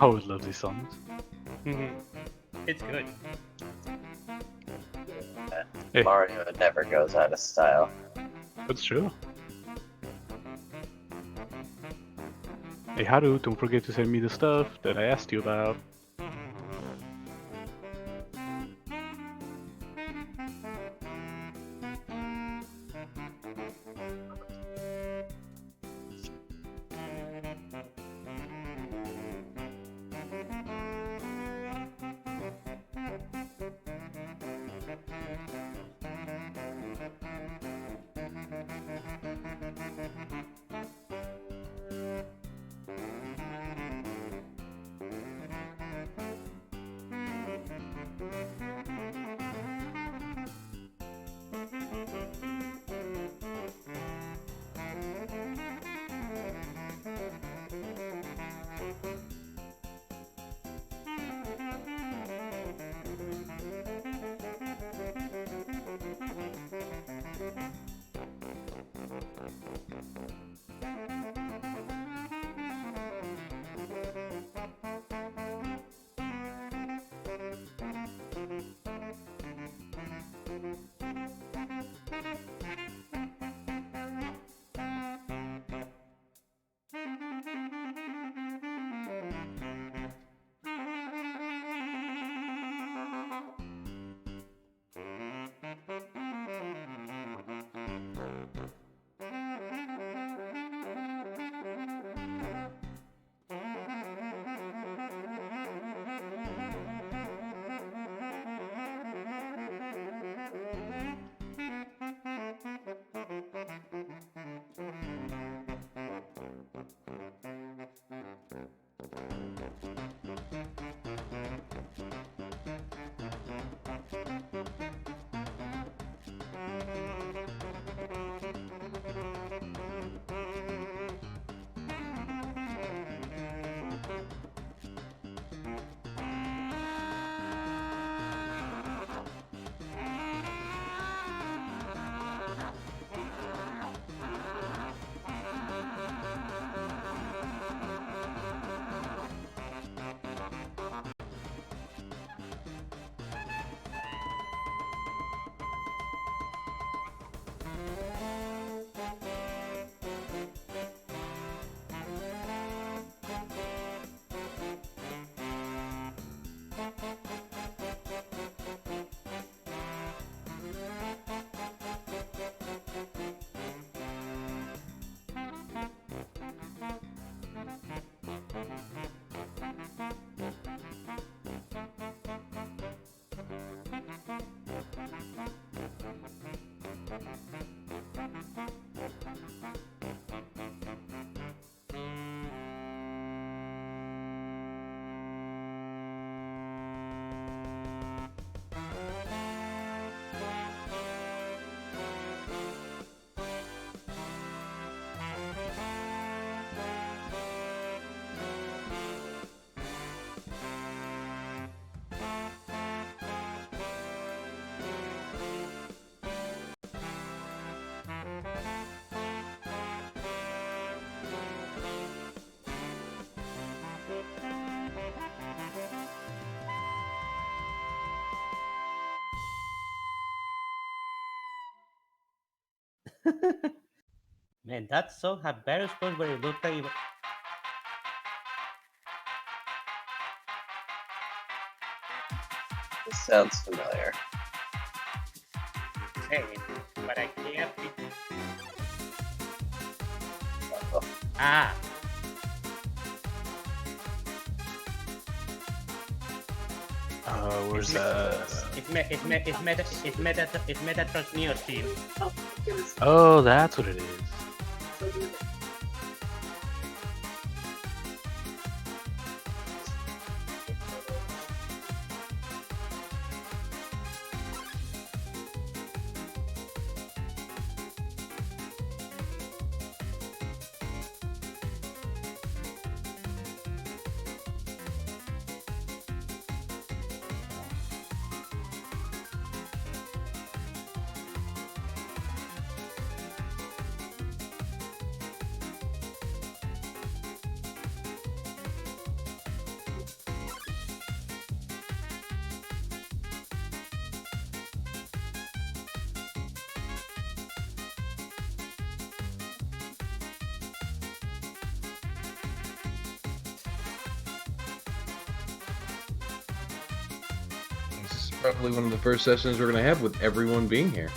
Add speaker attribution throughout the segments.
Speaker 1: I would love these songs.
Speaker 2: It's good.
Speaker 1: Hey.
Speaker 3: Mario never goes out of style.
Speaker 1: That's true. Hey Haru, don't forget to send me the stuff that I asked you about.
Speaker 2: Man, that song had various points where it looked like
Speaker 3: This sounds familiar.
Speaker 2: saying, but I can't be.
Speaker 3: Oh,
Speaker 2: Ah,
Speaker 1: Where's that?
Speaker 2: It's Metatron's Neo team.
Speaker 1: Oh, that's what it is.
Speaker 4: This is probably one of the first sessions we're gonna have with everyone being here.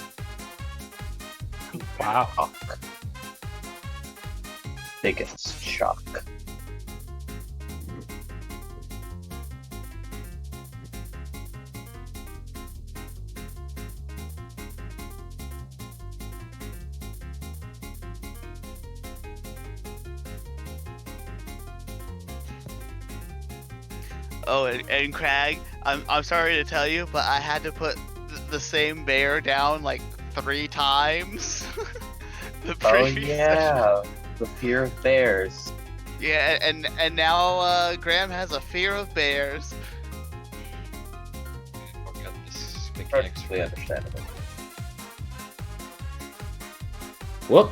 Speaker 1: Wow.
Speaker 3: Shock. Biggest shock.
Speaker 5: Oh, and Crag, I'm sorry to tell you, but I had to put the same bear down like 3 times. The
Speaker 3: Oh
Speaker 5: previous
Speaker 3: yeah, the fear of bears.
Speaker 5: session. Yeah, and now Graham has a fear of bears.
Speaker 4: Forgot this mechanics.
Speaker 3: Perfectly understandable.
Speaker 4: Whoop.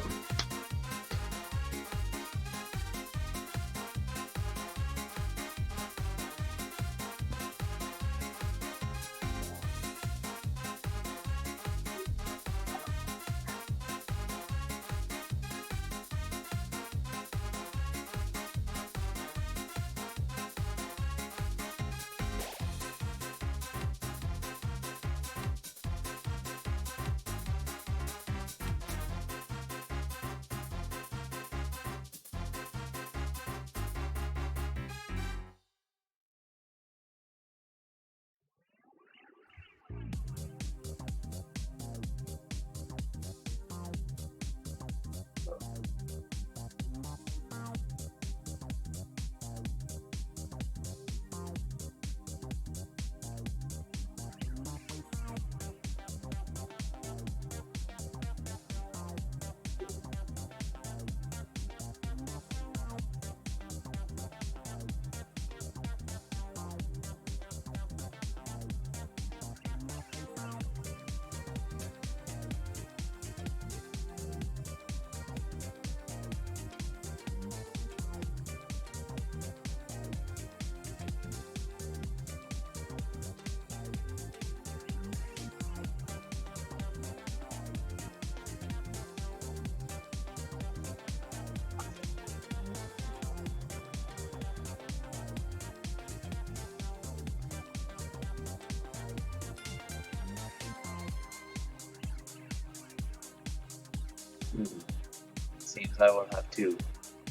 Speaker 3: Seems I will have to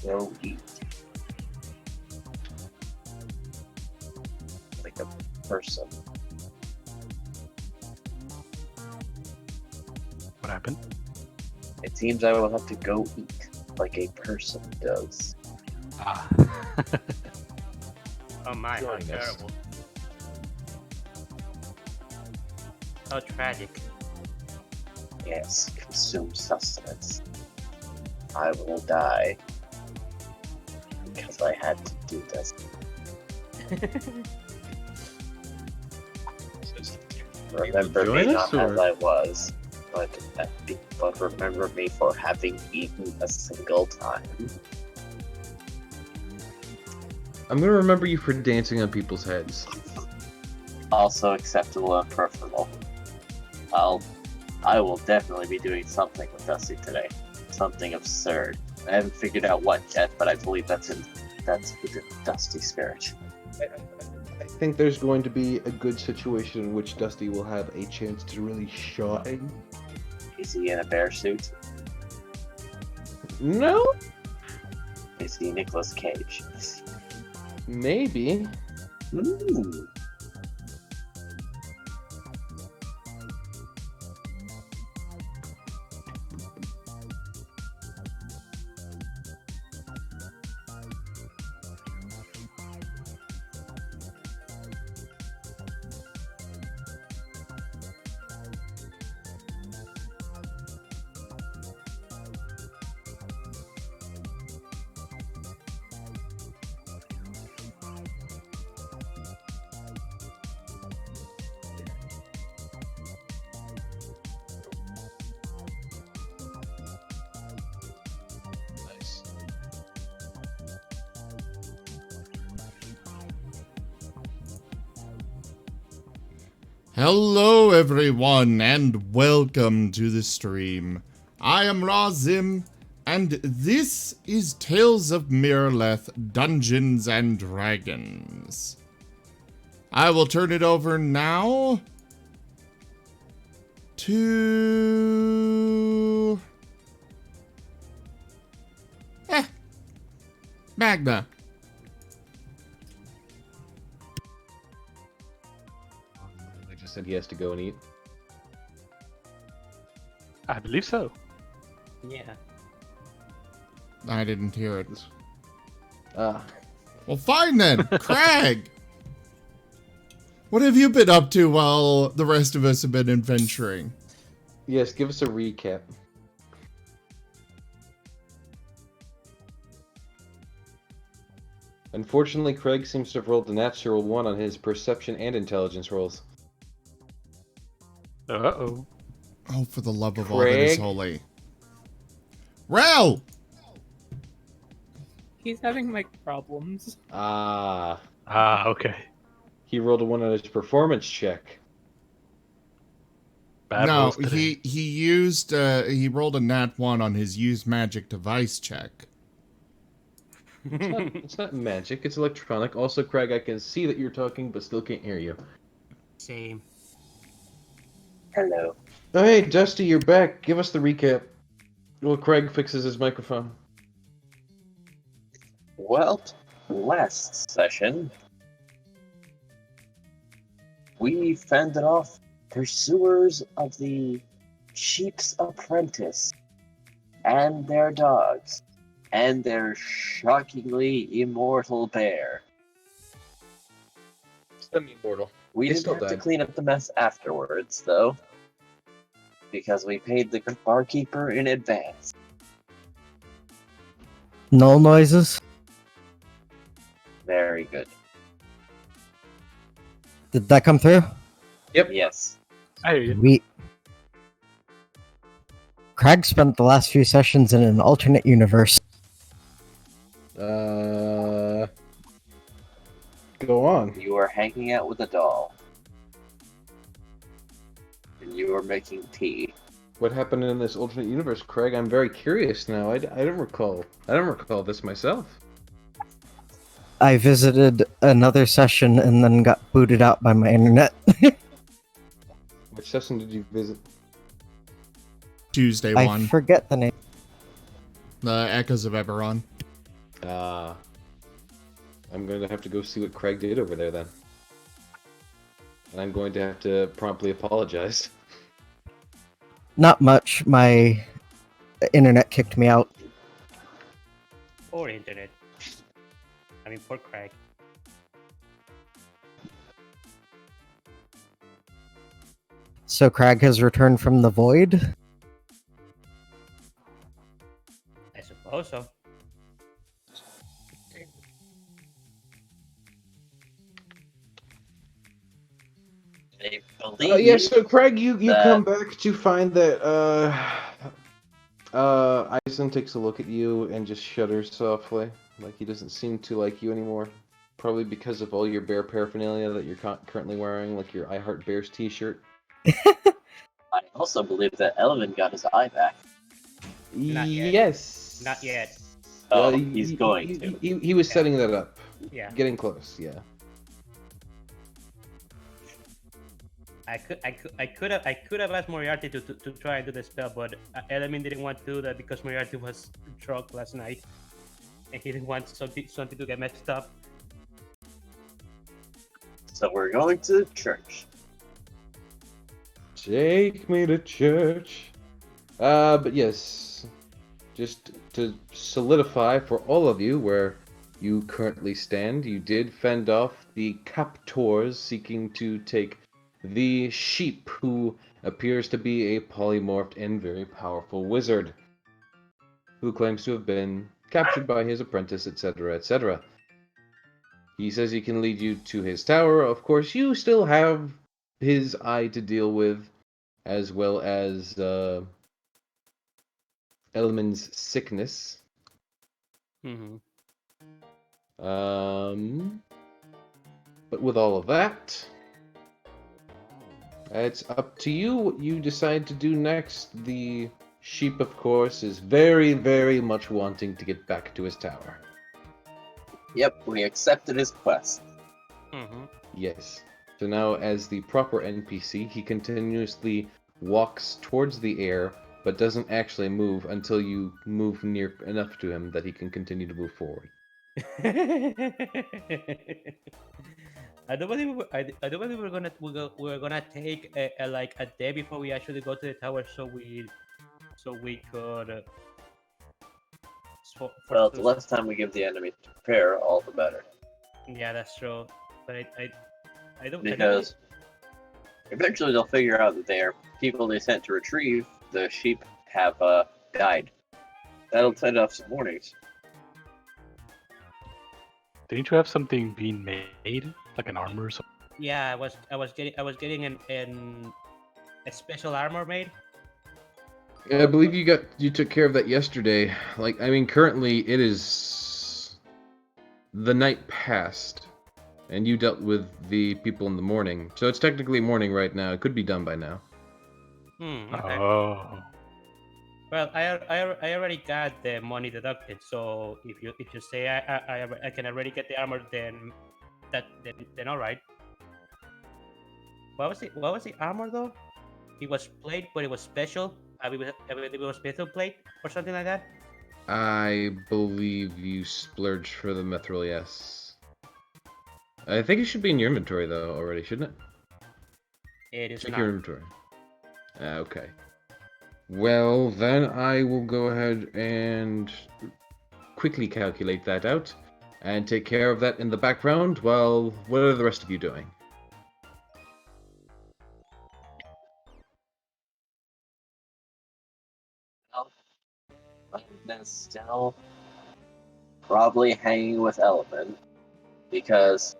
Speaker 3: go eat. Like a person.
Speaker 1: What happened?
Speaker 3: It seems I will have to go eat like a person does.
Speaker 1: Ah.
Speaker 2: Oh my, how
Speaker 4: Joining us.
Speaker 2: terrible. How tragic.
Speaker 3: Yes, consume sustenance. I will die. Because I had to do this. Remember
Speaker 4: Join
Speaker 3: me
Speaker 4: us,
Speaker 3: not as
Speaker 4: or-
Speaker 3: I was, but remember me for having eaten a single time.
Speaker 4: I'm gonna remember you for dancing on people's heads.
Speaker 3: Also acceptable and preferable. I will definitely be doing something with Dusty today. Something absurd. I haven't figured out what yet, but I believe that's within Dusty spirit.
Speaker 4: I think there's going to be a good situation in which Dusty will have a chance to really shine.
Speaker 3: Is he in a bear suit?
Speaker 4: No?
Speaker 3: Is he Nicolas Cage?
Speaker 4: Maybe.
Speaker 3: Ooh.
Speaker 6: Hello everyone and welcome to the stream. I am Razim and this is Tales of Miraleth Dungeons and Dragons. I will turn it over now to Magna.
Speaker 4: I just said he has to go and eat.
Speaker 1: I believe so.
Speaker 2: Yeah.
Speaker 6: I didn't hear it.
Speaker 4: Ah,
Speaker 6: Well, fine then. Craig! What have you been up to while the rest of us have been adventuring?
Speaker 4: yes, give us a recap. Unfortunately, Craig seems to have rolled a natural 1 on his perception and intelligence rolls.
Speaker 1: Uh-oh.
Speaker 6: Oh, for the love of all that is
Speaker 4: Craig?
Speaker 6: holy. Rel!
Speaker 7: He's having mic problems.
Speaker 4: Ah,
Speaker 1: Ah, okay.
Speaker 4: he rolled a 1 on his performance check.
Speaker 1: Bad
Speaker 6: No,
Speaker 1: rolls today.
Speaker 6: he rolled a nat 1 on his use magic device check.
Speaker 4: It's not magic, it's electronic. Also, Craig, I can see that you're talking, but still can't hear you.
Speaker 2: Same.
Speaker 3: Hello.
Speaker 4: Oh, hey, Dusty, you're back. Give us the recap. Well, Craig fixes his microphone.
Speaker 3: Well, last session, we fended off pursuers of the Sheep's Apprentice and their dogs and their shockingly immortal bear.
Speaker 4: Semi-mortal.
Speaker 3: We
Speaker 4: He
Speaker 3: didn't
Speaker 4: still
Speaker 3: have to
Speaker 4: died.
Speaker 3: clean up the mess afterwards, though, because we paid the barkeeper in advance.
Speaker 8: Null noises?
Speaker 3: Very good.
Speaker 8: Did that come through?
Speaker 3: Yes.
Speaker 1: I hear you.
Speaker 8: We. Craig spent the last few sessions in an alternate universe.
Speaker 4: Go on.
Speaker 3: You were hanging out with a doll. And you were making tea.
Speaker 4: What happened in this alternate universe, Craig? I'm very curious now. I don't recall. I don't recall this myself.
Speaker 8: I visited another session and then got booted out by my internet.
Speaker 4: Which session did you visit?
Speaker 6: Tuesday
Speaker 8: I
Speaker 6: 1.
Speaker 8: forget the name.
Speaker 6: The Echoes of Eberron.
Speaker 4: I'm going to have to go see what Craig did over there then. And I'm going to have to promptly apologize.
Speaker 8: Not much. My internet kicked me out.
Speaker 2: Poor internet. I mean, poor Craig.
Speaker 8: So Craig has returned from the void.
Speaker 2: I suppose so.
Speaker 3: I believe
Speaker 4: Yeah, so Craig, you
Speaker 3: that-
Speaker 4: come back to find that Eisen takes a look at you and just shudders softly, like he doesn't seem to like you anymore. Probably because of all your bear paraphernalia that you're currently wearing, like your I Heart Bears t-shirt.
Speaker 3: I also believe that Elvin got his eye back.
Speaker 2: Not yet.
Speaker 4: Yes.
Speaker 2: Not yet.
Speaker 3: Oh,
Speaker 4: Uh,
Speaker 3: he's going to.
Speaker 4: He was setting that up.
Speaker 2: Yeah.
Speaker 4: Getting close, yeah.
Speaker 2: I could have asked Moriarty to try and do the spell, but Edelman didn't want to do that because Moriarty was drunk last night, and he didn't want something to get messed up.
Speaker 3: So we're going to church.
Speaker 4: Take me to church. But yes, just to solidify for all of you where you currently stand, you did fend off the captors seeking to take the sheep, who appears to be a polymorphed and very powerful wizard, who claims to have been captured by his apprentice, etc., etc. He says he can lead you to his tower. Of course, you still have his eye to deal with, as well as Elman's sickness.
Speaker 2: Mm-hmm.
Speaker 4: But with all of that, It's up to you what you decide to do next. The sheep, of course, is very, very much wanting to get back to his tower.
Speaker 3: Yep, we accepted his quest.
Speaker 2: Mm-hmm.
Speaker 4: Yes. So now, as the proper NPC, he continuously walks towards the air, but doesn't actually move until you move near enough to him that he can continue to move forward.
Speaker 2: I don't believe I don't believe we're gonna take like a day before we actually go to the tower, so we could.
Speaker 3: Well, the less time we give the enemy to prepare, all the better.
Speaker 2: Yeah, that's true. But I don't
Speaker 3: Because eventually they'll figure out that they are people they sent to retrieve. The sheep have died. That'll set off some warnings.
Speaker 1: Didn't you have something being made, like an armor or something?
Speaker 2: Yeah, I was getting an a special armor made.
Speaker 4: Yeah, I believe you took care of that yesterday. Like, I mean, currently it is the night past, and you dealt with the people in the morning, so it's technically morning right now. It could be done by now.
Speaker 2: Okay.
Speaker 1: Oh.
Speaker 2: Well, I already got the money deducted, so if you say I can already get the armor, then all right. What was the armor though? It was plate, but it was special. I believe it was special plate or something like that.
Speaker 4: I believe you splurged for the mithril, yes. I think it should be in your inventory though already, shouldn't it?
Speaker 2: It is
Speaker 4: Check
Speaker 2: not.
Speaker 4: your inventory. Okay. Well, then I will go ahead and quickly calculate that out and take care of that in the background. Well, what are the rest of you doing?
Speaker 3: But then still probably hanging with Element because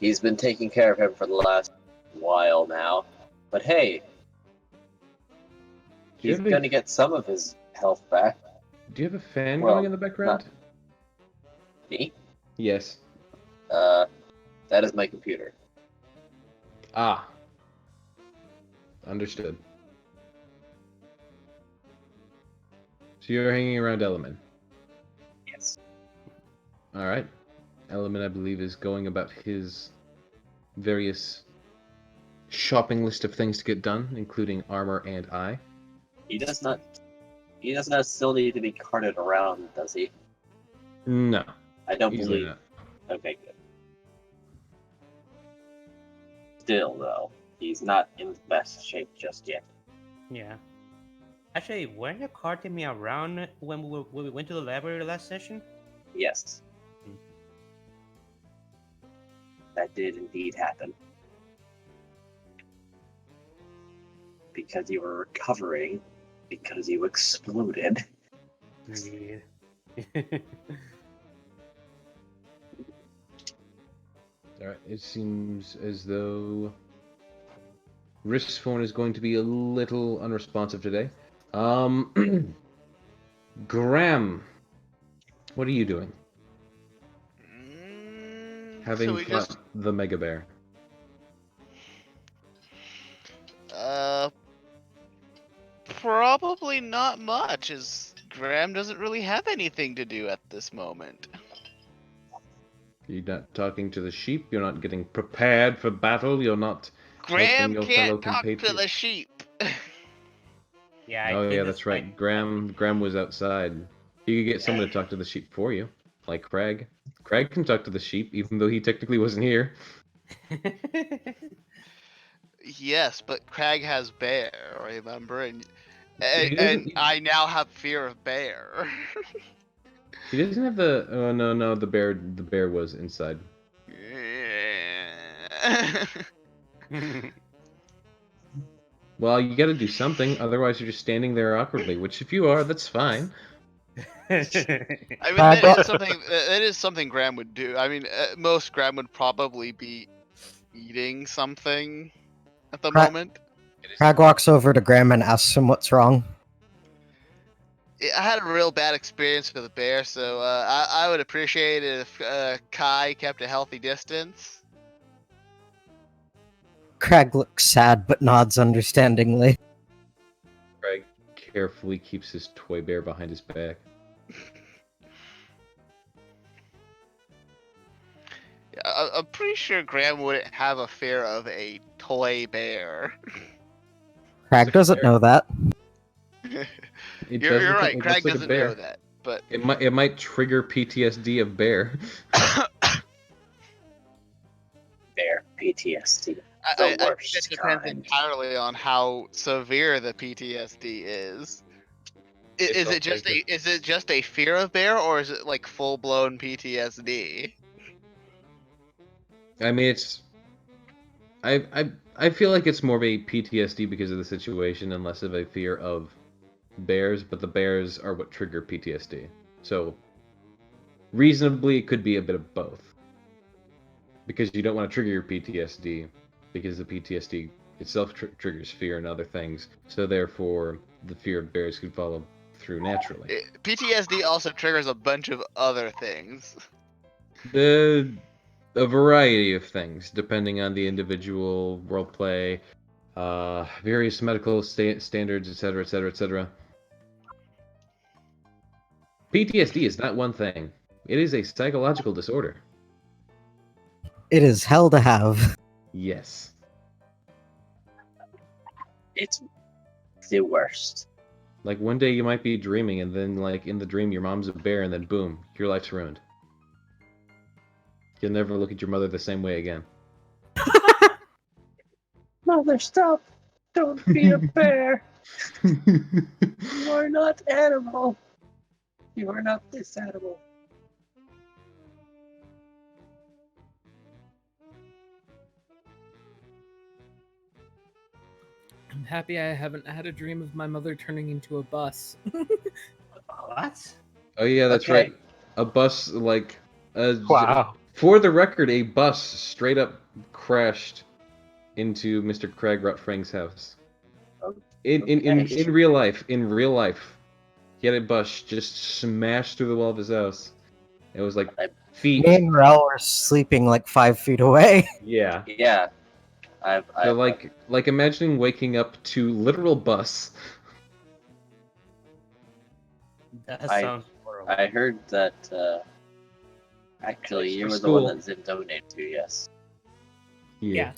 Speaker 3: he's been taking care of him for the last while now. But hey, he's gonna get some of his health back.
Speaker 4: Do you have a fan
Speaker 3: Well,
Speaker 4: going in the background?
Speaker 3: Me?
Speaker 4: Yes.
Speaker 3: That is my computer.
Speaker 4: Ah. Understood. So you're hanging around Element.
Speaker 3: Yes.
Speaker 4: Alright. Element, I believe, is going about his various shopping list of things to get done, including armor and eye.
Speaker 3: He does not still need to be carted around, does he?
Speaker 4: No.
Speaker 3: I don't
Speaker 4: Easily
Speaker 3: believe.
Speaker 4: not.
Speaker 3: Okay, good. Still, though, he's not in the best shape just yet.
Speaker 2: Yeah. Actually, weren't you carting me around when we went to the library last session?
Speaker 3: Yes. That did indeed happen. Because you were recovering, because you exploded.
Speaker 2: Indeed.
Speaker 4: Alright, it seems as though Risk's phone is going to be a little unresponsive today. Graham, what are you doing? Having
Speaker 5: So we
Speaker 4: fought
Speaker 5: just
Speaker 4: the Mega Bear.
Speaker 5: probably not much, as Graham doesn't really have anything to do at this moment.
Speaker 4: You're not talking to the sheep, you're not getting prepared for battle, you're not helping
Speaker 5: Graham
Speaker 4: your fellow
Speaker 5: can't talk to
Speaker 4: compatriots.
Speaker 5: the sheep.
Speaker 2: Yeah.
Speaker 4: Oh yeah, that's right. Graham was outside. You could get someone to talk to the sheep for you, like Craig. Craig can talk to the sheep, even though he technically wasn't here.
Speaker 5: Yes, but Crag has bear, remember? And
Speaker 4: He doesn't.
Speaker 5: I now have fear of bear.
Speaker 4: He doesn't have the. Oh no, the bear. The bear was inside. Well, you got to do something, otherwise you're just standing there awkwardly. Which, if you are, that's fine.
Speaker 5: I mean, that is something Graham would do. I mean, most Graham would probably be eating something at the moment.
Speaker 8: Crag walks over to Graham and asks him what's wrong.
Speaker 5: I had a real bad experience with a bear, so I would appreciate it if Kai kept a healthy distance.
Speaker 8: Crag looks sad but nods understandingly.
Speaker 4: Craig carefully keeps his toy bear behind his back.
Speaker 5: I'm pretty sure Graham wouldn't have a fear of a toy bear.
Speaker 8: Crag doesn't know that.
Speaker 5: You're right.
Speaker 4: It
Speaker 5: Craig
Speaker 4: looks like a
Speaker 5: doesn't
Speaker 4: bear.
Speaker 5: know that, but
Speaker 4: It might trigger PTSD of bear.
Speaker 3: Bear PTSD.
Speaker 5: I
Speaker 3: The
Speaker 5: think
Speaker 3: worst
Speaker 5: it depends
Speaker 3: kind.
Speaker 5: entirely on how severe the PTSD is. Is it just a fear of bear, or is it like full blown PTSD?
Speaker 4: I mean, it's. I feel like it's more of a PTSD because of the situation and less of a fear of bears, but the bears are what trigger PTSD. So, reasonably, it could be a bit of both. Because you don't want to trigger your PTSD, because the PTSD itself triggers fear and other things. So, therefore, the fear of bears could follow through naturally.
Speaker 5: PTSD also triggers a bunch of other things.
Speaker 4: A variety of things, depending on the individual roleplay, various medical standards, etc., etc., etc. PTSD is not one thing. It is a psychological disorder.
Speaker 8: It is hell to have.
Speaker 4: Yes.
Speaker 3: It's the worst.
Speaker 4: Like one day you might be dreaming, and then like in the dream your mom's a bear, and then boom, your life's ruined. You'll never look at your mother the same way again.
Speaker 3: Mother, stop! Don't be a bear! You are not animal! You are not this animal.
Speaker 7: I'm happy I haven't had a dream of my mother turning into a bus.
Speaker 2: What?
Speaker 4: Oh yeah, that's
Speaker 3: Okay.
Speaker 4: right. A bus, like,
Speaker 1: Wow.
Speaker 4: for the record, a bus straight up crashed into Mr. Craig Rutfrang's house. In real life, he had a bus just smashed through the wall of his house. It was like feet.
Speaker 8: Me and Rel were sleeping like 5 feet away.
Speaker 4: Yeah.
Speaker 3: Yeah.
Speaker 4: So like imagining waking up to literal bus.
Speaker 2: That
Speaker 3: I-
Speaker 2: sounds horrible.
Speaker 3: I heard that, actually, you
Speaker 4: For
Speaker 3: were the one
Speaker 4: school.
Speaker 3: that Zim donated to, yes.
Speaker 7: Yeah.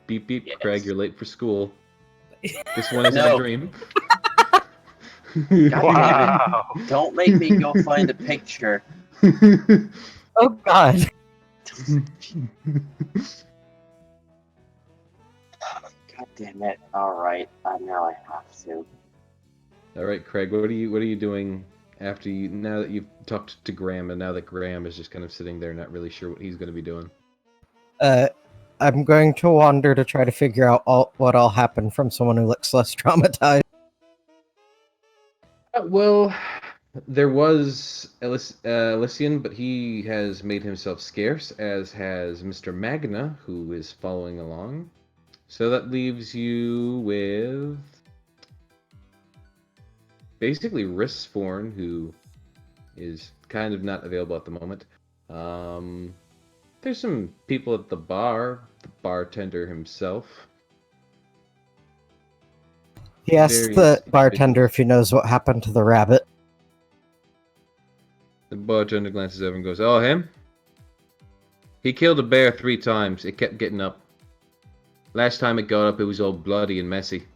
Speaker 4: Beep beep,
Speaker 3: Yes.
Speaker 4: Craig, you're late for school. This one is
Speaker 3: No.
Speaker 4: a dream.
Speaker 1: Wow.
Speaker 3: Don't make me go find a picture.
Speaker 8: Oh god.
Speaker 3: God damn it. Alright, now I have to.
Speaker 4: All right, Craig, what are you doing after now that you've talked to Graham, and now that Graham is just kind of sitting there not really sure what he's going to be doing?
Speaker 8: I'm going to wander to try to figure out what all happened from someone who looks less traumatized.
Speaker 4: Well, there was Elysian, but he has made himself scarce, as has Mr. Magna, who is following along. So that leaves you with basically Risforn, who is kind of not available at the moment. There's some people at the bar, the bartender himself.
Speaker 8: He asked
Speaker 4: Various
Speaker 8: the bartender if he knows what happened to the rabbit.
Speaker 4: The bartender glances over and goes, "Oh, him? He killed a bear 3 times. It kept getting up. Last time it got up, it was all bloody and messy.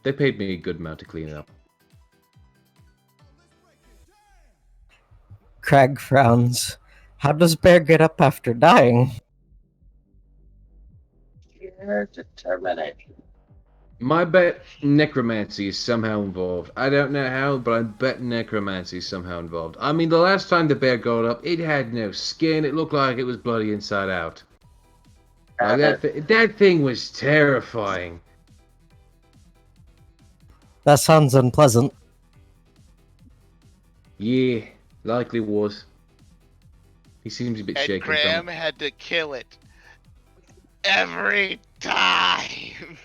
Speaker 4: They paid me a good amount to clean it up."
Speaker 8: Crag frowns. How does bear get up after dying?
Speaker 3: Sheer determination.
Speaker 4: My bet necromancy is somehow involved. I don't know how, but I bet necromancy is somehow involved. I mean, the last time the bear got up, it had no skin. It looked like it was bloody inside out. Like that thing was terrifying.
Speaker 8: That sounds unpleasant.
Speaker 4: Yeah, likely was. He seems a bit
Speaker 5: And
Speaker 4: shaken.
Speaker 5: Graham had to kill it every time.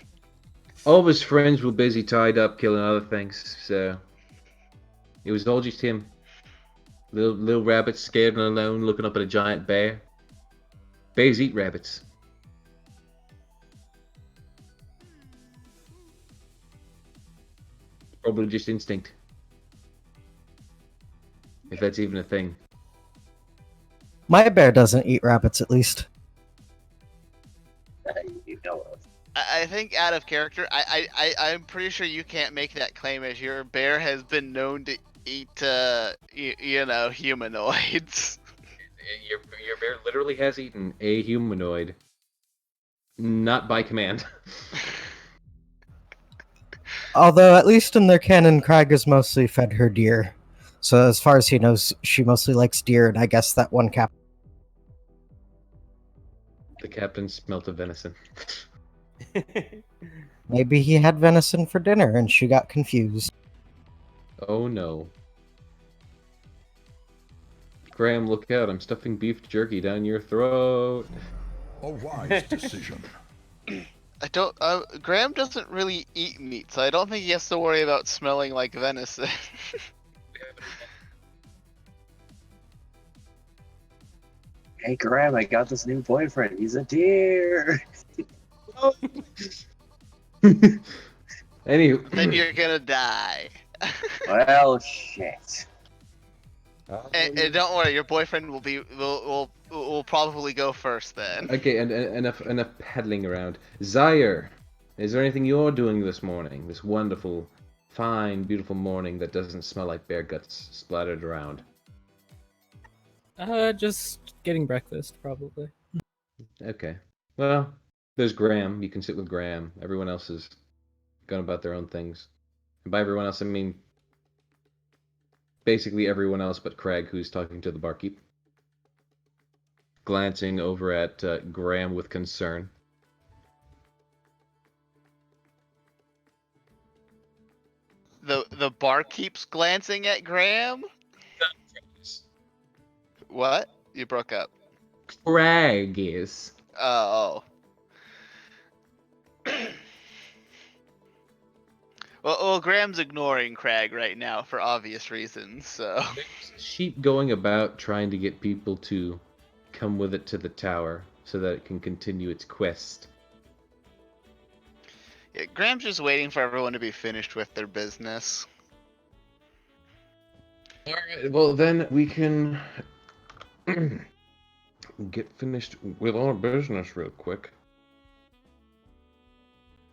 Speaker 4: All of his friends were busy tied up killing other things, so it was all just him. Little rabbit, scared and alone, looking up at a giant bear. Bays eat rabbits. Probably just instinct. If that's even a thing.
Speaker 8: My bear doesn't eat rabbits, at least.
Speaker 3: You know of.
Speaker 5: I think out of character, I'm pretty sure you can't make that claim as your bear has been known to eat, humanoids.
Speaker 4: Your bear literally has eaten a humanoid. Not by command.
Speaker 8: Although, at least in their canon, Crag has mostly fed her deer. So as far as he knows, she mostly likes deer, and I guess that one cap.
Speaker 4: The captain smelt of venison.
Speaker 8: Maybe he had venison for dinner, and she got confused.
Speaker 4: Oh no. Graham, look out, I'm stuffing beef jerky down your throat.
Speaker 9: A wise decision.
Speaker 5: Graham doesn't really eat meat, so I don't think he has to worry about smelling like venison.
Speaker 3: Hey, Graham, I got this new boyfriend. He's a deer.
Speaker 4: Anywho.
Speaker 5: Then you're gonna die.
Speaker 3: Well, shit.
Speaker 5: And don't worry, your boyfriend will probably go first then.
Speaker 4: Okay, and enough peddling around. Zaire, is there anything you're doing this morning? This wonderful, fine, beautiful morning that doesn't smell like bear guts splattered around?
Speaker 7: Just getting breakfast, probably.
Speaker 4: Okay. Well, there's Graham. You can sit with Graham. Everyone else is going about their own things. And by everyone else, I mean basically everyone else but Craig, who's talking to the barkeep. Glancing over at Graham with concern.
Speaker 5: The barkeep's glancing at Graham? What? You broke up.
Speaker 4: Craig is.
Speaker 5: Oh. Well, Graham's ignoring Crag right now for obvious reasons, so...
Speaker 4: Sheep going about trying to get people to come with it to the tower so that it can continue its quest.
Speaker 5: Yeah, Graham's just waiting for everyone to be finished with their business.
Speaker 4: Alright, well then we can get finished with our business real quick.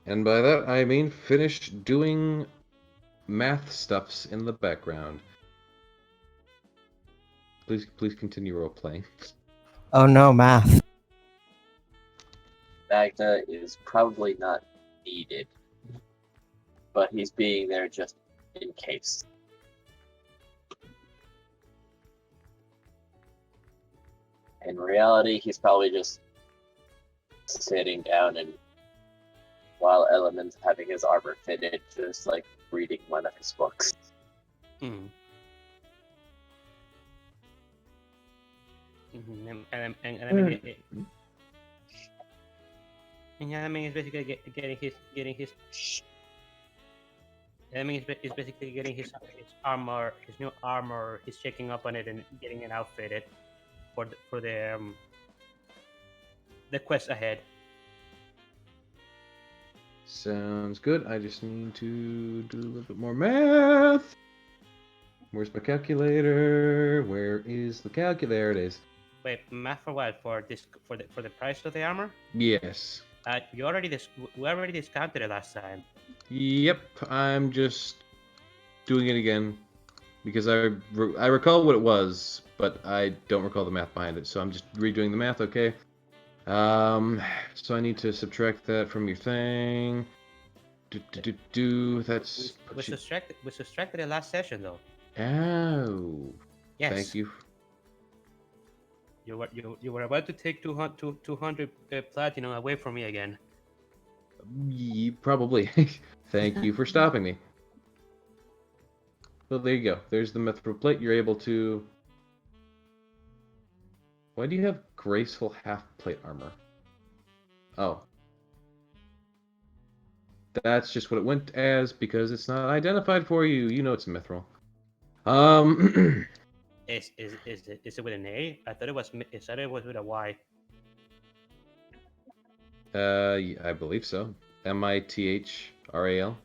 Speaker 4: And by that I mean finish doing math stuffs in the background. Please continue role playing.
Speaker 8: Oh no, math.
Speaker 3: Magna is probably not needed, but he's being there just in case. In reality, he's probably just sitting down and while Element's having his armor fitted, just like reading one of his books.
Speaker 2: Mm. And I mean, he's basically getting his. I mean, he's basically getting his armor, his new armor. He's checking up on it and getting it outfitted for the quest ahead.
Speaker 4: Sounds good. I just need to do a little bit more math. Where's my calculator? Where is the calculator? There it is.
Speaker 2: Wait, math for what? For the price of the armor?
Speaker 4: Yes.
Speaker 2: We already discounted it last time.
Speaker 4: Yep. I'm just doing it again because I recall what it was, but I don't recall the math behind it. So I'm just redoing the math. Okay. So I need to subtract that from your thing. That's.
Speaker 2: We subtracted it last session though.
Speaker 4: Oh.
Speaker 2: Yes.
Speaker 4: Thank you.
Speaker 2: You were about to take 200 platinum away from me again.
Speaker 4: Probably. Thank you for stopping me. Well, there you go. There's the mithril plate. You're able to... Why do you have graceful half-plate armor? Oh. That's just what it went as because it's not identified for you. You know it's a mithril.
Speaker 2: Is it with an A? I thought it was with a Y.
Speaker 4: I believe so. Mithrral.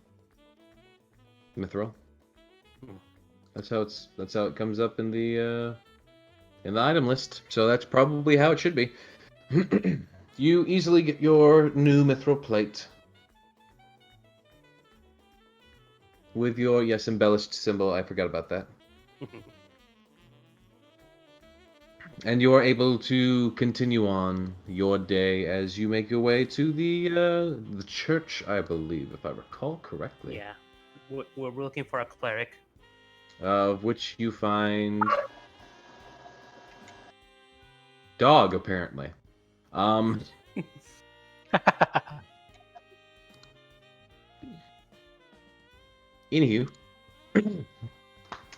Speaker 4: Mithril.
Speaker 2: Hmm.
Speaker 4: That's how it comes up in the item list. So that's probably how it should be. You easily get your new mithril plate with your embellished symbol. I forgot about that. And you are able to continue on your day as you make your way to the church, I believe, if I recall correctly.
Speaker 2: Yeah, we're looking for a cleric.
Speaker 4: Of which you find dog, apparently. Anywho,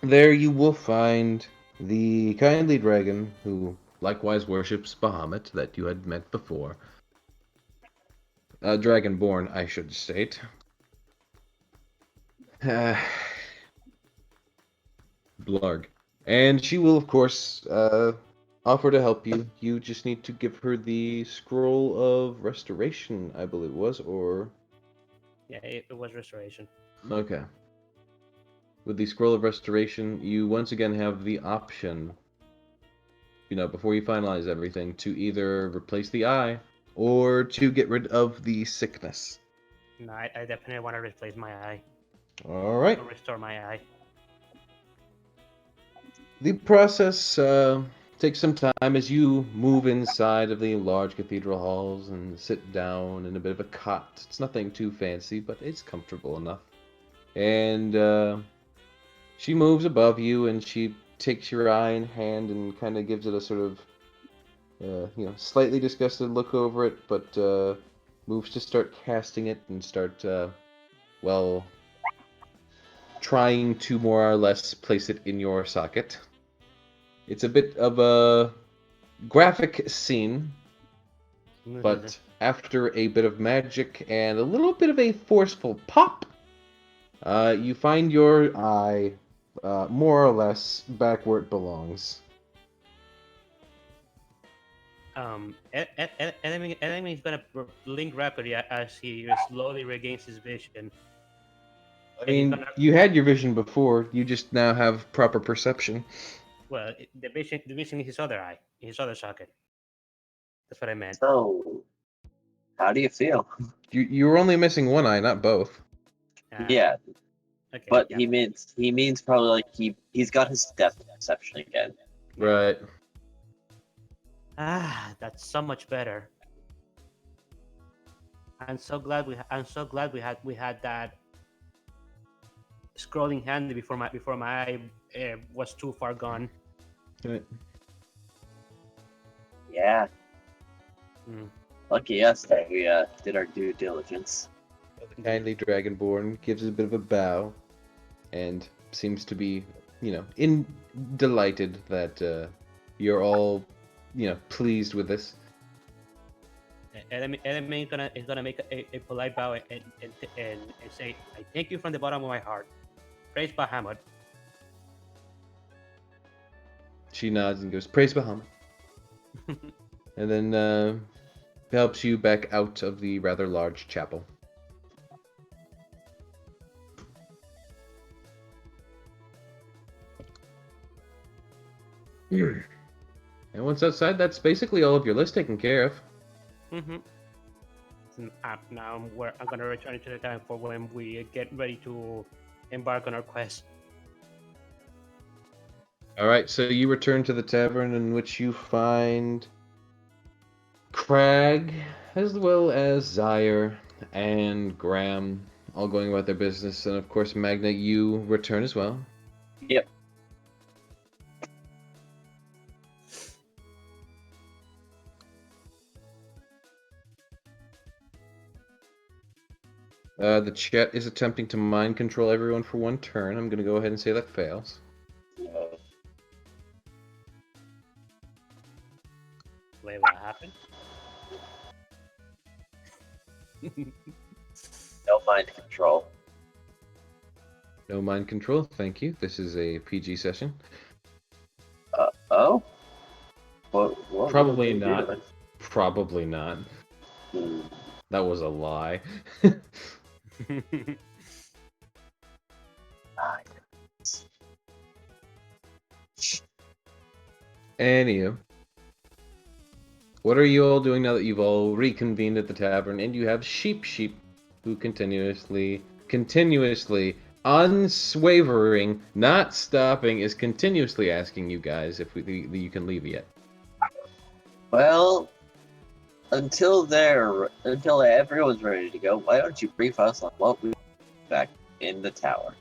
Speaker 4: there you will find the kindly dragon who likewise worships Bahamut that you had met before. Dragonborn, I should state. Blarg. And she will, of course, offer to help you. You just need to give her the scroll of restoration, I believe it was, or...
Speaker 2: Yeah, it was restoration.
Speaker 4: Okay. With the scroll of restoration, you once again have the option, before you finalize everything, to either replace the eye or to get rid of the sickness.
Speaker 2: No, I definitely want to replace my eye.
Speaker 4: All right.
Speaker 2: Or restore my eye.
Speaker 4: The process takes some time as you move inside of the large cathedral halls and sit down in a bit of a cot. It's nothing too fancy, but it's comfortable enough. And she moves above you and she takes your eye in hand and kind of gives it a sort of, slightly disgusted look over it, but moves to start casting it and start, trying to more or less place it in your socket. It's a bit of a graphic scene, but after a bit of magic and a little bit of a forceful pop, you find your eye more or less back where it belongs.
Speaker 2: Enemy is gonna blink rapidly as he slowly regains his vision.
Speaker 4: I mean, you had your vision before, you just now have proper perception.
Speaker 2: Well, the vision is his other eye, his other socket. That's what I meant.
Speaker 3: So, how do you feel?
Speaker 4: You were only missing one eye, not both.
Speaker 3: Yeah,
Speaker 2: Okay,
Speaker 3: but
Speaker 2: yeah.
Speaker 3: he means probably like he's got his depth perception again.
Speaker 4: Right.
Speaker 2: That's so much better. I'm so glad we had that scrolling handy before my eye was too far gone.
Speaker 4: Right.
Speaker 3: Yeah.
Speaker 2: Mm.
Speaker 3: Lucky us that we did our due diligence.
Speaker 4: The kindly dragonborn gives a bit of a bow, and seems to be, delighted that you're all, pleased with this.
Speaker 2: Enemy is gonna make a polite bow and say, "I thank you from the bottom of my heart. Praise Bahamut."
Speaker 4: She nods and goes, "Praise Bahamut," and then helps you back out of the rather large chapel. And once outside, that's basically all of your list taken care of.
Speaker 2: Mm-hmm. Now I'm gonna return to the time for when we get ready to embark on our quest.
Speaker 4: Alright, so you return to the tavern in which you find Crag, as well as Zyre and Graham, all going about their business, and of course Magna, you return as well.
Speaker 3: Yep.
Speaker 4: The chat is attempting to mind control everyone for one turn. I'm gonna go ahead and say that fails.
Speaker 2: Wait, what happened?
Speaker 3: No mind control.
Speaker 4: No mind control, thank you. This is a PG session.
Speaker 3: Oh? What
Speaker 4: Probably
Speaker 3: are we
Speaker 4: not.
Speaker 3: doing?
Speaker 4: Probably not. That was a lie. Anywho, what are you all doing now that you've all reconvened at the tavern and you have Sheep who continuously, unswavering, not stopping, is continuously asking you guys if you can leave yet.
Speaker 3: Well, until everyone's ready to go, why don't you brief us on what we back in the tower?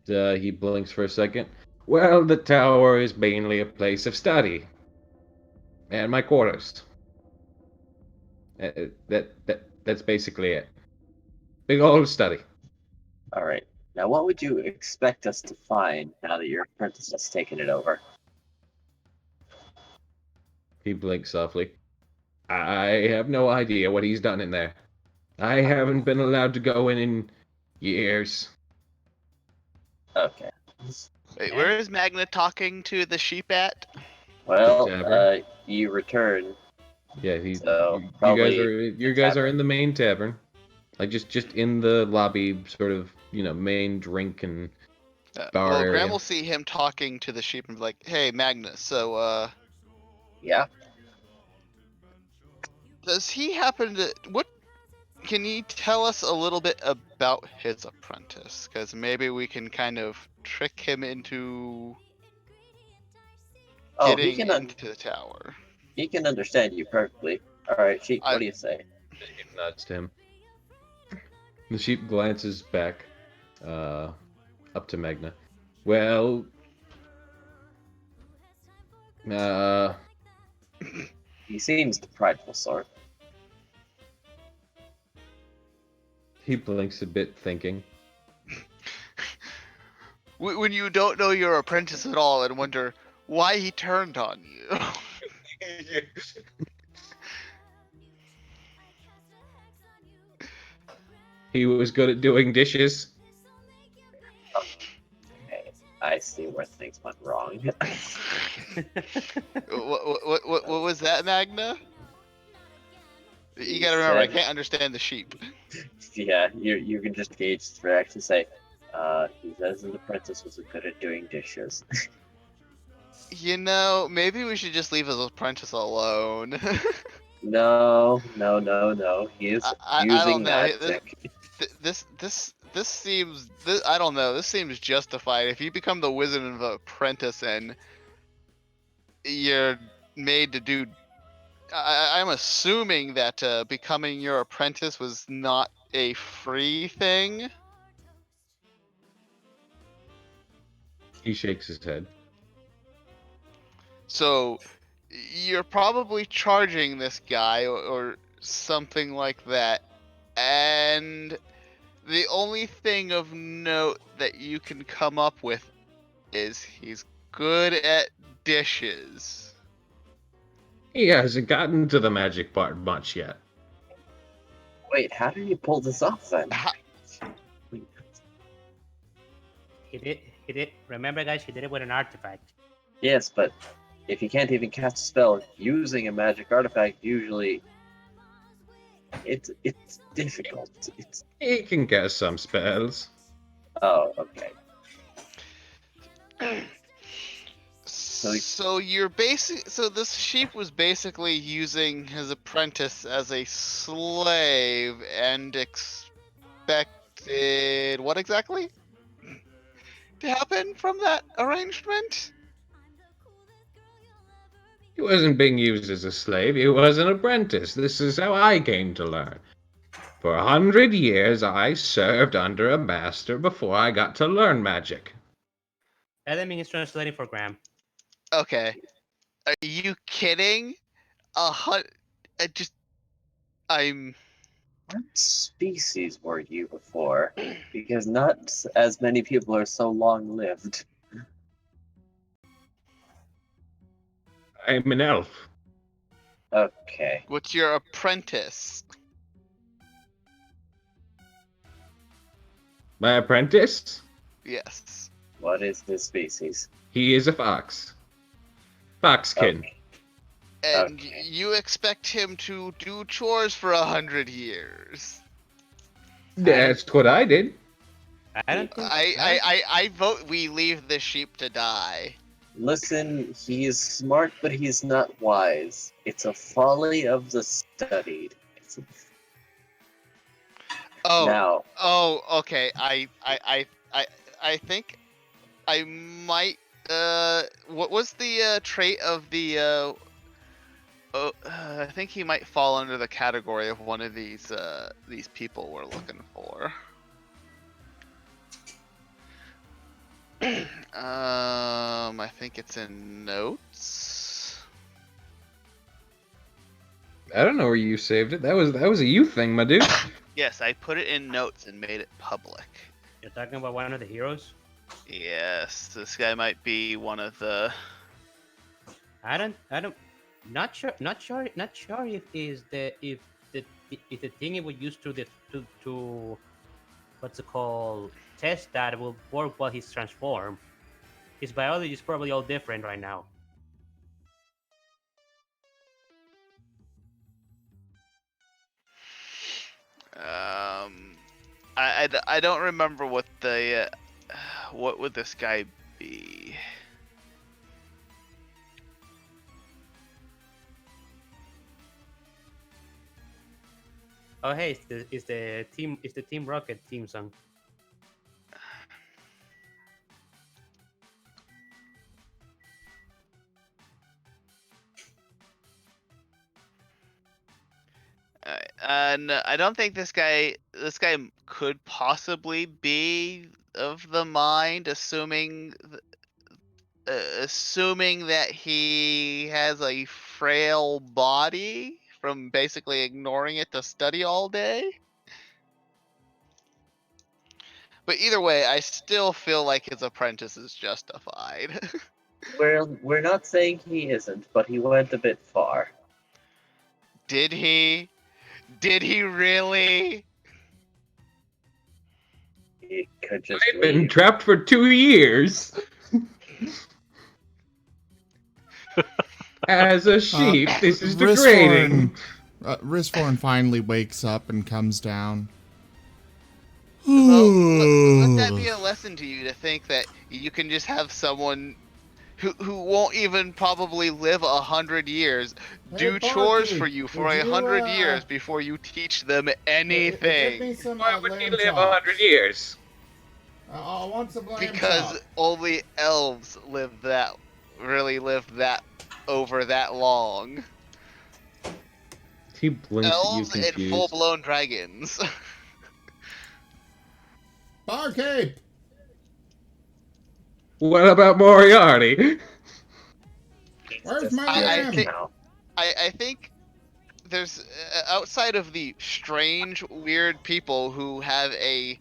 Speaker 4: He blinks for a second. Well, the tower is mainly a place of study. And my quarters. That's basically it. Big old study.
Speaker 3: Alright. Now, what would you expect us to find now that your apprentice has taken it over?
Speaker 4: He blinks softly. I have no idea what he's done in there. I haven't been allowed to go in years.
Speaker 3: Okay.
Speaker 5: Wait, where is Magna talking to the sheep at?
Speaker 3: Well,
Speaker 4: Tavern.
Speaker 3: you return.
Speaker 4: Yeah,
Speaker 3: So,
Speaker 4: you guys are in the main tavern. Like just in the lobby, sort of, main drink and bar
Speaker 5: Well,
Speaker 4: area.
Speaker 5: Graham will see him talking to the sheep and be like, "Hey, Magna, so
Speaker 3: Yeah.
Speaker 5: does he happen to what? Can you tell us a little bit about his apprentice? Because maybe we can kind of trick him into getting into the tower."
Speaker 3: He can understand you perfectly. Alright, Sheep, what do you say?
Speaker 4: He nods to him. The sheep glances back, up to Magna. Well,
Speaker 3: He seems the prideful sort.
Speaker 4: he blinks a bit, thinking.
Speaker 5: When you don't know your apprentice at all and wonder why he turned on you.
Speaker 4: He was good at doing dishes.
Speaker 3: Okay, I see where things went wrong.
Speaker 5: What was that, Magna? You gotta remember, I can't understand the sheep.
Speaker 3: Yeah, you can just gauge his reaction and say, he says his apprentice was good at doing dishes.
Speaker 5: Maybe we should just leave his apprentice alone.
Speaker 3: No. He is using magic.
Speaker 5: This seems, I don't know, this seems justified. If you become the wizard of apprentice and you're made to do, I'm assuming that becoming your apprentice was not a free thing.
Speaker 4: He shakes his head.
Speaker 5: So you're probably charging this guy or something like that. And the only thing of note that you can come up with is he's good at dishes.
Speaker 4: He hasn't gotten to the magic part much yet.
Speaker 3: Wait, how did he pull this off then?
Speaker 2: He did. Remember, guys, he did it with an artifact.
Speaker 3: Yes, but if you can't even cast a spell using a magic artifact, usually it's difficult.
Speaker 4: He can cast some spells.
Speaker 3: Oh, okay.
Speaker 5: So this sheep was basically using his apprentice as a slave and expected what exactly to happen from that arrangement?
Speaker 4: He wasn't being used as a slave, he was an apprentice. This is how I came to learn. For 100 years, I served under a master before I got to learn magic.
Speaker 2: Element is translating for Graham.
Speaker 5: Okay. Are you kidding?
Speaker 3: What species were you before? Because not as many people are so long-lived.
Speaker 4: I'm an elf.
Speaker 3: Okay.
Speaker 5: What's your apprentice?
Speaker 4: My apprentice?
Speaker 5: Yes.
Speaker 3: What is this species?
Speaker 4: He is a fox. Foxkin.
Speaker 3: Okay.
Speaker 5: And
Speaker 3: Okay.
Speaker 5: you expect him to do chores for 100 years.
Speaker 4: That's what I did.
Speaker 2: I don't think.
Speaker 5: I vote we leave the sheep to die.
Speaker 3: Listen, he is smart, but he's not wise. It's a folly of the studied.
Speaker 5: Oh,
Speaker 3: Now,
Speaker 5: okay. I think I might. What was the trait of the? I think he might fall under the category of one of these people we're looking for. I think it's in notes.
Speaker 4: I don't know where you saved it. That was a you thing, my dude.
Speaker 5: Yes, I put it in notes and made it public.
Speaker 2: You're talking about one of the heroes.
Speaker 5: Yes, this guy might be one of the.
Speaker 2: I don't. Not sure. Not sure if the thing it would use to what's it called, test that will work while he's transformed. His biology is probably all different right now.
Speaker 5: I don't remember what the what would this guy be?
Speaker 2: Oh hey, it's the Team Rocket theme song.
Speaker 5: And I don't think this guy could possibly be of the mind, assuming that he has a frail body from basically ignoring it to study all day. But either way, I still feel like his apprentice is justified.
Speaker 3: we're not saying he isn't, but he went a bit far.
Speaker 5: Did he? Did he really?
Speaker 3: He could just
Speaker 4: I've been
Speaker 3: leave.
Speaker 4: trapped for 2 years. As a sheep, this is degrading.
Speaker 6: Risforn finally wakes up and comes down.
Speaker 5: Well, let that be a lesson to you to think that you can just have someone who won't even probably live 100 years do chores for you for 100 years before you teach them anything.
Speaker 4: Why would he live 100 years?
Speaker 6: I want some lamb
Speaker 5: Because
Speaker 6: chop.
Speaker 5: only elves really live that over that long.
Speaker 4: He blinks at you
Speaker 5: Elves and
Speaker 4: confused.
Speaker 5: full-blown dragons.
Speaker 6: Barkeep!
Speaker 4: What about Moriarty?
Speaker 6: Where's
Speaker 3: Just
Speaker 6: my
Speaker 3: here
Speaker 6: lamb?
Speaker 3: now.
Speaker 5: I think there's outside of the strange, weird people who have a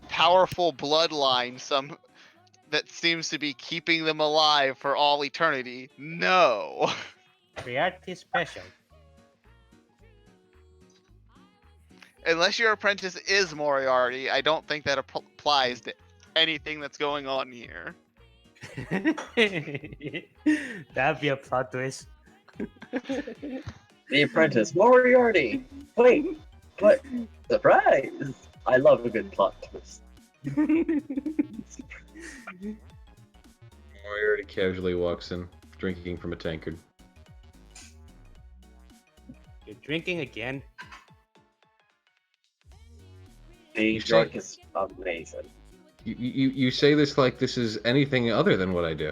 Speaker 5: powerful bloodline, some that seems to be keeping them alive for all eternity. No.
Speaker 2: Reality special.
Speaker 5: Unless your apprentice is Moriarty, I don't think that applies to anything that's going on here.
Speaker 2: That'd be a plot twist.
Speaker 3: The Apprentice, Moriarty! Wait, but surprise! I love a good plot twist.
Speaker 4: Moriarty casually walks in, drinking from a tankard.
Speaker 2: You're drinking again?
Speaker 3: Being drunk is amazing.
Speaker 4: You say this like this is anything other than what I do.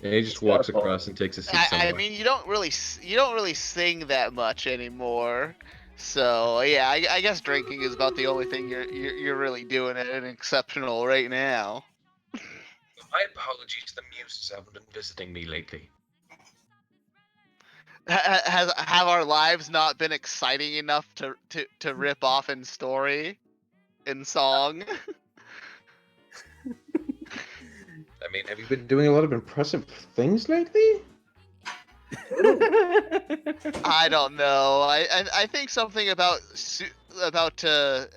Speaker 4: And he just walks across and takes a seat somewhere.
Speaker 5: I mean, you don't really sing that much anymore. So yeah, I guess drinking is about the only thing you're really doing at an exceptional right now.
Speaker 4: My apologies, the muses haven't been visiting me lately.
Speaker 5: Have our lives not been exciting enough to rip off in story, in song?
Speaker 4: I mean, have you been doing a lot of impressive things lately?
Speaker 5: I don't know. I think something about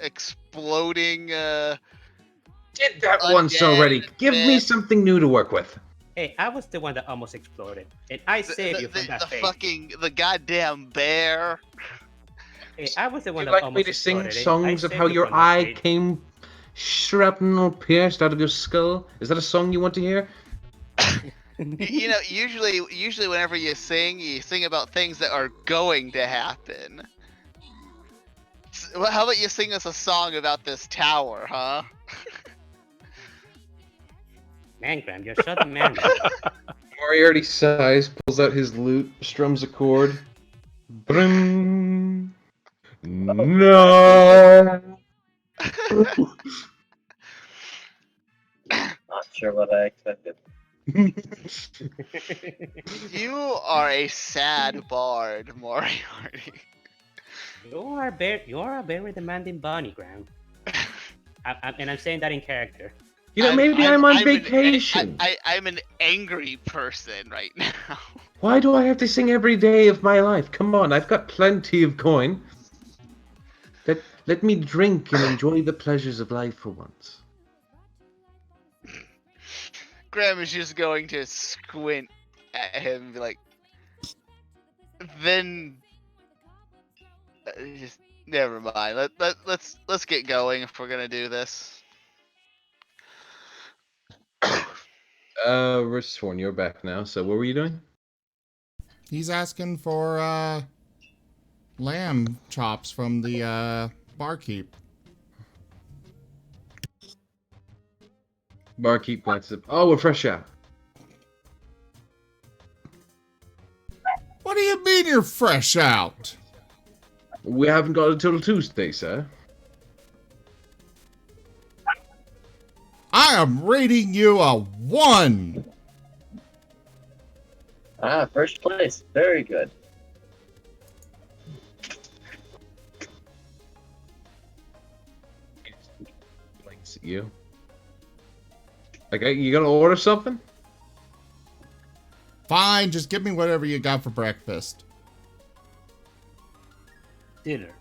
Speaker 5: exploding.
Speaker 4: Did that once already. Give me something new to work with.
Speaker 2: Hey, I was the one that almost exploded, and I saved you from that fate.
Speaker 5: The goddamn bear.
Speaker 2: Hey, I was the
Speaker 4: Would
Speaker 2: one
Speaker 4: you
Speaker 2: that
Speaker 4: like me
Speaker 2: almost
Speaker 4: to sing
Speaker 2: exploded. I
Speaker 4: songs of
Speaker 2: saved
Speaker 4: how
Speaker 2: you
Speaker 4: your
Speaker 2: from that
Speaker 4: eye
Speaker 2: fate.
Speaker 4: came shrapnel pierced out of your skull? Is that a song you want to hear?
Speaker 5: You know, usually whenever you sing about things that are going to happen. Well, how about you sing us a song about this tower, huh?
Speaker 2: Man, Graham, you're such a man.
Speaker 4: Moriarty sighs, pulls out his lute, strums a chord. Brum. No.
Speaker 3: Not sure what I expected.
Speaker 5: You are a sad bard, Moriarty.
Speaker 2: You are a very demanding bunny, Graham. And I'm saying that in character.
Speaker 4: You know, maybe I'm on vacation.
Speaker 5: I'm an angry person right now.
Speaker 4: Why do I have to sing every day of my life? Come on, I've got plenty of coin. Let me drink and enjoy the pleasures of life for once.
Speaker 5: Graham is just going to squint at him and be like, then just never mind. Let's get going if we're gonna do this.
Speaker 4: Ristorn, you're back now. So what were you doing?
Speaker 6: He's asking for lamb chops from the barkeep.
Speaker 4: Barkeep glances up. Oh, we're fresh out.
Speaker 6: What do you mean you're fresh out?
Speaker 4: We haven't got until Tuesday, sir.
Speaker 6: I am rating you a 1.
Speaker 3: Ah, first place. Very good.
Speaker 4: Blinks at you. Okay, you gonna order something?
Speaker 6: Fine, just give me whatever you got for breakfast.
Speaker 2: Dinner.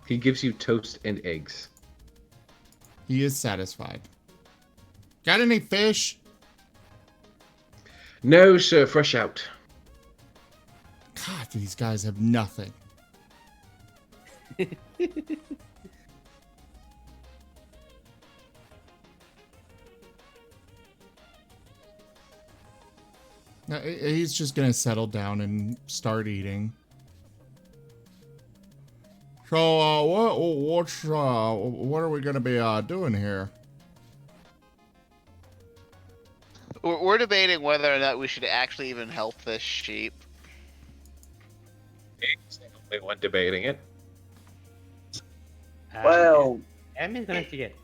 Speaker 4: He gives you toast and eggs.
Speaker 6: He is satisfied. Got any fish?
Speaker 4: No, sir, fresh out.
Speaker 6: God, these guys have nothing. He's just gonna settle down and start eating. So, what are we gonna be doing here?
Speaker 5: We're debating whether or not we should actually even help this sheep.
Speaker 4: He's the only one debating it.
Speaker 3: Well,
Speaker 2: Emmy's gonna see it.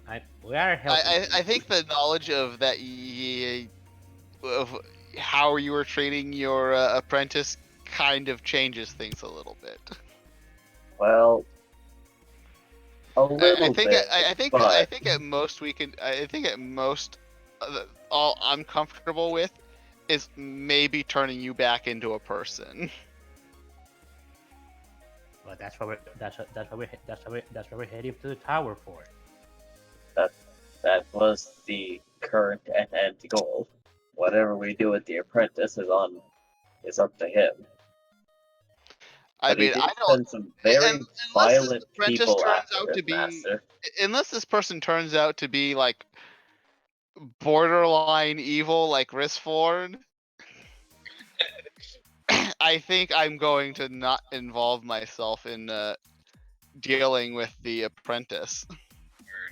Speaker 2: We are helping.
Speaker 5: I think the knowledge of that of how you were treating your apprentice kind of changes things a little bit.
Speaker 3: well, a little bit.
Speaker 5: I think at most we can. I think at most, all I'm comfortable with is maybe turning you back into a person.
Speaker 2: Well, that's what we're heading to the tower for.
Speaker 3: That was the current and end goal. Whatever we do with the apprentice is up to him.
Speaker 5: I
Speaker 3: But he
Speaker 5: mean,
Speaker 3: did
Speaker 5: I don't.
Speaker 3: send some very
Speaker 5: Unless this
Speaker 3: violent
Speaker 5: apprentice
Speaker 3: people
Speaker 5: turns
Speaker 3: after
Speaker 5: out to
Speaker 3: his
Speaker 5: be,
Speaker 3: master.
Speaker 5: unless this person turns out to be like borderline evil, like Risford, I think I'm going to not involve myself in dealing with the apprentice.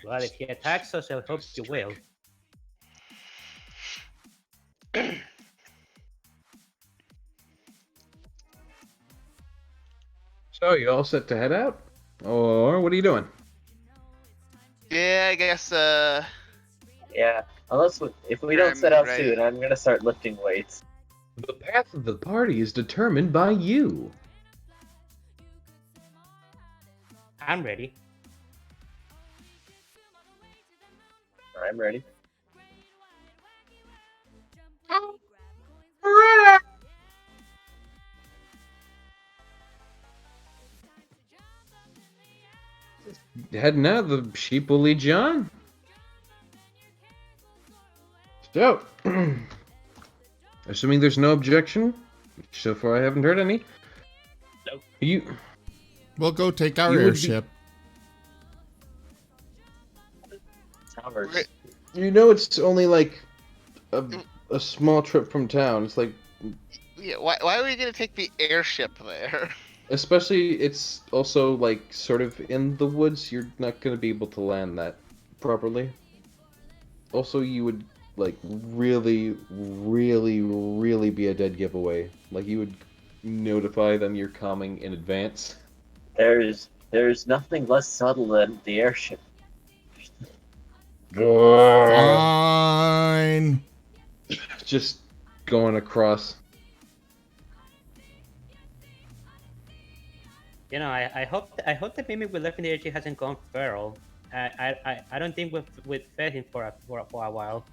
Speaker 2: Well, if he attacks us, I hope you will.
Speaker 4: So, you all set to head out? Or what are you doing?
Speaker 5: Yeah, I guess.
Speaker 3: Yeah, if we don't set out soon, I'm gonna start lifting weights.
Speaker 4: The path of the party is determined by you.
Speaker 2: I'm ready.
Speaker 3: I'm ready.
Speaker 4: Heading out, the sheep will lead you on. So, Assuming there's no objection, which so far I haven't heard any.
Speaker 2: Nope.
Speaker 6: We'll go take our
Speaker 4: You would be-
Speaker 6: airship.
Speaker 3: Towers.
Speaker 5: Right.
Speaker 4: You know it's only like a small trip from town. It's like,
Speaker 5: Yeah, why are we gonna take the airship there?
Speaker 4: especially it's also like sort of in the woods. You're not gonna be able to land that properly. Also, you would like really, really, really be a dead giveaway. Like you would notify them you're coming in advance.
Speaker 3: There's nothing less subtle than the airship.
Speaker 6: Fine.
Speaker 4: Just going across.
Speaker 2: You know, I hope the mimic we left in the airship hasn't gone feral. I don't think we've fed him for a while.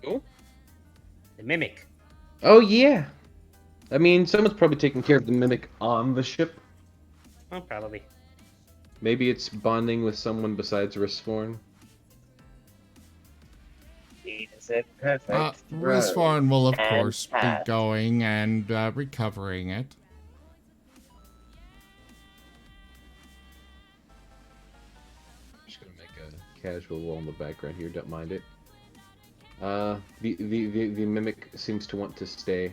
Speaker 4: Who?
Speaker 2: The mimic.
Speaker 4: Oh yeah. I mean, someone's probably taking care of the mimic on the ship.
Speaker 2: Oh, probably.
Speaker 4: Maybe it's bonding with someone besides Respawn.
Speaker 3: Is it perfect?
Speaker 6: Respawn will, of
Speaker 3: and
Speaker 6: course, be
Speaker 3: cat.
Speaker 6: going and recovering it.
Speaker 4: I'm just gonna make a casual roll in the background here. Don't mind it. The mimic seems to want to stay.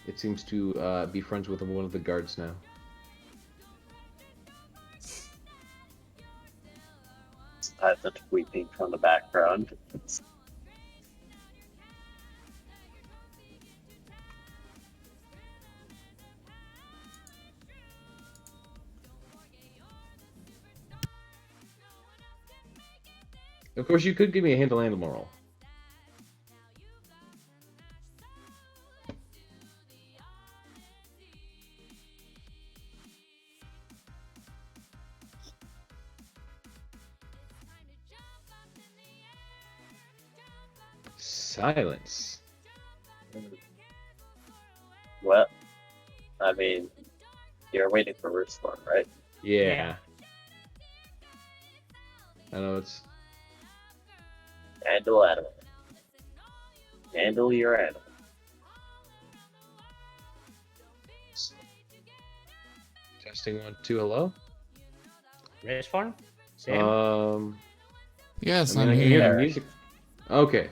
Speaker 4: It seems to be friends with one of the guards now.
Speaker 3: The tweeting from the background.
Speaker 4: Of course, you could give me a handle animal roll. Silence.
Speaker 3: Well, I mean, you're waiting for Respawn, right?
Speaker 4: Yeah. I know it's.
Speaker 3: Handle animal. Handle your animal.
Speaker 4: Testing 1, 2, hello?
Speaker 2: Respawn? Sam?
Speaker 6: Yes,
Speaker 4: I
Speaker 6: I'm
Speaker 4: mean, I can hear
Speaker 6: here.
Speaker 4: the music. Okay.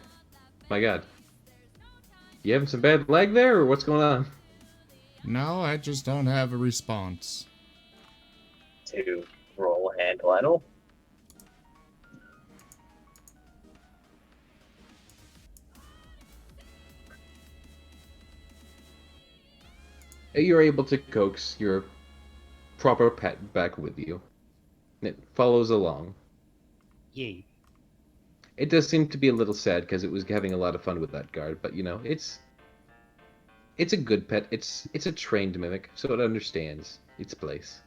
Speaker 4: My god. You having some bad lag there, or what's going on?
Speaker 6: No, I just don't have a response.
Speaker 3: To roll handle animal.
Speaker 4: You're able to coax your proper pet back with you. It follows along.
Speaker 2: Yay.
Speaker 4: It does seem to be a little sad because it was having a lot of fun with that guard, but you know, it's a good pet. It's a trained mimic, so it understands its place.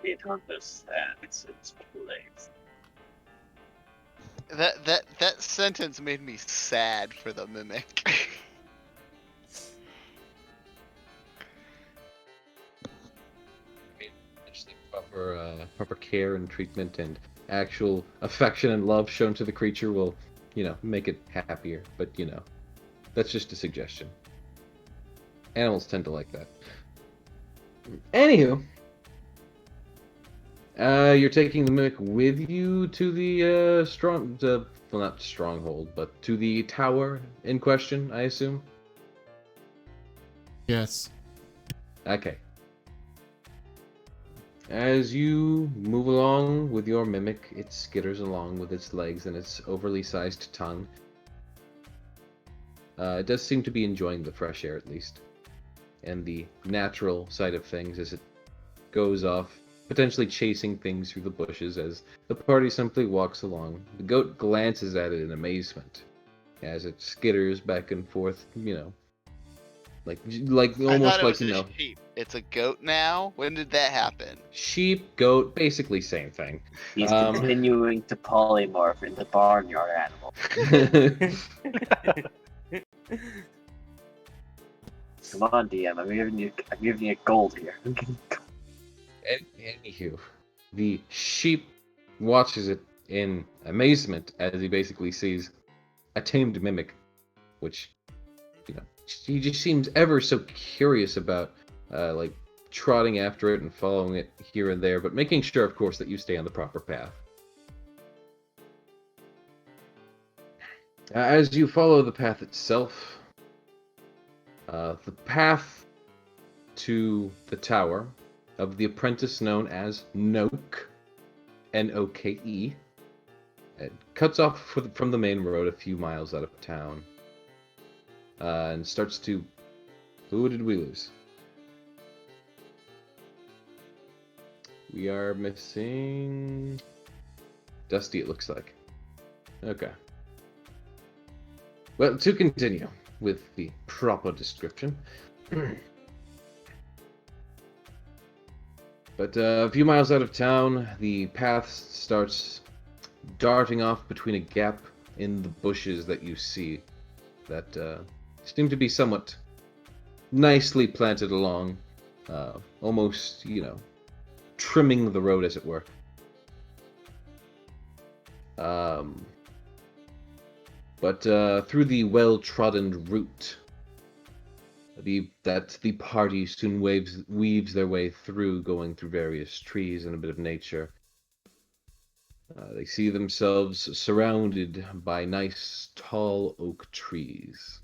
Speaker 3: It understands its place.
Speaker 5: That sentence made me sad for the mimic.
Speaker 4: Proper care and treatment and actual affection and love shown to the creature will, you know, make it happier. But you know, that's just a suggestion. Animals tend to like that. Anywho, you're taking the mimic with you to the well, not stronghold, but to the tower in question, I assume.
Speaker 6: Yes.
Speaker 4: Okay. As you move along with your mimic, it skitters along with its legs and its overly sized tongue. It does seem to be enjoying the fresh air, at least, and the natural side of things as it goes off, potentially chasing things through the bushes as the party simply walks along. The goat glances at it in amazement as it skitters back and forth, you know, like
Speaker 5: I
Speaker 4: almost
Speaker 5: thought it
Speaker 4: like,
Speaker 5: was
Speaker 4: you
Speaker 5: a
Speaker 4: know,
Speaker 5: sheep. It's a goat now? When did that happen?
Speaker 4: sheep, goat, basically same thing.
Speaker 3: He's continuing to polymorph into barnyard animal. Come on, DM. I'm giving you gold here.
Speaker 4: Anywho, the sheep watches it in amazement as he basically sees a tamed mimic, which, he just seems ever so curious about, like, trotting after it and following it here and there, but making sure, of course, that you stay on the proper path. As you follow the path itself, the path to the tower of the apprentice known as Noke, N-O-K-E, it cuts off from the main road a few miles out of town, and starts to... Who did we lose? We are missing... Dusty, it looks like. Okay. Well, to continue with the proper description. But a few miles out of town, the path starts darting off between a gap in the bushes that you see that seem to be somewhat nicely planted along, almost, trimming the road, as it were. But through the well-trodden route that the party soon weaves their way through, going through various trees and a bit of nature, they see themselves surrounded by nice, tall oak trees.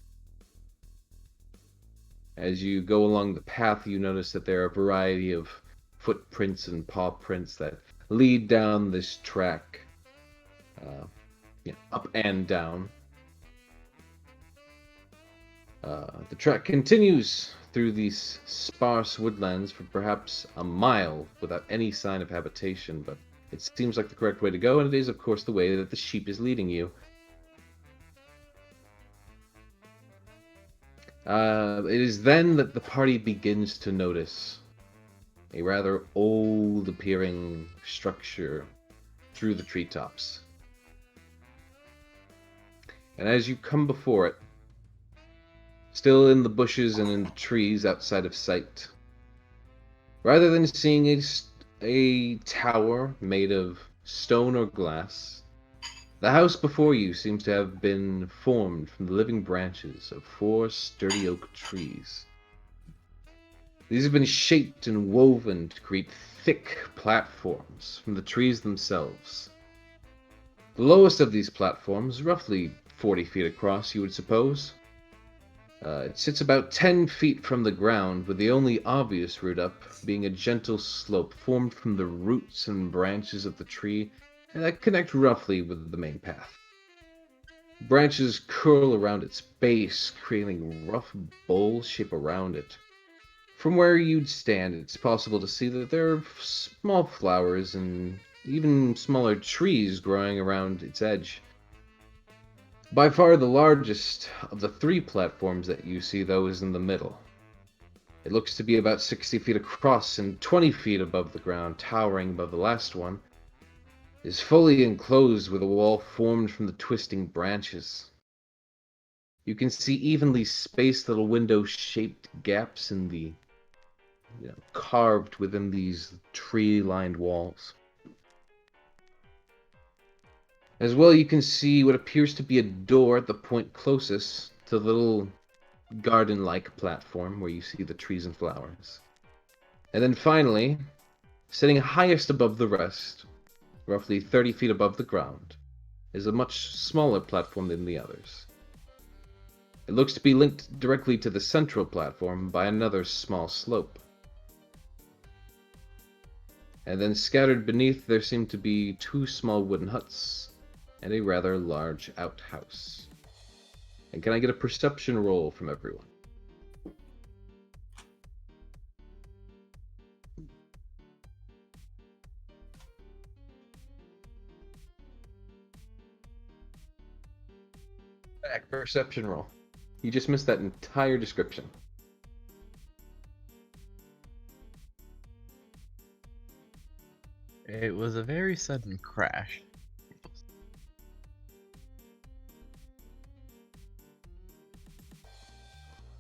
Speaker 4: As you go along the path, you notice that there are a variety of footprints and paw prints that lead down this track, up and down. The track continues through these sparse woodlands for perhaps a mile without any sign of habitation, but it seems like the correct way to go, and it is, of course, the way that the sheep is leading you. It is then that the party begins to notice a rather old-appearing structure through the treetops. And as you come before it, still in the bushes and in the trees outside of sight, rather than seeing a tower made of stone or glass, the house before you seems to have been formed from the living branches of 4 sturdy oak trees. These have been shaped and woven to create thick platforms from the trees themselves. The lowest of these platforms, roughly 40 feet across, you would suppose. It sits about 10 feet from the ground, with the only obvious route up being a gentle slope formed from the roots and branches of the tree that connect roughly with the main path. Branches curl around its base, creating a rough bowl shape around it. From where you'd stand, it's possible to see that there are small flowers and even smaller trees growing around its edge. By far the largest of the 3 platforms that you see, though, is in the middle. It looks to be about 60 feet across and 20 feet above the ground, towering above the last one. It is fully enclosed with a wall formed from the twisting branches. You can see evenly spaced little window-shaped gaps in the carved within these tree-lined walls. As well, you can see what appears to be a door at the point closest to the little garden-like platform where you see the trees and flowers. And then finally, sitting highest above the rest, roughly 30 feet above the ground, is a much smaller platform than the others. It looks to be linked directly to the central platform by another small slope. And then scattered beneath there seem to be 2 small wooden huts and a rather large outhouse. And can I get a perception roll from everyone? Perception roll. You just missed that entire description.
Speaker 10: It was a very sudden crash.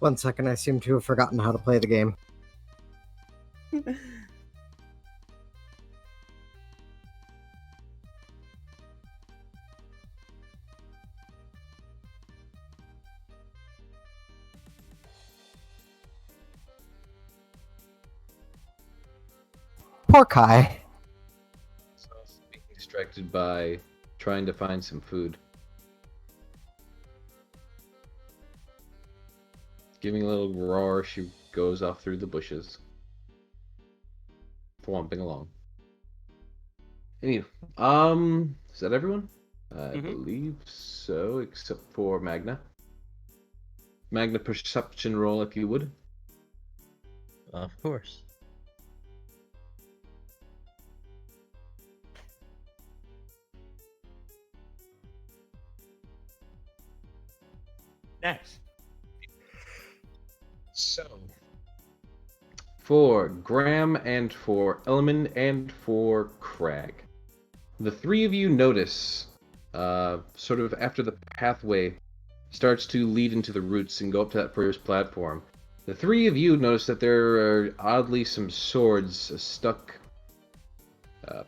Speaker 8: One second, I seem to have forgotten how to play the game. Poor Kai.
Speaker 4: Being distracted by trying to find some food. Giving a little roar, she goes off through the bushes. Thwomping along. Anyway, is that everyone? I believe so, except for Magna. Magna, perception roll, if you would.
Speaker 10: Of course.
Speaker 2: Nice.
Speaker 4: So, for Graham and for Elman and for Crag, the three of you notice, sort of after the pathway starts to lead into the roots and go up to that first platform, the three of you notice that there are oddly some swords stuck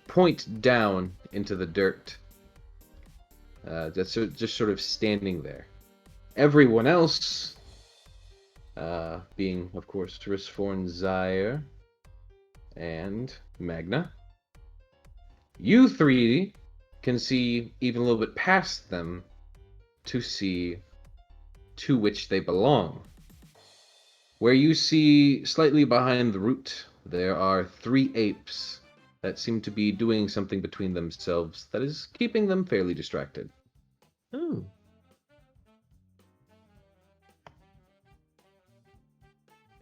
Speaker 4: point down into the dirt. That's just sort of standing there. Everyone else, being, of course, Risforn, Zaire, and Magna, you three can see even a little bit past them to see to which they belong. Where you see slightly behind the root, there are 3 apes that seem to be doing something between themselves that is keeping them fairly distracted.
Speaker 10: Ooh.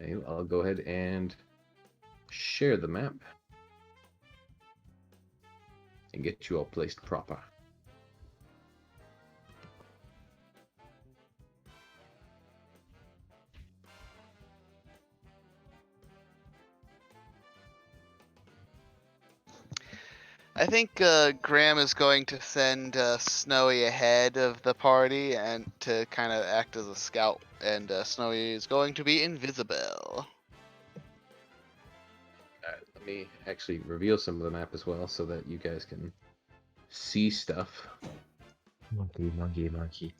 Speaker 4: Okay, I'll go ahead and share the map and get you all placed proper.
Speaker 5: I think Graham is going to send Snowy ahead of the party and to kind of act as a scout, and Snowy is going to be invisible.
Speaker 4: Let me actually reveal some of the map as well so that you guys can see stuff.
Speaker 10: Monkey, monkey, monkey.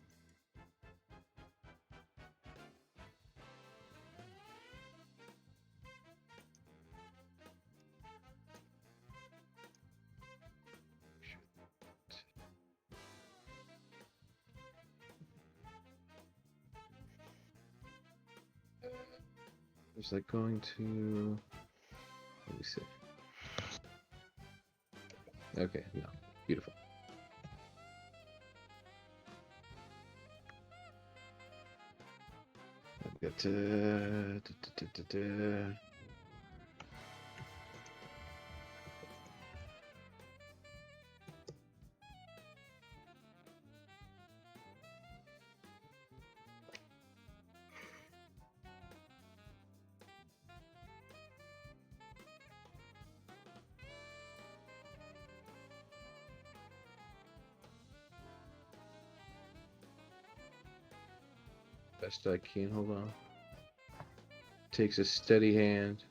Speaker 4: Is that going to... Let me see. Okay, no. Beautiful. I've got to... Best I can, hold on. Takes a steady hand.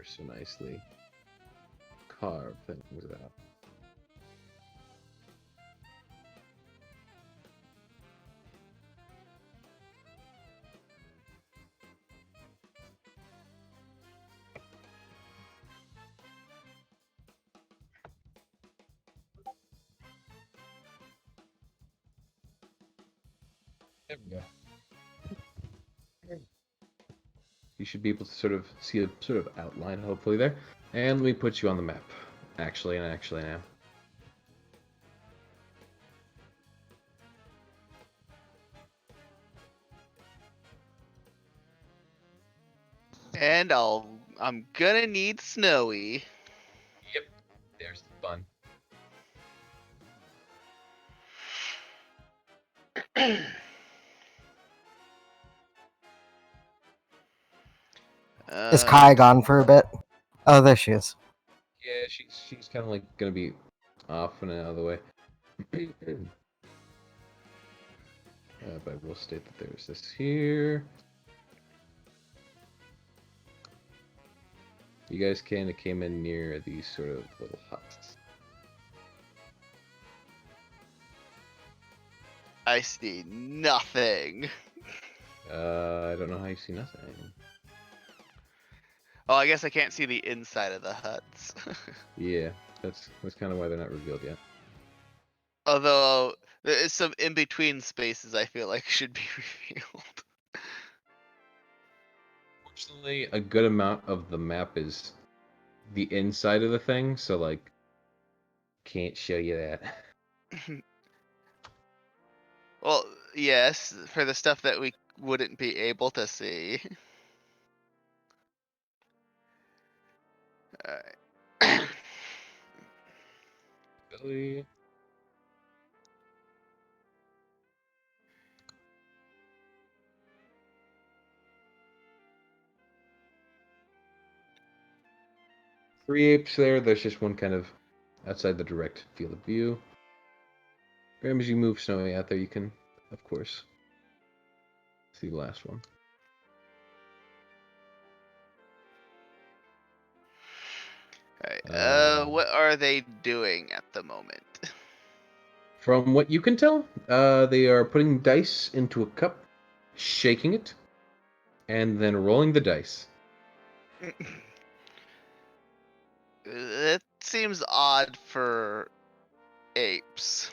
Speaker 4: So nicely carve things out. There we go. You should be able to sort of see a sort of outline, hopefully, there. And let me put you on the map. Actually now.
Speaker 5: And I'm gonna need Snowy.
Speaker 4: Yep. There's the fun.
Speaker 8: Is Kai gone for a bit? Oh, there she is.
Speaker 4: Yeah, she's kind of like gonna be off and out of the way. But I will state that there's this here. You guys kind of came in near these sort of little huts.
Speaker 5: I see nothing.
Speaker 4: I don't know how you see nothing.
Speaker 5: Oh, I guess I can't see the inside of the huts.
Speaker 4: Yeah, that's kind of why they're not revealed yet.
Speaker 5: Although there is some in between spaces I feel like should be revealed.
Speaker 4: Fortunately, a good amount of the map is the inside of the thing, so like, can't show you that.
Speaker 5: Well, yes, for the stuff that we wouldn't be able to see. Alright.
Speaker 4: Really? Three apes there. There's just one kind of outside the direct field of view. Graham, as you move Snowy out there, you can, of course, see the last one.
Speaker 5: Alright, what are they doing at the moment?
Speaker 4: From what you can tell, they are putting dice into a cup, shaking it, and then rolling the dice.
Speaker 5: It seems odd for apes.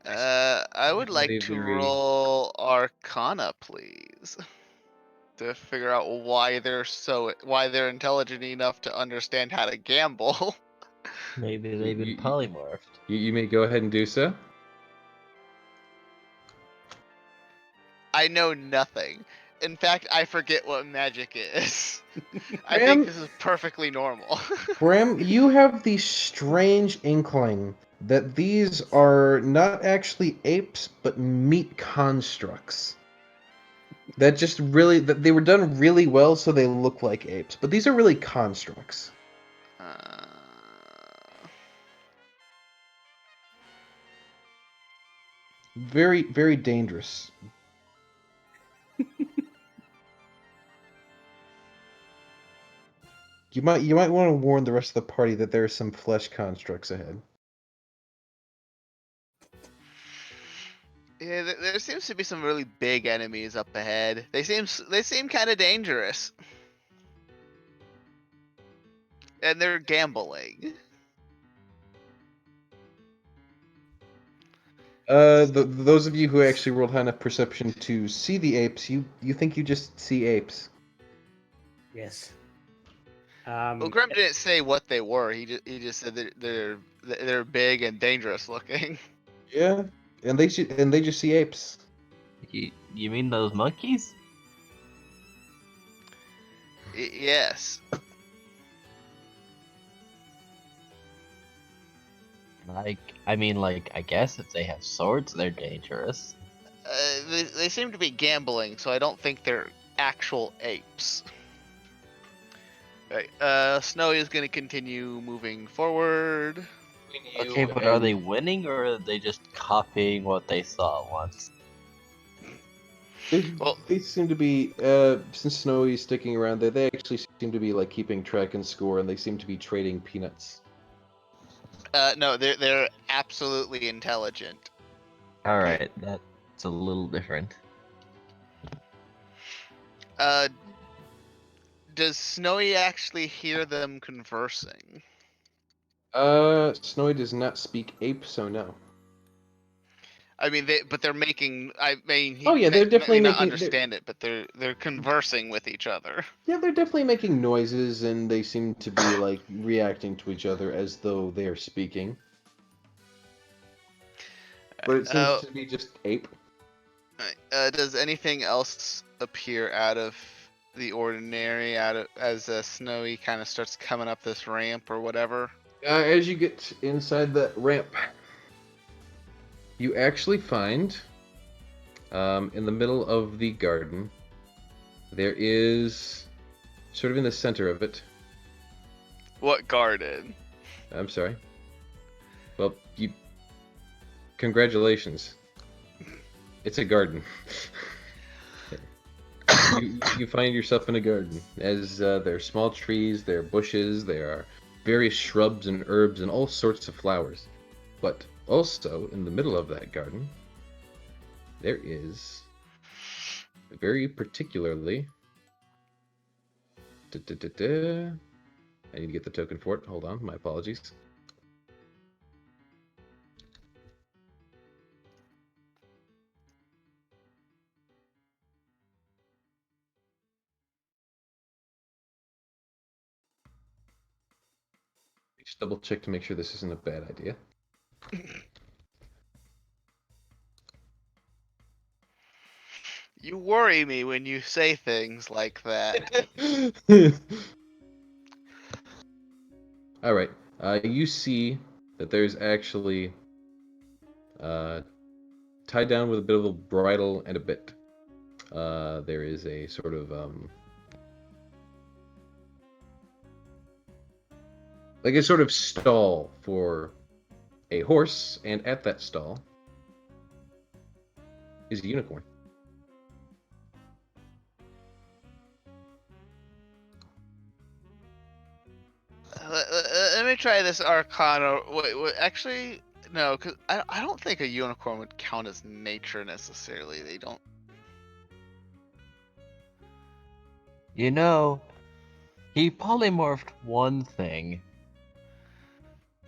Speaker 5: I would like to roll Arcana, please, to figure out why they're intelligent enough to understand how to gamble.
Speaker 10: Maybe they've been polymorphed.
Speaker 4: You may go ahead and do so.
Speaker 5: I know nothing. In fact, I forget what magic is. I
Speaker 8: Graham-
Speaker 5: think this is perfectly normal.
Speaker 8: Bram, you have the strange inkling that these are not actually apes, but meat constructs. That they were done really well, so they look like apes. But these are really constructs. Very, very dangerous. You might want to warn the rest of the party that there are some flesh constructs ahead.
Speaker 5: Yeah, there seems to be some really big enemies up ahead. They seem kind of dangerous, and they're gambling.
Speaker 4: Those of you who actually rolled high enough perception to see the apes, you think you just see apes.
Speaker 2: Yes.
Speaker 5: Well, Grim didn't say what they were. He just said that they're big and dangerous looking.
Speaker 4: Yeah, and they just see apes.
Speaker 10: You mean those monkeys?
Speaker 5: Yes.
Speaker 10: I guess if they have swords, they're dangerous.
Speaker 5: They seem to be gambling, so I don't think they're actual apes. Right. Snowy is going to continue moving forward.
Speaker 10: Okay, but are they winning or are they just copying what they saw once?
Speaker 4: They seem to be, since Snowy's sticking around there, they actually seem to be like keeping track and score, and they seem to be trading peanuts.
Speaker 5: No, they're absolutely intelligent.
Speaker 10: Alright, that's a little different.
Speaker 5: Does Snowy actually hear them conversing?
Speaker 4: Snowy does not speak ape, so no.
Speaker 5: I mean, they're making. I mean, he
Speaker 4: they're definitely
Speaker 5: may not
Speaker 4: making.
Speaker 5: understand it, but they're conversing with each other.
Speaker 4: Yeah, they're definitely making noises, and they seem to be like reacting to each other as though they are speaking. But it seems to be just ape.
Speaker 5: Does anything else appear out of the ordinary? As Snowy kind of starts coming up this ramp or whatever.
Speaker 4: As you get inside the ramp, you actually find, in the middle of the garden, there is, sort of in the center of it.
Speaker 5: What garden?
Speaker 4: I'm sorry. Well, congratulations. It's a garden. you find yourself in a garden, as there are small trees, there are bushes, there are various shrubs and herbs and all sorts of flowers. But Also, in the middle of that garden, there is very particularly. I need to get the token for it. Hold on, my apologies. Just double check to make sure this isn't a bad idea.
Speaker 5: You worry me when you say things like that.
Speaker 4: All right. You see that there's actually tied down with a bit of a bridle and a bit. There is a sort of like a sort of stall for a horse, and at that stall is a unicorn.
Speaker 5: Let me try this Arcana. Wait, actually, no, because I don't think a unicorn would count as nature necessarily. They don't.
Speaker 10: You know, he polymorphed one thing.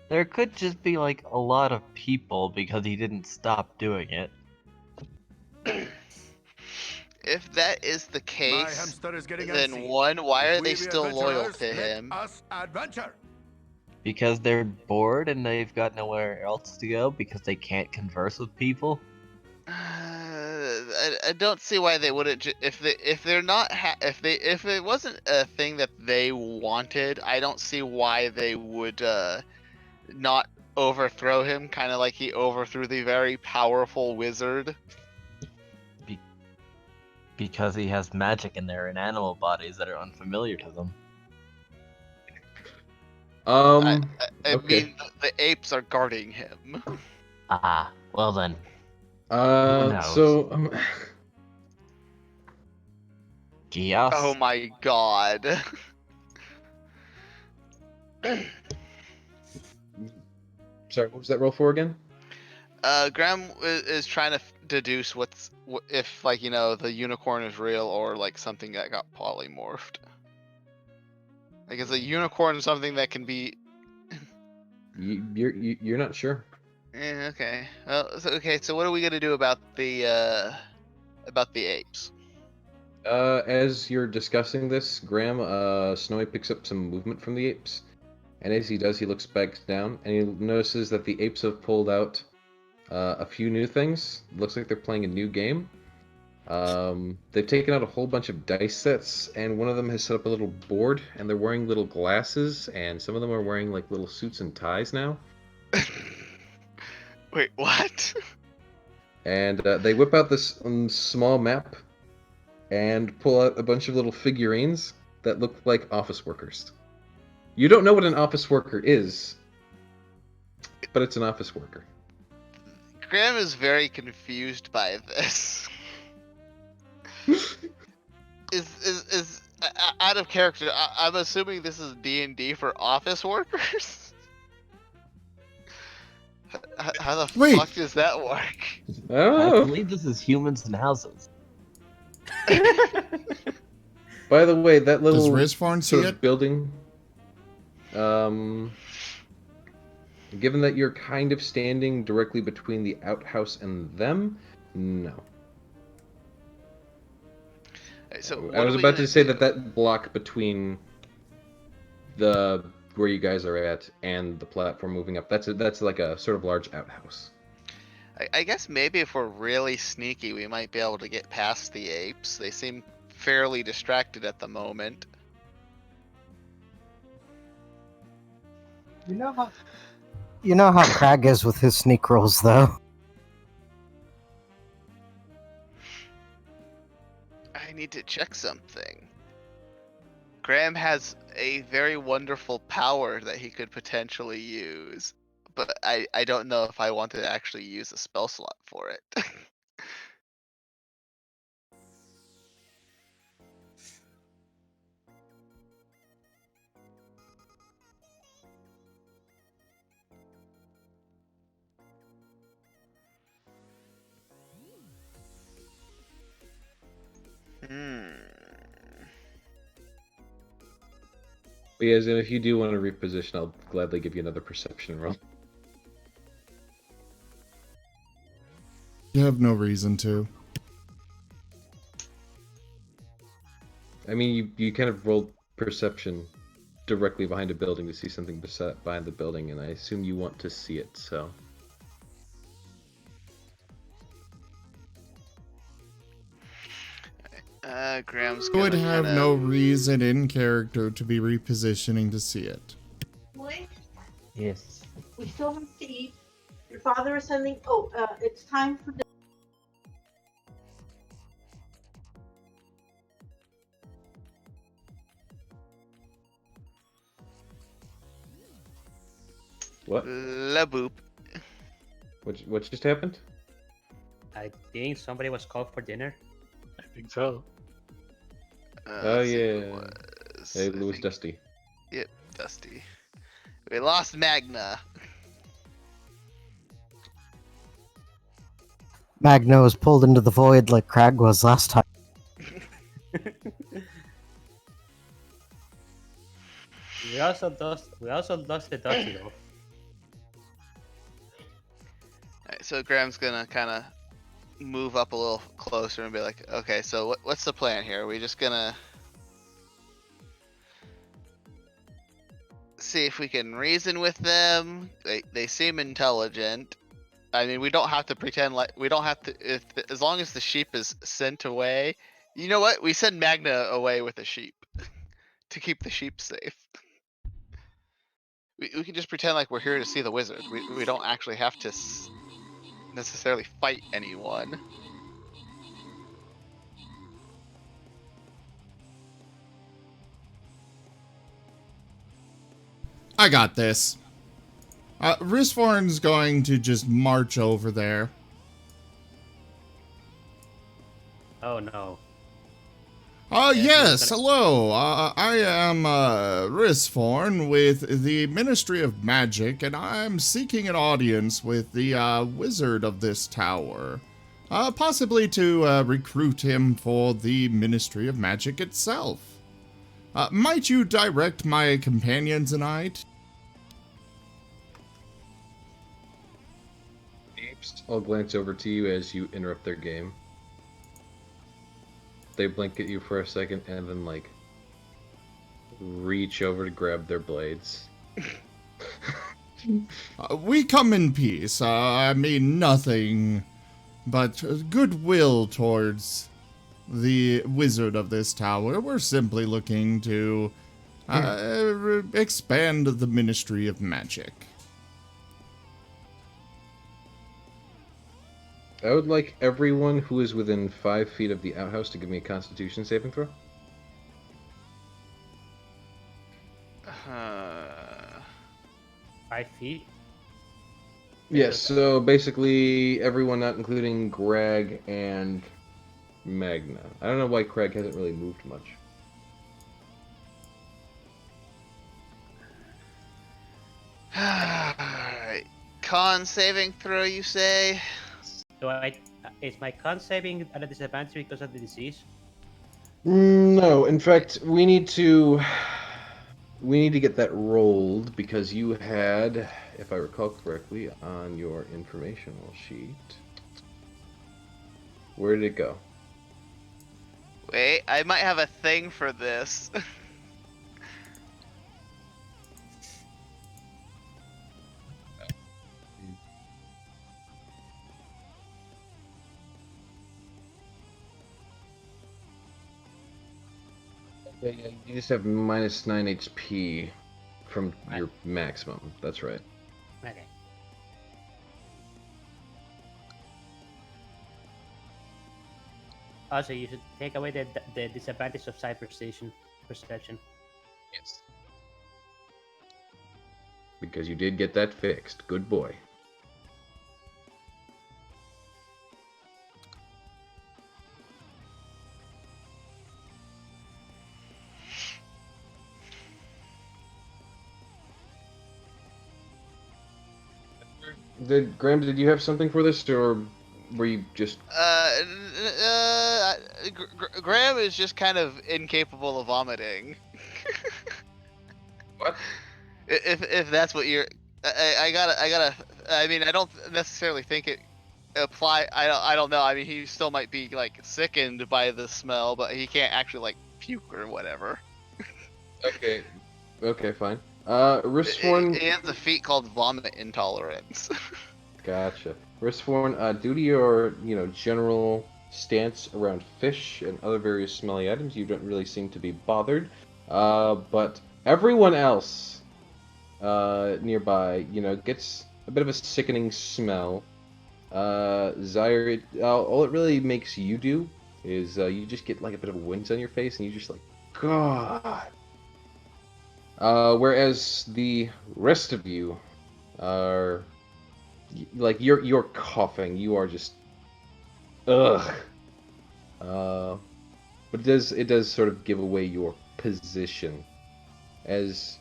Speaker 10: There could just be like a lot of people because he didn't stop doing it.
Speaker 5: If that is the
Speaker 9: My
Speaker 5: case,
Speaker 9: hamster is getting
Speaker 5: then
Speaker 9: antsy.
Speaker 5: one, why
Speaker 9: If
Speaker 5: are they
Speaker 9: we be
Speaker 5: still loyal
Speaker 9: adventurers,
Speaker 5: to
Speaker 9: let
Speaker 5: him?
Speaker 9: us adventure.
Speaker 10: Because they're bored and they've got nowhere else to go because they can't converse with people.
Speaker 5: I don't see why they wouldn't. If they're not if it wasn't a thing that they wanted, I don't see why they would not overthrow him, kind of like he overthrew the very powerful wizard.
Speaker 10: Because he has magic in there in animal bodies that are unfamiliar to them.
Speaker 5: I
Speaker 4: Okay.
Speaker 5: mean, the apes are guarding him.
Speaker 10: Ah, well then. Who knows?
Speaker 4: So
Speaker 10: Gios?
Speaker 5: Oh my god.
Speaker 4: sorry, what was that roll for again?
Speaker 5: Graham is trying to deduce if, like, the unicorn is real or like something that got polymorphed. Like, is a unicorn something that can be?
Speaker 4: You're not sure.
Speaker 5: Okay. Well, so what are we gonna do about the apes?
Speaker 4: As you're discussing this, Graham, Snowy picks up some movement from the apes, and as he does, he looks back down and he notices that the apes have pulled out a few new things. Looks like they're playing a new game. They've taken out a whole bunch of dice sets, and one of them has set up a little board, and they're wearing little glasses, and some of them are wearing like little suits and ties now.
Speaker 5: Wait, what?
Speaker 4: And they whip out this small map and pull out a bunch of little figurines that look like office workers. You don't know what an office worker is, but it's an office worker.
Speaker 5: Graham is very confused by this. is out of character. I'm assuming this is D&D for office workers. How the
Speaker 6: Wait.
Speaker 5: fuck does that work?
Speaker 4: I
Speaker 10: I
Speaker 4: don't know.
Speaker 10: believe this is humans in houses.
Speaker 4: By the way, that
Speaker 6: Does
Speaker 4: little
Speaker 6: Rizfarn see
Speaker 4: sort
Speaker 6: it?
Speaker 4: of building, given that you're kind of standing directly between the outhouse and them, no.
Speaker 5: So
Speaker 4: I was about to say that block between the where you guys are at and the platform moving up, that's like a sort of large outhouse.
Speaker 5: I guess maybe if we're really sneaky, we might be able to get past the apes. They seem fairly distracted at the moment.
Speaker 11: You know how Crag is with his sneak rolls, though.
Speaker 5: I need to check something. Graham has a very wonderful power that he could potentially use, but I don't know if I want to actually use a spell slot for it.
Speaker 4: But yes, and if you do want to reposition, I'll gladly give you another perception roll.
Speaker 6: You have no reason to.
Speaker 4: I mean, you kind of rolled perception directly behind a building to see something behind the building, and I assume you want to see it, so...
Speaker 5: Graham's
Speaker 6: You
Speaker 5: gonna
Speaker 6: would have
Speaker 5: kinda...
Speaker 6: no reason in character to be repositioning to see it.
Speaker 12: Boy,
Speaker 11: Yes.
Speaker 12: we still have to eat. Your father is sending. Oh, it's time for.
Speaker 4: What?
Speaker 5: La boop.
Speaker 4: What just happened?
Speaker 2: I think somebody was called for dinner.
Speaker 1: I think so.
Speaker 4: Oh,
Speaker 5: Let's see who
Speaker 4: yeah.
Speaker 5: it was.
Speaker 4: Hey,
Speaker 5: I
Speaker 4: it was
Speaker 5: think-
Speaker 4: Dusty.
Speaker 5: Yep, Dusty. We lost Magna.
Speaker 11: Magna was pulled into the void like Crag was last time.
Speaker 2: We also lost the Dusty though.
Speaker 5: Alright, so Graham's gonna kind of move up a little closer and be like, okay, so what's the plan here? Are we just gonna see if we can reason with them? They seem intelligent. I mean, we don't have to pretend like we don't have to. As long as the sheep is sent away, you know what? We send Magna away with the sheep to keep the sheep safe. We can just pretend like we're here to see the wizard. We don't actually have to necessarily fight anyone.
Speaker 6: I got this. Risvorn's going to just march over there.
Speaker 2: Oh no.
Speaker 6: Yes, hello. I am Risvorn with the Ministry of Magic, and I'm seeking an audience with the wizard of this tower. Possibly to recruit him for the Ministry of Magic itself. Might you direct my companions and I?
Speaker 4: I'll glance over to you as you interrupt their game. They blink at you for a second and then, like, reach over to grab their blades.
Speaker 6: We come in peace. I mean nothing but goodwill towards the wizard of this tower. We're simply looking to expand the Ministry of Magic.
Speaker 4: I would like everyone who is within 5 feet of the outhouse to give me a Constitution saving throw.
Speaker 2: 5 feet.
Speaker 4: Yes, so basically everyone not including Greg and Magna. I don't know why Craig hasn't really moved much.
Speaker 5: Alright. Con saving throw, you say?
Speaker 2: Is my con saving at a disadvantage because of the disease?
Speaker 8: No, in fact, we need to get that rolled because you had, if I recall correctly, on your informational sheet. Where did it go?
Speaker 5: Wait, I might have a thing for this.
Speaker 4: Yeah, you just have minus 9 HP from your maximum. That's right.
Speaker 2: Okay. Also, you should take away the disadvantage of sight perception.
Speaker 4: Yes. Because you did get that fixed. Good boy. Graham, did you have something for this, or were you just...
Speaker 5: Graham is just kind of incapable of vomiting.
Speaker 4: What?
Speaker 5: If that's what you're, I mean, I don't necessarily think it apply. I don't know. I mean, he still might be like sickened by the smell, but he can't actually like puke or whatever.
Speaker 4: Okay. Okay, fine.
Speaker 5: He
Speaker 4: Ristforn.
Speaker 5: has a feat called vomit intolerance.
Speaker 4: Gotcha. Ristforn, due to your, general stance around fish and other various smelly items, you don't really seem to be bothered. But everyone else nearby, gets a bit of a sickening smell. Zyre, all it really makes you do is you just get like a bit of a wince on your face, and you just like, God. Whereas the rest of you are like you're coughing. You are just ugh. But it does sort of give away your position, as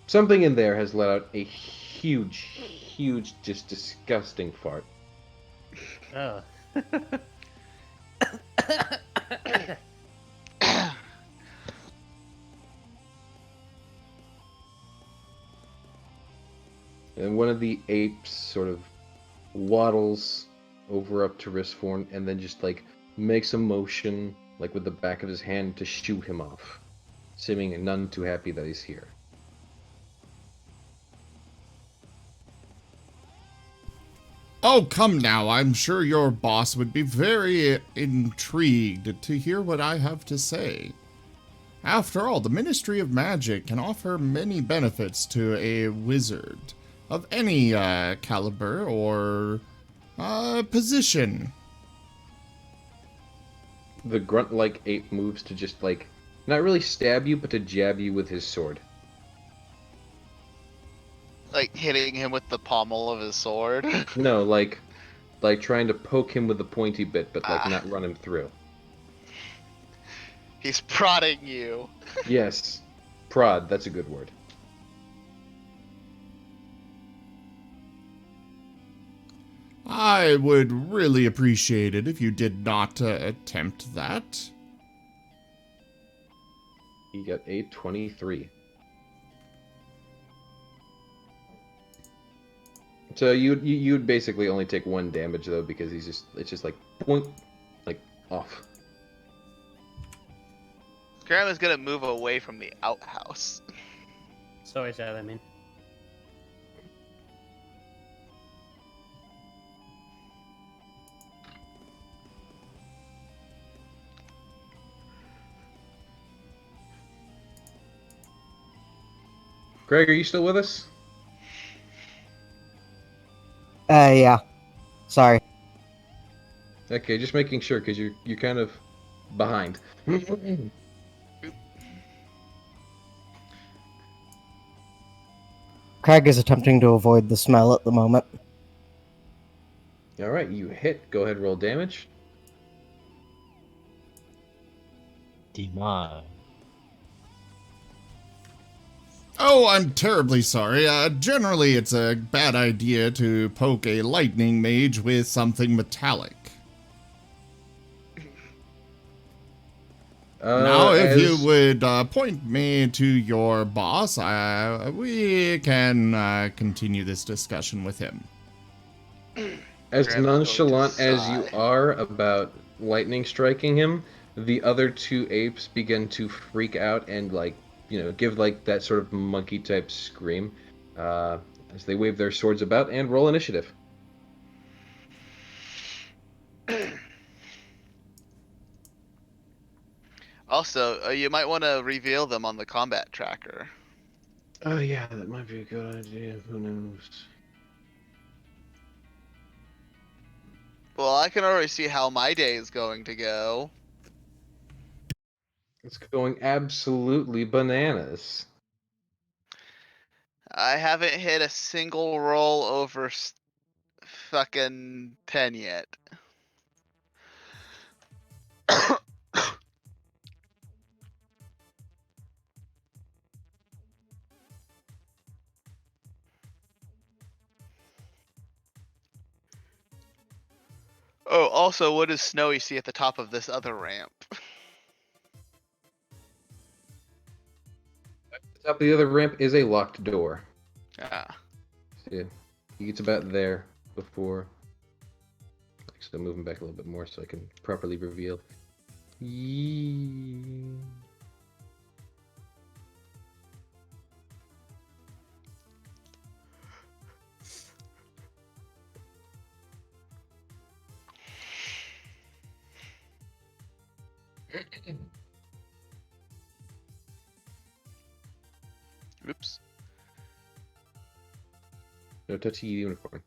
Speaker 4: something in there has let out a huge, just disgusting fart.
Speaker 2: Oh.
Speaker 4: And one of the apes sort of waddles over up to Ristforn and then just like makes a motion like with the back of his hand to shoo him off, seeming none too happy that he's here.
Speaker 6: Oh, come now. I'm sure your boss would be very intrigued to hear what I have to say. After all, the Ministry of Magic can offer many benefits to a wizard of any caliber or position.
Speaker 4: The grunt-like ape moves to just like not really stab you, but to jab you with his sword.
Speaker 5: Like hitting him with the pommel of his sword.
Speaker 4: No, like trying to poke him with the pointy bit, but like not run him through.
Speaker 5: He's prodding you.
Speaker 4: Yes, prod. That's a good word.
Speaker 6: I would really appreciate it if you did not attempt that.
Speaker 4: He got a 23. So you'd basically only take 1 damage though, because it's just like boink, like off.
Speaker 5: Grandma's gonna move away from the outhouse.
Speaker 2: Sorry, Sal, I mean.
Speaker 4: Greg, are you still with us?
Speaker 11: Yeah. Sorry.
Speaker 4: Okay, just making sure, because you're kind of behind.
Speaker 11: Craig is attempting to avoid the smell at the moment.
Speaker 4: All right, you hit. Go ahead, roll damage.
Speaker 10: Demand.
Speaker 6: Oh, I'm terribly sorry. Generally, it's a bad idea to poke a lightning mage with something metallic. Now, if you would point me to your boss, we can continue this discussion with him.
Speaker 4: As
Speaker 5: Grandma's
Speaker 4: nonchalant
Speaker 5: going to
Speaker 4: as you
Speaker 5: sigh.
Speaker 4: are about lightning striking him, the other 2 apes begin to freak out and give like that sort of monkey type scream as they wave their swords about and roll initiative.
Speaker 5: Also, you might want to reveal them on the combat tracker.
Speaker 4: Oh yeah, that might be a good idea. Who knows?
Speaker 5: Well, I can already see how my day is going to go.
Speaker 4: It's going absolutely bananas.
Speaker 5: I haven't hit a single roll over fucking 10 yet. Oh, also, what does Snowy see at the top of this other ramp?
Speaker 4: Top of the other ramp is a locked door.
Speaker 5: Ah.
Speaker 4: Yeah, he gets about there before. So I'm moving back a little bit more so I can properly reveal. Yee.
Speaker 5: Oops.
Speaker 4: No touchy unicorn.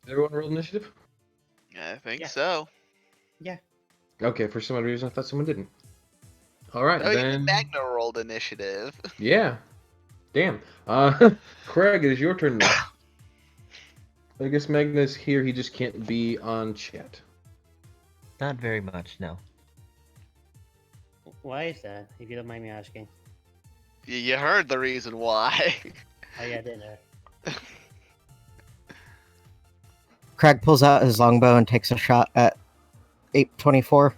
Speaker 4: Everyone roll initiative?
Speaker 5: I think
Speaker 2: Yeah.
Speaker 5: so.
Speaker 2: Yeah.
Speaker 4: Okay, for some odd reason I thought someone didn't. Alright,
Speaker 5: Oh,
Speaker 4: then.
Speaker 5: even Magna rolled initiative.
Speaker 4: Yeah. Damn. Craig, it is your turn next. I guess Magna's here, he just can't be on chat.
Speaker 10: Not very much, no.
Speaker 2: Why is that? If you don't mind me asking.
Speaker 5: You heard the reason why.
Speaker 2: Oh yeah, dinner.
Speaker 11: Craig pulls out his longbow and takes a shot at 824.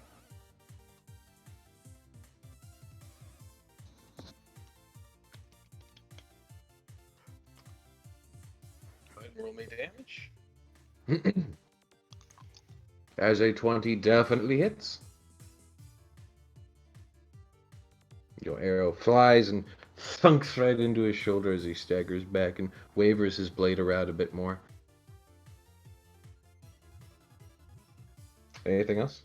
Speaker 4: Go ahead and roll me damage. As a 20 definitely hits. Your arrow flies and thunks right into his shoulder as he staggers back and wavers his blade around a bit more. Anything else?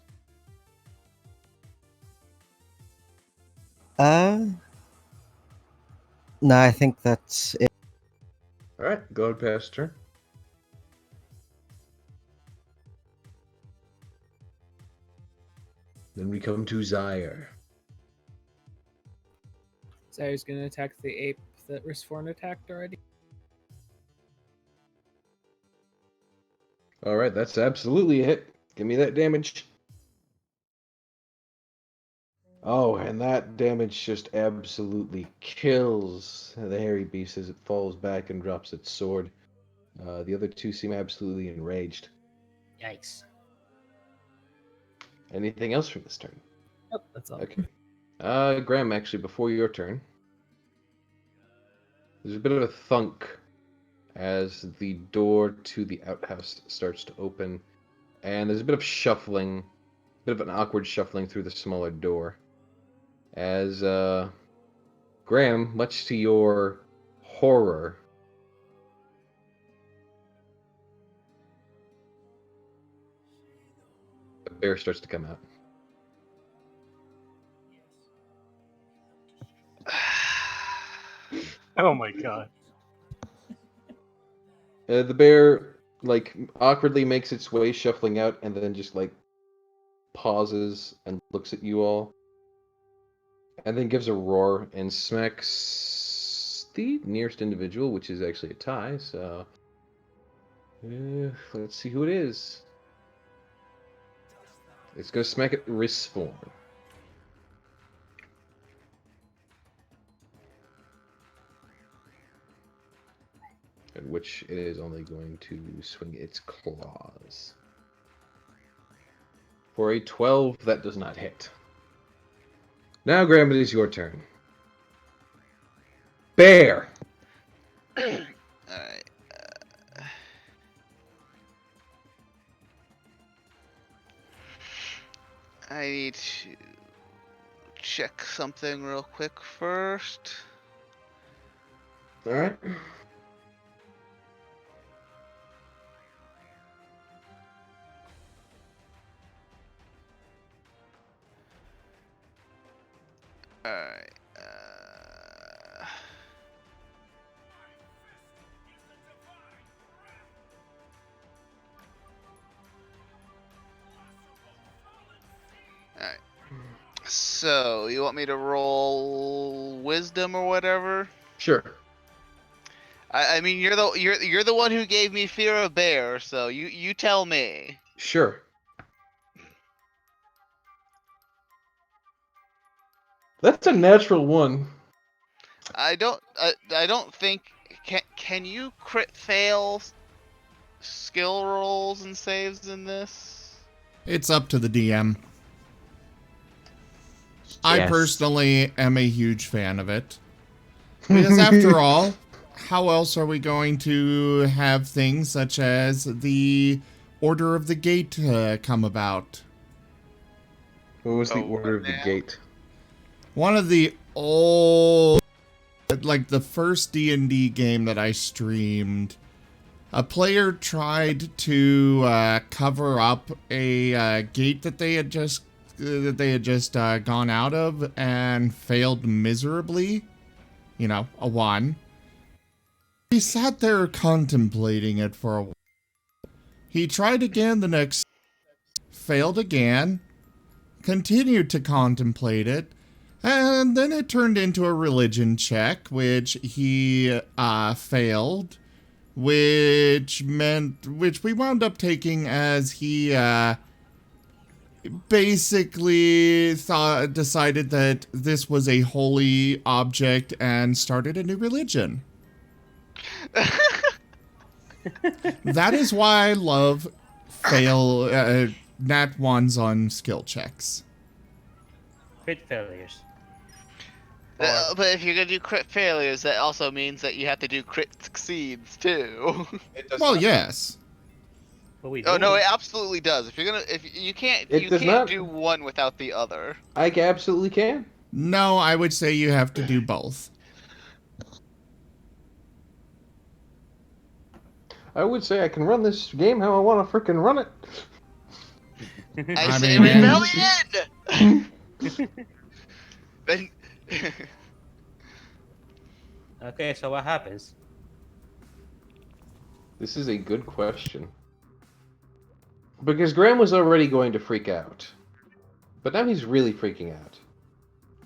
Speaker 11: No, I think that's it.
Speaker 4: Alright, go ahead past turn. Then we come to Zyre.
Speaker 7: Zare's gonna attack the ape that Resforn attacked already.
Speaker 4: Alright, that's absolutely a hit. Give me that damage. Oh, and that damage just absolutely kills the hairy beast as it falls back and drops its sword. The other two seem absolutely enraged.
Speaker 2: Yikes.
Speaker 4: Anything else from this turn?
Speaker 7: Yep, that's all.
Speaker 4: Okay. Graham, actually, before your turn, there's a bit of a thunk as the door to the outhouse starts to open, and there's a bit of shuffling, bit of an awkward shuffling through the smaller door. As Graham, much to your horror, a bear starts to come out.
Speaker 1: Oh my god.
Speaker 4: The bear, like, awkwardly makes its way shuffling out and then just, like, pauses and looks at you all. And then gives a roar and smacks the nearest individual, which is actually a tie, so... let's see who it is. It's gonna smack at Respawn. At which it is only going to swing its claws. For a 12, that does not hit. Now, Graham, it is your turn. Bear!
Speaker 5: Alright. I need to check something real quick first.
Speaker 4: Alright.
Speaker 5: Alright. Alright. So, you want me to roll wisdom or whatever?
Speaker 4: Sure.
Speaker 5: I mean, you're the one who gave me fear of bear, so you tell me.
Speaker 4: Sure.
Speaker 8: That's a natural one.
Speaker 5: I don't think can you crit fail skill rolls and saves in this?
Speaker 6: It's up to the DM. I
Speaker 8: Yes.
Speaker 6: personally am a huge fan of it. Because after all, how else are we going to have things such as the Order of the Gate come about?
Speaker 8: What was the
Speaker 5: Oh,
Speaker 8: Order of the
Speaker 5: now?
Speaker 8: Gate?
Speaker 6: One of the old, like the first D&D game that I streamed, a player tried to cover up a gate that they had just gone out of and failed miserably. You know, a 1. He sat there contemplating it for a while. He tried again the next, failed again, continued to contemplate it, and then it turned into a religion check, which he failed, which we wound up taking as he basically decided that this was a holy object and started a new religion. That is why I love nat 1s on skill checks.
Speaker 2: Crit failures.
Speaker 5: But if you're gonna do crit failures, that also means that you have to do crit succeeds too.
Speaker 6: Well, yes.
Speaker 2: But we
Speaker 5: Oh
Speaker 2: do.
Speaker 5: no, it absolutely does. If you can't
Speaker 8: It does not.
Speaker 5: do one without the other.
Speaker 8: I absolutely can.
Speaker 6: No, I would say you have to do both.
Speaker 8: I would say I can run this game how I want to frickin' run it.
Speaker 5: I
Speaker 6: I
Speaker 5: say
Speaker 6: mean,
Speaker 5: rebellion. Then.
Speaker 2: Okay, so what happens?
Speaker 8: This is a good question. Because Graham was already going to freak out. But now he's really freaking out.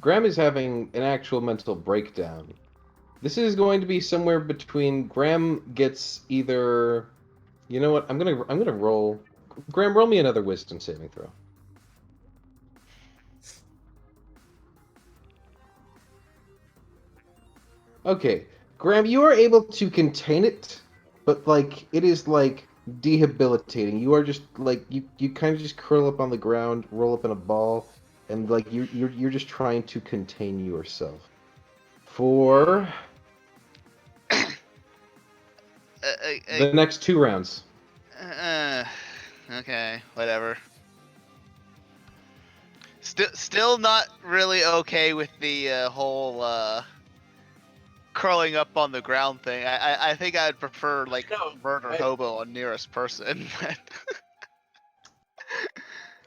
Speaker 8: Graham is having an actual mental breakdown. This is going to be somewhere between Graham gets either... You know what? I'm gonna roll... Graham, roll me another wisdom saving throw. Okay. Graham, you are able to contain it, but like it is like debilitating. You are just like you kind of just curl up on the ground, roll up in a ball, and like you're just trying to contain yourself. For the next 2 rounds.
Speaker 5: Okay, whatever. Still not really okay with the whole curling up on the ground thing. I think I'd prefer like murder hobo on nearest person.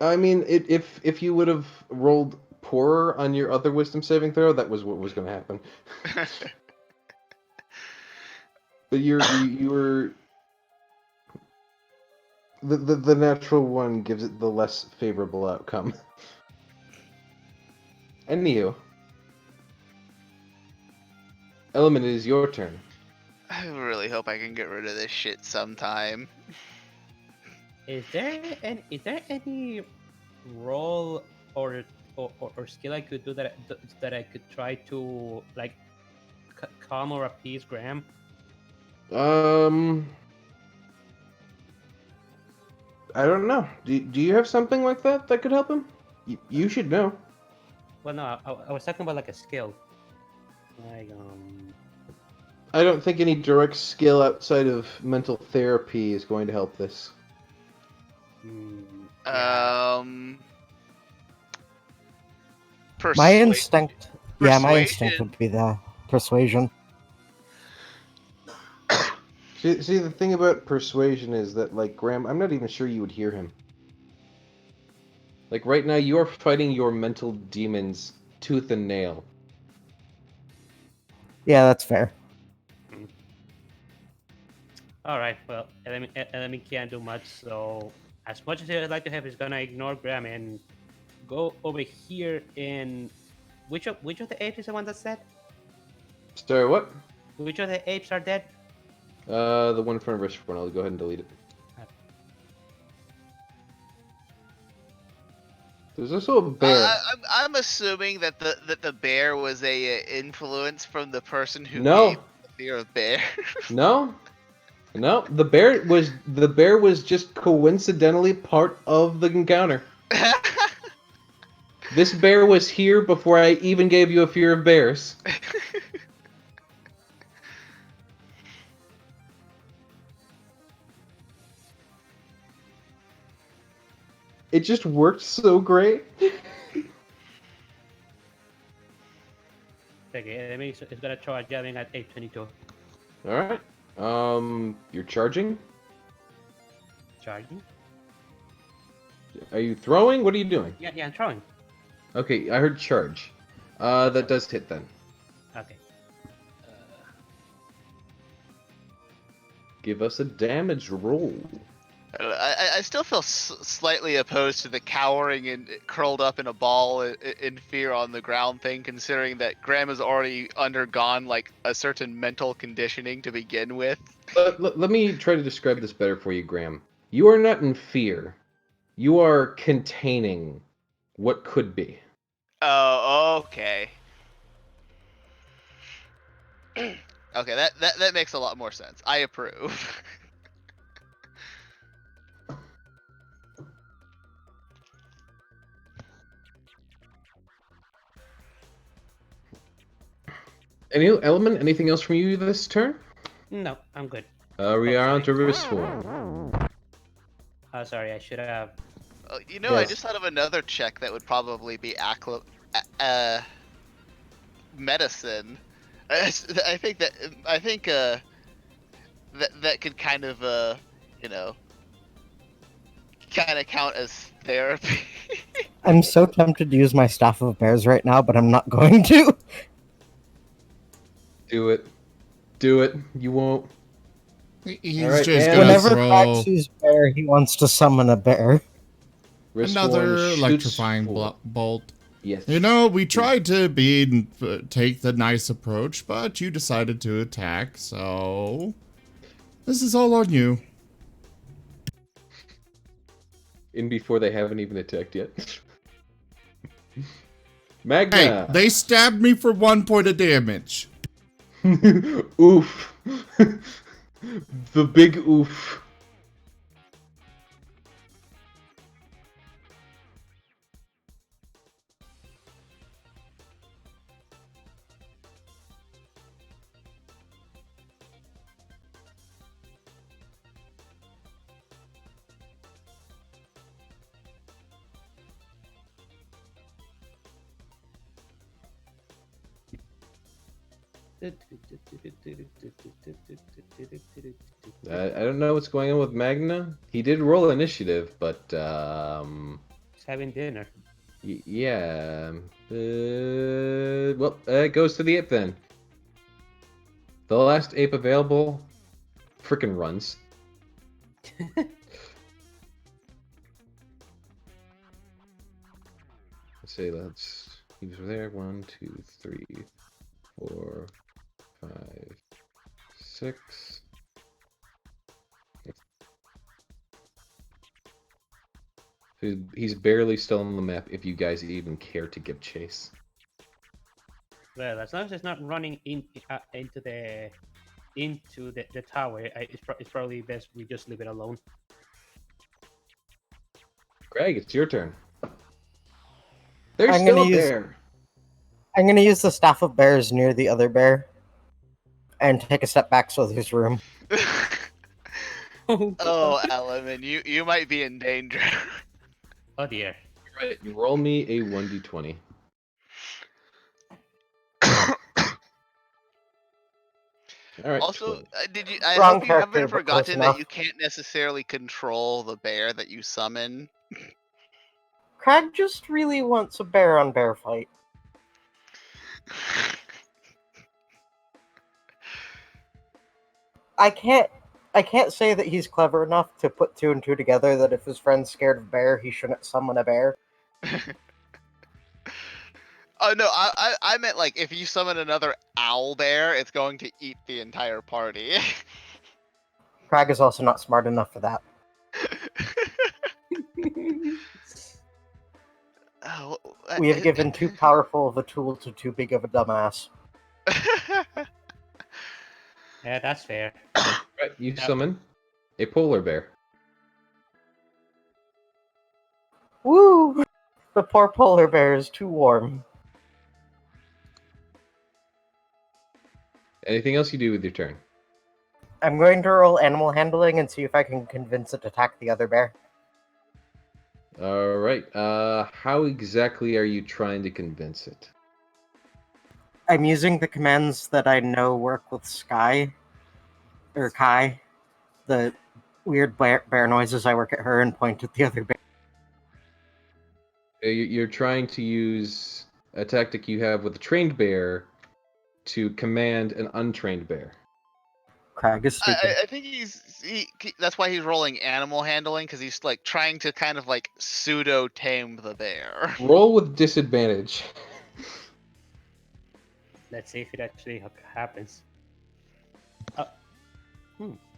Speaker 8: I mean, if you would have rolled poorer on your other wisdom saving throw, that was what was going to happen. But you were the natural one gives it the less favorable outcome. Anywho, Element, it is your turn.
Speaker 5: I really hope I can get rid of this shit sometime.
Speaker 2: Is there any role or skill I could do that I could try to like calm or appease Graham?
Speaker 8: I don't know. Do you have something like that could help him? You should know.
Speaker 2: Well, no, I was talking about like a skill. Like
Speaker 8: I don't think any direct skill outside of mental therapy is going to help this.
Speaker 11: My instinct, yeah, my
Speaker 5: Persuasion.
Speaker 11: instinct would be the persuasion.
Speaker 8: See, the thing about persuasion is that, like, Graham, I'm not even sure you would hear him. Like, right now, you are fighting your mental demons tooth and nail.
Speaker 11: Yeah, that's fair.
Speaker 2: All right. Well, Element can't do much. So, as much as I'd like to have, is gonna ignore Graham and go over here in which of the apes is the one that's dead?
Speaker 8: Sorry, what?
Speaker 2: Which of the apes are dead?
Speaker 8: The one in front of Risk one. I'll go ahead and delete it.
Speaker 4: There's also a bear.
Speaker 5: I'm assuming that the bear was a influence from the person who
Speaker 4: No.
Speaker 5: gave the fear of bears.
Speaker 4: No, the bear was just coincidentally part of the encounter. This bear was here before I even gave you a fear of bears. It just worked so great.
Speaker 2: Okay, enemy is gonna charge jamming at 822.
Speaker 4: All right. You're charging.
Speaker 2: Charging?
Speaker 4: Are you throwing? What are you doing?
Speaker 2: Yeah, I'm throwing.
Speaker 4: Okay, I heard charge. That does hit then.
Speaker 2: Okay.
Speaker 4: Give us a damage roll.
Speaker 5: I still feel slightly opposed to the cowering and curled up in a ball in fear on the ground thing, considering that Graham has already undergone like a certain mental conditioning to begin with.
Speaker 4: Let me try to describe this better for you, Graham. You are not in fear. You are containing what could be.
Speaker 5: Oh, okay. Okay, that makes a lot more sense. I approve.
Speaker 4: Anything else from you this turn?
Speaker 2: No, I'm good.
Speaker 4: We are on to Riftform.
Speaker 2: Oh, sorry, I should have.
Speaker 5: You know, I
Speaker 4: Yes.
Speaker 5: just thought of another check that would probably be medicine. I think that could kind of kind of count as therapy.
Speaker 11: I'm so tempted to use my Staff of Bears right now, but I'm not going to.
Speaker 4: Do it. Do it. You won't.
Speaker 6: He's
Speaker 4: Alright,
Speaker 6: just
Speaker 4: and-
Speaker 6: gonna
Speaker 11: Whenever
Speaker 6: throw
Speaker 11: Craig sees bear, he wants to summon a bear.
Speaker 6: another
Speaker 4: Riftform shoots
Speaker 6: electrifying
Speaker 4: for-
Speaker 6: bolt.
Speaker 4: Yes.
Speaker 6: You know, we tried to take the nice approach, but you decided to attack, so this is all on you.
Speaker 4: In before they haven't even attacked yet.
Speaker 6: Hey,
Speaker 4: Magna.
Speaker 6: they stabbed me for 1 point of damage.
Speaker 4: Oof. The big oof. I don't know what's going on with Magna. He did roll initiative, but
Speaker 2: He's having dinner.
Speaker 4: yeah. Well, it goes to the ape then. The last ape available frickin' runs. Let's he was there. 1, 2, 3, 4, 5, 6. He's barely still on the map if you guys even care to give chase.
Speaker 2: Well, as long as it's not running into the tower, it's probably best we just leave it alone.
Speaker 4: Greg, it's your turn. They're
Speaker 11: I'm
Speaker 4: still
Speaker 11: gonna use-
Speaker 4: there.
Speaker 11: I'm gonna use the Staff of Bears near the other bear, and take a step back so there's room.
Speaker 5: Oh, Element, you might be in danger.
Speaker 2: Oh dear.
Speaker 4: Right, you roll me a 1d20. All right.
Speaker 5: Also,
Speaker 4: 12.
Speaker 5: did you? I
Speaker 11: Wrong
Speaker 5: hope you
Speaker 11: character,
Speaker 5: haven't
Speaker 11: but close
Speaker 5: forgotten that
Speaker 11: enough.
Speaker 5: you can't necessarily control the bear that you summon.
Speaker 11: Craig just really wants a bear on bear fight. I can't say that he's clever enough to put 2 and 2 together that if his friend's scared of bear, he shouldn't summon a bear.
Speaker 5: Oh no, I meant like if you summon another owl bear, it's going to eat the entire party.
Speaker 11: Craig is also not smart enough for that. We have given too powerful of a tool to too big of a dumbass.
Speaker 2: Yeah, that's fair.
Speaker 4: Right, you summon a polar bear.
Speaker 11: Woo! The poor polar bear is too warm.
Speaker 4: Anything else you do with your turn?
Speaker 11: I'm going to roll animal handling and see if I can convince it to attack the other bear.
Speaker 4: All right. How exactly are you trying to convince it?
Speaker 11: I'm using the commands that I know work with Sky, or Kai, the weird bear noises. I work at her and point at the other bear.
Speaker 4: You're trying to use a tactic you have with a trained bear to command an untrained bear.
Speaker 11: Crag is stupid.
Speaker 5: I think that's why he's rolling animal handling, because he's like trying to kind of like pseudo tame the bear.
Speaker 4: Roll with disadvantage.
Speaker 2: Let's see if it actually happens.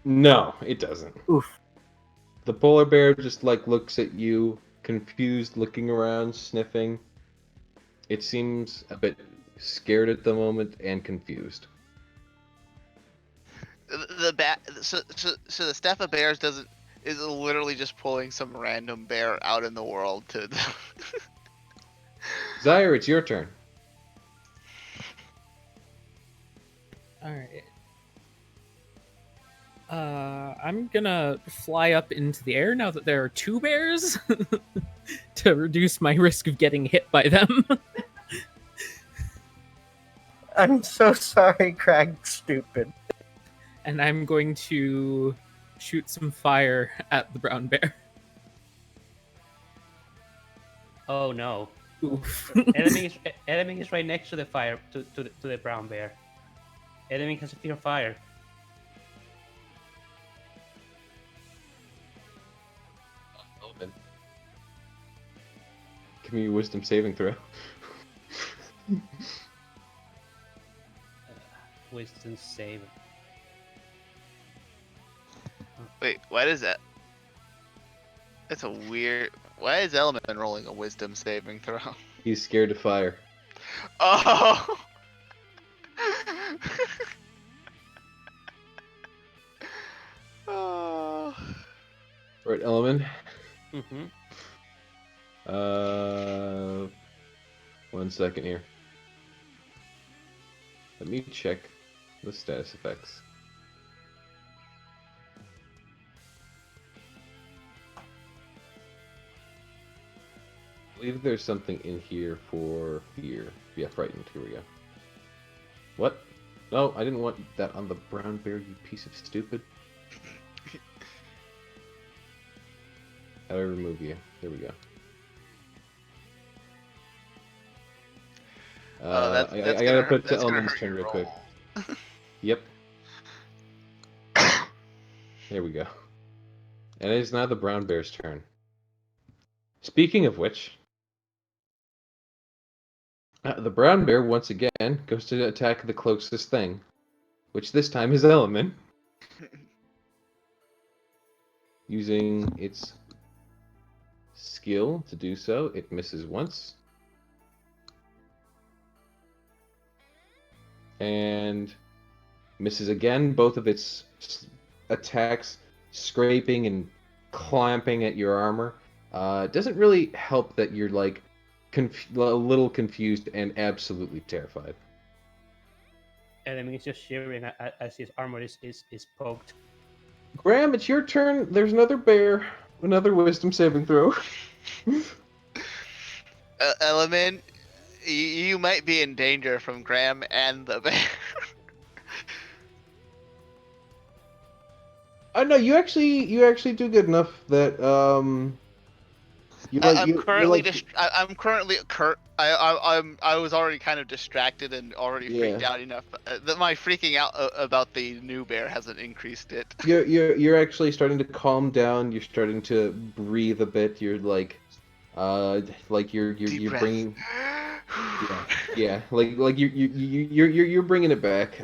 Speaker 4: No, it doesn't.
Speaker 11: Oof.
Speaker 4: The polar bear just like looks at you, confused, looking around, sniffing. It seems a bit scared at the moment and confused.
Speaker 5: So the staff of bears is literally just pulling some random bear out in the world to.
Speaker 4: Zyre, it's your turn.
Speaker 7: Alright. I'm gonna fly up into the air now that there are two bears to reduce my risk of getting hit by them.
Speaker 11: I'm so sorry, Crag. Stupid.
Speaker 7: And I'm going to shoot some fire at the brown bear.
Speaker 2: Oh no!
Speaker 7: Oof.
Speaker 2: enemy is right next to the fire to the brown bear. Enemy can fear fire.
Speaker 4: Give me a wisdom saving throw.
Speaker 2: Wisdom save.
Speaker 5: Wait, why does that? That's a weird. Why is Element rolling a wisdom saving throw?
Speaker 4: He's scared of fire.
Speaker 5: Oh. Oh.
Speaker 4: Right, Element.
Speaker 2: Mm-hmm.
Speaker 4: 1 second here. Let me check the status effects. I believe there's something in here for fear. Yeah, frightened. Here we go. What? No, I didn't want that on the brown bear, you piece of stupid. How do I remove you? There we go.
Speaker 5: That's
Speaker 4: I
Speaker 5: gonna
Speaker 4: gotta
Speaker 5: hurt-
Speaker 4: put it to
Speaker 5: that's gonna
Speaker 4: Element's
Speaker 5: hurt
Speaker 4: turn
Speaker 5: your
Speaker 4: real quick.
Speaker 5: roll.
Speaker 4: Yep. There we go. And it is now the brown bear's turn. Speaking of which, the brown bear once again goes to attack the closest thing, which this time is Element. Using its skill to do so, it misses once. And misses again. Both of its attacks scraping and clamping at your armor. It doesn't really help that you're like a little confused and absolutely terrified.
Speaker 2: Enemy is just shivering as his armor is poked.
Speaker 4: Graham, it's your turn. There's another bear. Another wisdom saving throw.
Speaker 5: Element, you might be in danger from Graham and the bear.
Speaker 4: No, you actually do good enough that
Speaker 5: I was already kind of distracted and already freaked out enough that my freaking out about the new bear hasn't increased it.
Speaker 4: You're actually starting to calm down. You're starting to breathe a bit. You're like you're bringing like you're bringing it back.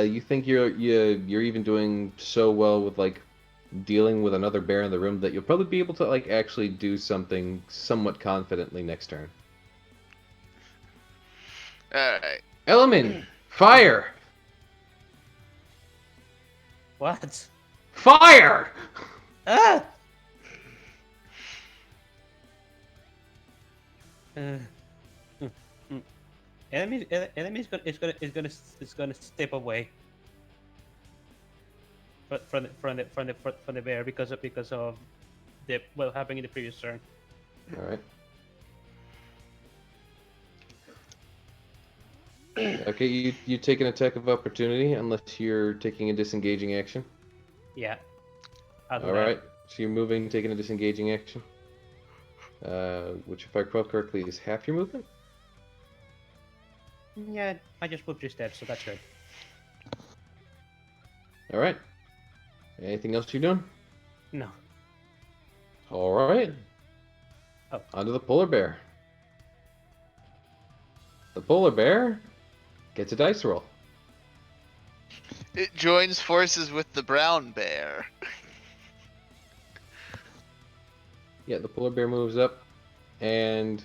Speaker 4: You think you're even doing so well with like dealing with another bear in the room that you'll probably be able to like actually do something somewhat confidently next turn.
Speaker 5: Alright.
Speaker 8: Element, fire,
Speaker 2: What?
Speaker 8: fire.
Speaker 2: Ah! Enemy is gonna step away from the bear because of the what happened in the previous turn.
Speaker 8: All right. Okay, you take an attack of opportunity unless you're taking a disengaging action.
Speaker 2: Yeah. I'll do
Speaker 8: All
Speaker 2: that.
Speaker 8: right. So you're moving, taking a disengaging action. Which, if I recall correctly, is half your movement.
Speaker 2: Yeah, I just moved 3 steps, so that's good.
Speaker 8: All right. Anything else you're doing?
Speaker 2: No.
Speaker 8: All right.
Speaker 2: Oh.
Speaker 8: Onto the polar bear. The polar bear gets a dice roll.
Speaker 5: It joins forces with the brown bear.
Speaker 8: Yeah, the polar bear moves up, and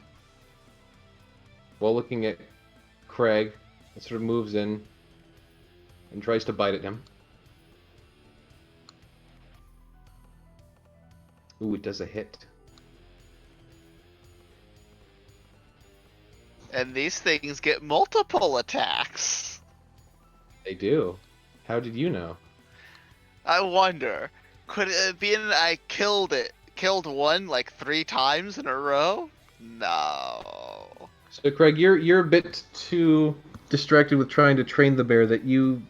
Speaker 8: while looking at Craig, it sort of moves in and tries to bite at him. Ooh, it does a hit.
Speaker 5: And these things get multiple attacks.
Speaker 8: They do. How did you know?
Speaker 5: I wonder, could it be that I killed one like 3 times in a row? No.
Speaker 8: So, Craig, you're a bit too distracted with trying to train the bear that you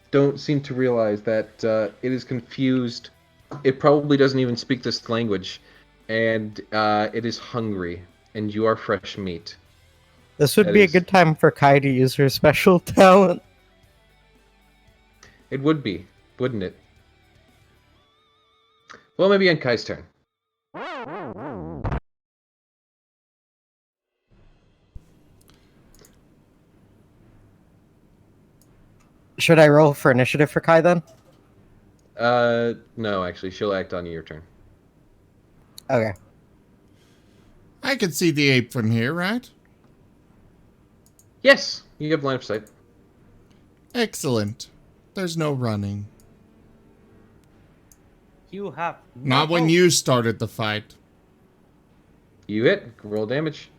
Speaker 8: don't seem to realize that it is confused. It probably doesn't even speak this language, and it is hungry, and you are fresh meat.
Speaker 11: This would
Speaker 8: That
Speaker 11: be a
Speaker 8: is-
Speaker 11: good time for Kai to use her special talent.
Speaker 8: It would be, wouldn't it? Well, maybe on Kai's turn.
Speaker 11: Should I roll for initiative for Kai then?
Speaker 8: No, actually, she'll act on your turn.
Speaker 11: Okay.
Speaker 6: I can see the ape from here, right?
Speaker 8: Yes, you have line of sight.
Speaker 6: Excellent. There's no running.
Speaker 2: You have
Speaker 6: Not when you started the fight.
Speaker 8: You hit. Roll damage.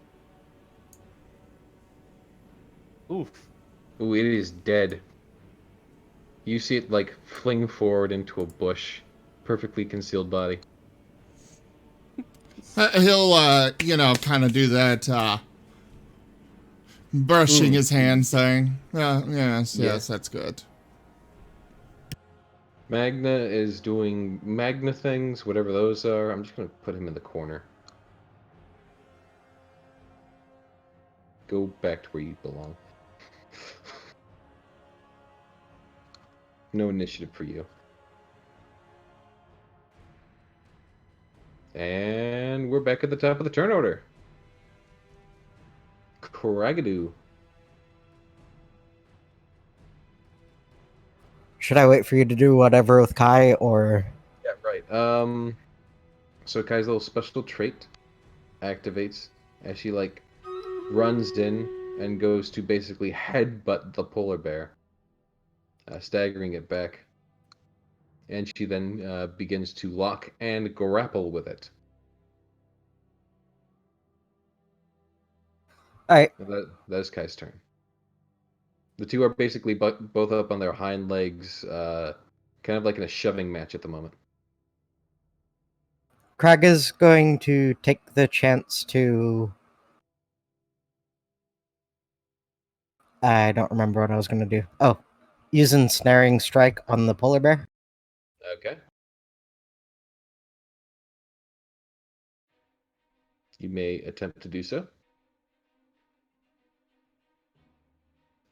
Speaker 2: Oof.
Speaker 8: Ooh, it is dead. You see it, like, fling forward into a bush. Perfectly concealed body.
Speaker 6: He'll, kind of do that, brushing his hand, saying, yes,
Speaker 8: Yeah.
Speaker 6: that's good.
Speaker 8: Magna is doing Magna things, whatever those are. I'm just going to put him in the corner. Go back to where you belong. No initiative for you. And we're back at the top of the turn order. Kragadoo.
Speaker 11: Should I wait for you to do whatever with Kai, or...
Speaker 8: Yeah, right. So Kai's little special trait activates as she, like, runs in and goes to basically headbutt the polar bear, staggering it back. And she then begins to lock and grapple with it.
Speaker 11: Alright.
Speaker 8: That is Kai's turn. The two are basically both up on their hind legs, kind of like in a shoving match at the moment.
Speaker 11: Crag is going to take the chance to... I don't remember what I was going to do. Oh, use Ensnaring Strike on the polar bear.
Speaker 8: Okay. You may attempt to do so.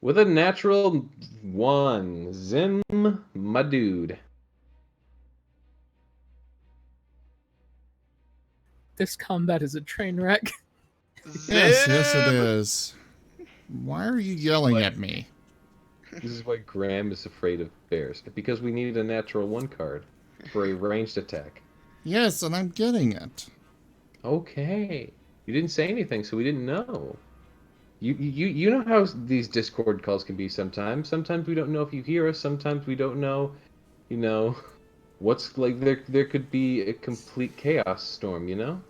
Speaker 8: With a natural 1, Zim, my dude.
Speaker 7: This combat is a train wreck.
Speaker 6: Yes, it is. Why are you yelling at me?
Speaker 8: This is why Graham is afraid of bears. Because we need a natural 1 card for a ranged attack.
Speaker 6: Yes, and I'm getting it.
Speaker 8: Okay. You didn't say anything, so we didn't know.
Speaker 4: You know how these Discord calls can be sometimes. Sometimes we don't know if you hear us. Sometimes we don't know, you know, what's like there could be a complete chaos storm, you know?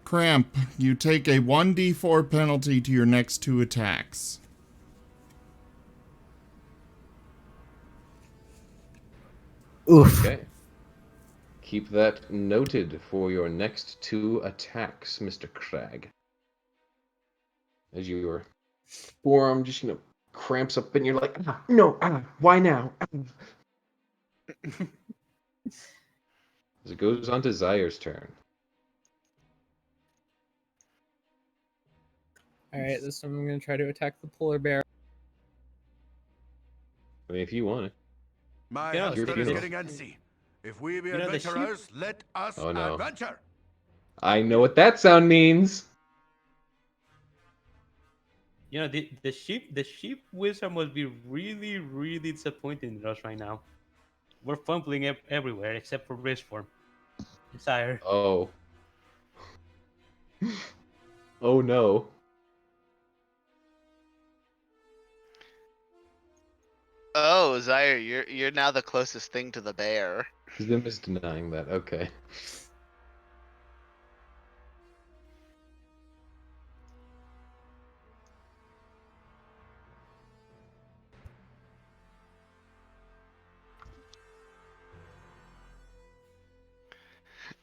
Speaker 6: Cramp, you take a 1d4 penalty to your next 2 attacks.
Speaker 11: Oof.
Speaker 4: Okay. Keep that noted for your next 2 attacks, Mr. Crag. As your forearm just, cramps up and you're like, no, why now? As it goes on to Zyre's turn.
Speaker 7: Alright, this time I'm gonna try to attack the polar bear.
Speaker 4: I mean, if you want it.
Speaker 9: My
Speaker 2: You know,
Speaker 9: hamster
Speaker 4: the-
Speaker 9: is
Speaker 4: the-
Speaker 9: getting antsy. If we be
Speaker 2: You know, the sheep-
Speaker 9: adventurers, let us
Speaker 4: Oh, no.
Speaker 9: adventure.
Speaker 4: I know what that sound means.
Speaker 2: You know, the sheep wizard must be really, really disappointed in us right now. We're fumbling everywhere except for wrist form. Sire.
Speaker 4: Oh. Oh no.
Speaker 5: Oh, Zyre, you're now the closest thing to the bear.
Speaker 4: Zim is denying that. Okay.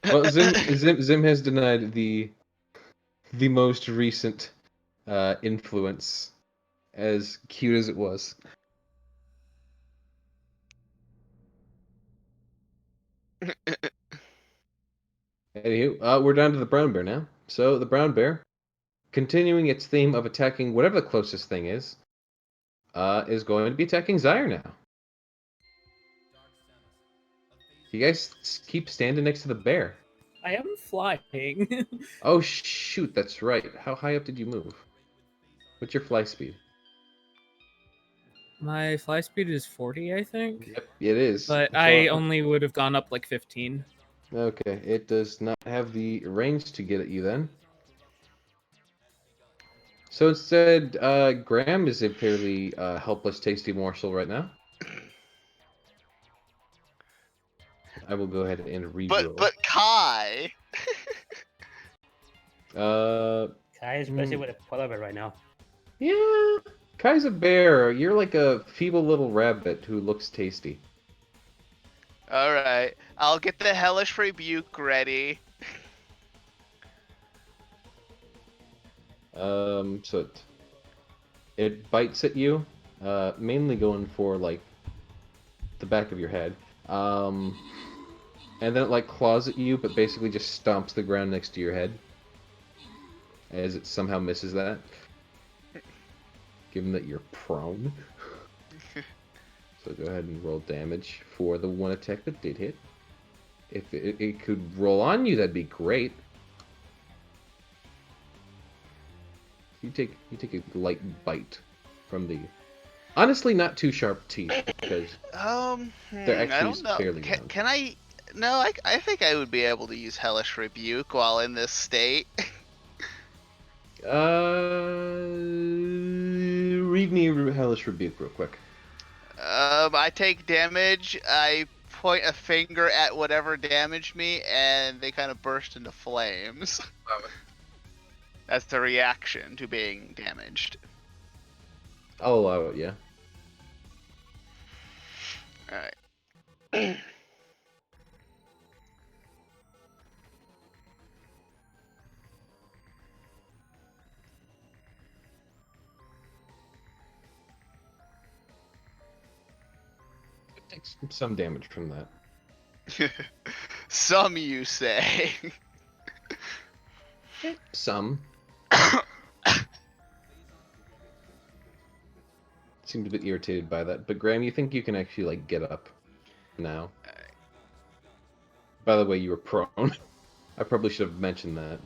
Speaker 4: Well, Zim has denied the most recent influence, as cute as it was. Anywho, we're down to the brown bear now. So the brown bear, continuing its theme of attacking whatever the closest thing is going to be attacking Zyre now. You guys keep standing next to the bear.
Speaker 7: I am flying.
Speaker 4: Oh shoot, that's right. How high up did you move? What's your fly speed?
Speaker 7: My fly speed is 40, I think.
Speaker 4: Yep, it is.
Speaker 7: But
Speaker 4: That's
Speaker 7: I
Speaker 4: all-
Speaker 7: only would have gone up like 15.
Speaker 4: Okay, it does not have the range to get at you then. So instead, Graham is a fairly helpless, tasty morsel right now. I will go ahead and reroll.
Speaker 5: But Kai.
Speaker 2: Kai is busy with a polar bear right now.
Speaker 4: Yeah, Kai's a bear. You're like a feeble little rabbit who looks tasty.
Speaker 5: All right, I'll get the hellish rebuke ready.
Speaker 4: So it bites at you, mainly going for like the back of your head. And then it like claws at you, but basically just stomps the ground next to your head. As it somehow misses that. Given that you're prone. So go ahead and roll damage for the one attack that did hit. If it could roll on you, that'd be great. You take a light bite from the honestly not too sharp teeth because they're
Speaker 5: I
Speaker 4: actually
Speaker 5: don't know.
Speaker 4: fairly round.
Speaker 5: Can I? No, I think I would be able to use hellish rebuke while in this state.
Speaker 4: Read me hellish rebuke real quick.
Speaker 5: I take damage. I point a finger at whatever damaged me, and they kind of burst into flames. That's the reaction to being damaged.
Speaker 4: I'll allow it, yeah.
Speaker 5: Alright.
Speaker 4: It takes some damage from that.
Speaker 5: Some, you say.
Speaker 4: Some. Seemed a bit irritated by that, but Graham, you think you can actually like get up now? By the way, you were prone. I probably should have mentioned that.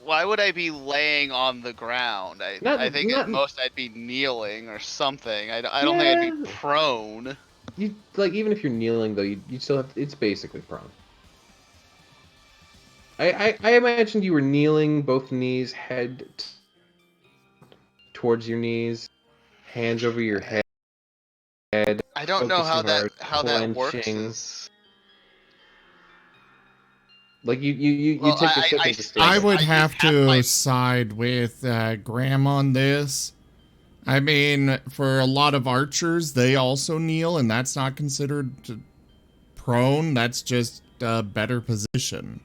Speaker 5: Why would I be laying on the ground? I think at most I'd be kneeling or something. I don't think I'd be prone.
Speaker 4: You like even if you're kneeling though, you still have. It's basically prone.
Speaker 8: I imagined you were kneeling, both knees, towards your knees, hands over your head.
Speaker 5: I don't know how
Speaker 8: Focusing
Speaker 5: that works.
Speaker 8: clenching. Like you take a second to stand.
Speaker 6: I
Speaker 8: up.
Speaker 6: would have to side with Graham on this. I mean, for a lot of archers, they also kneel, and that's not considered prone. That's just a better position.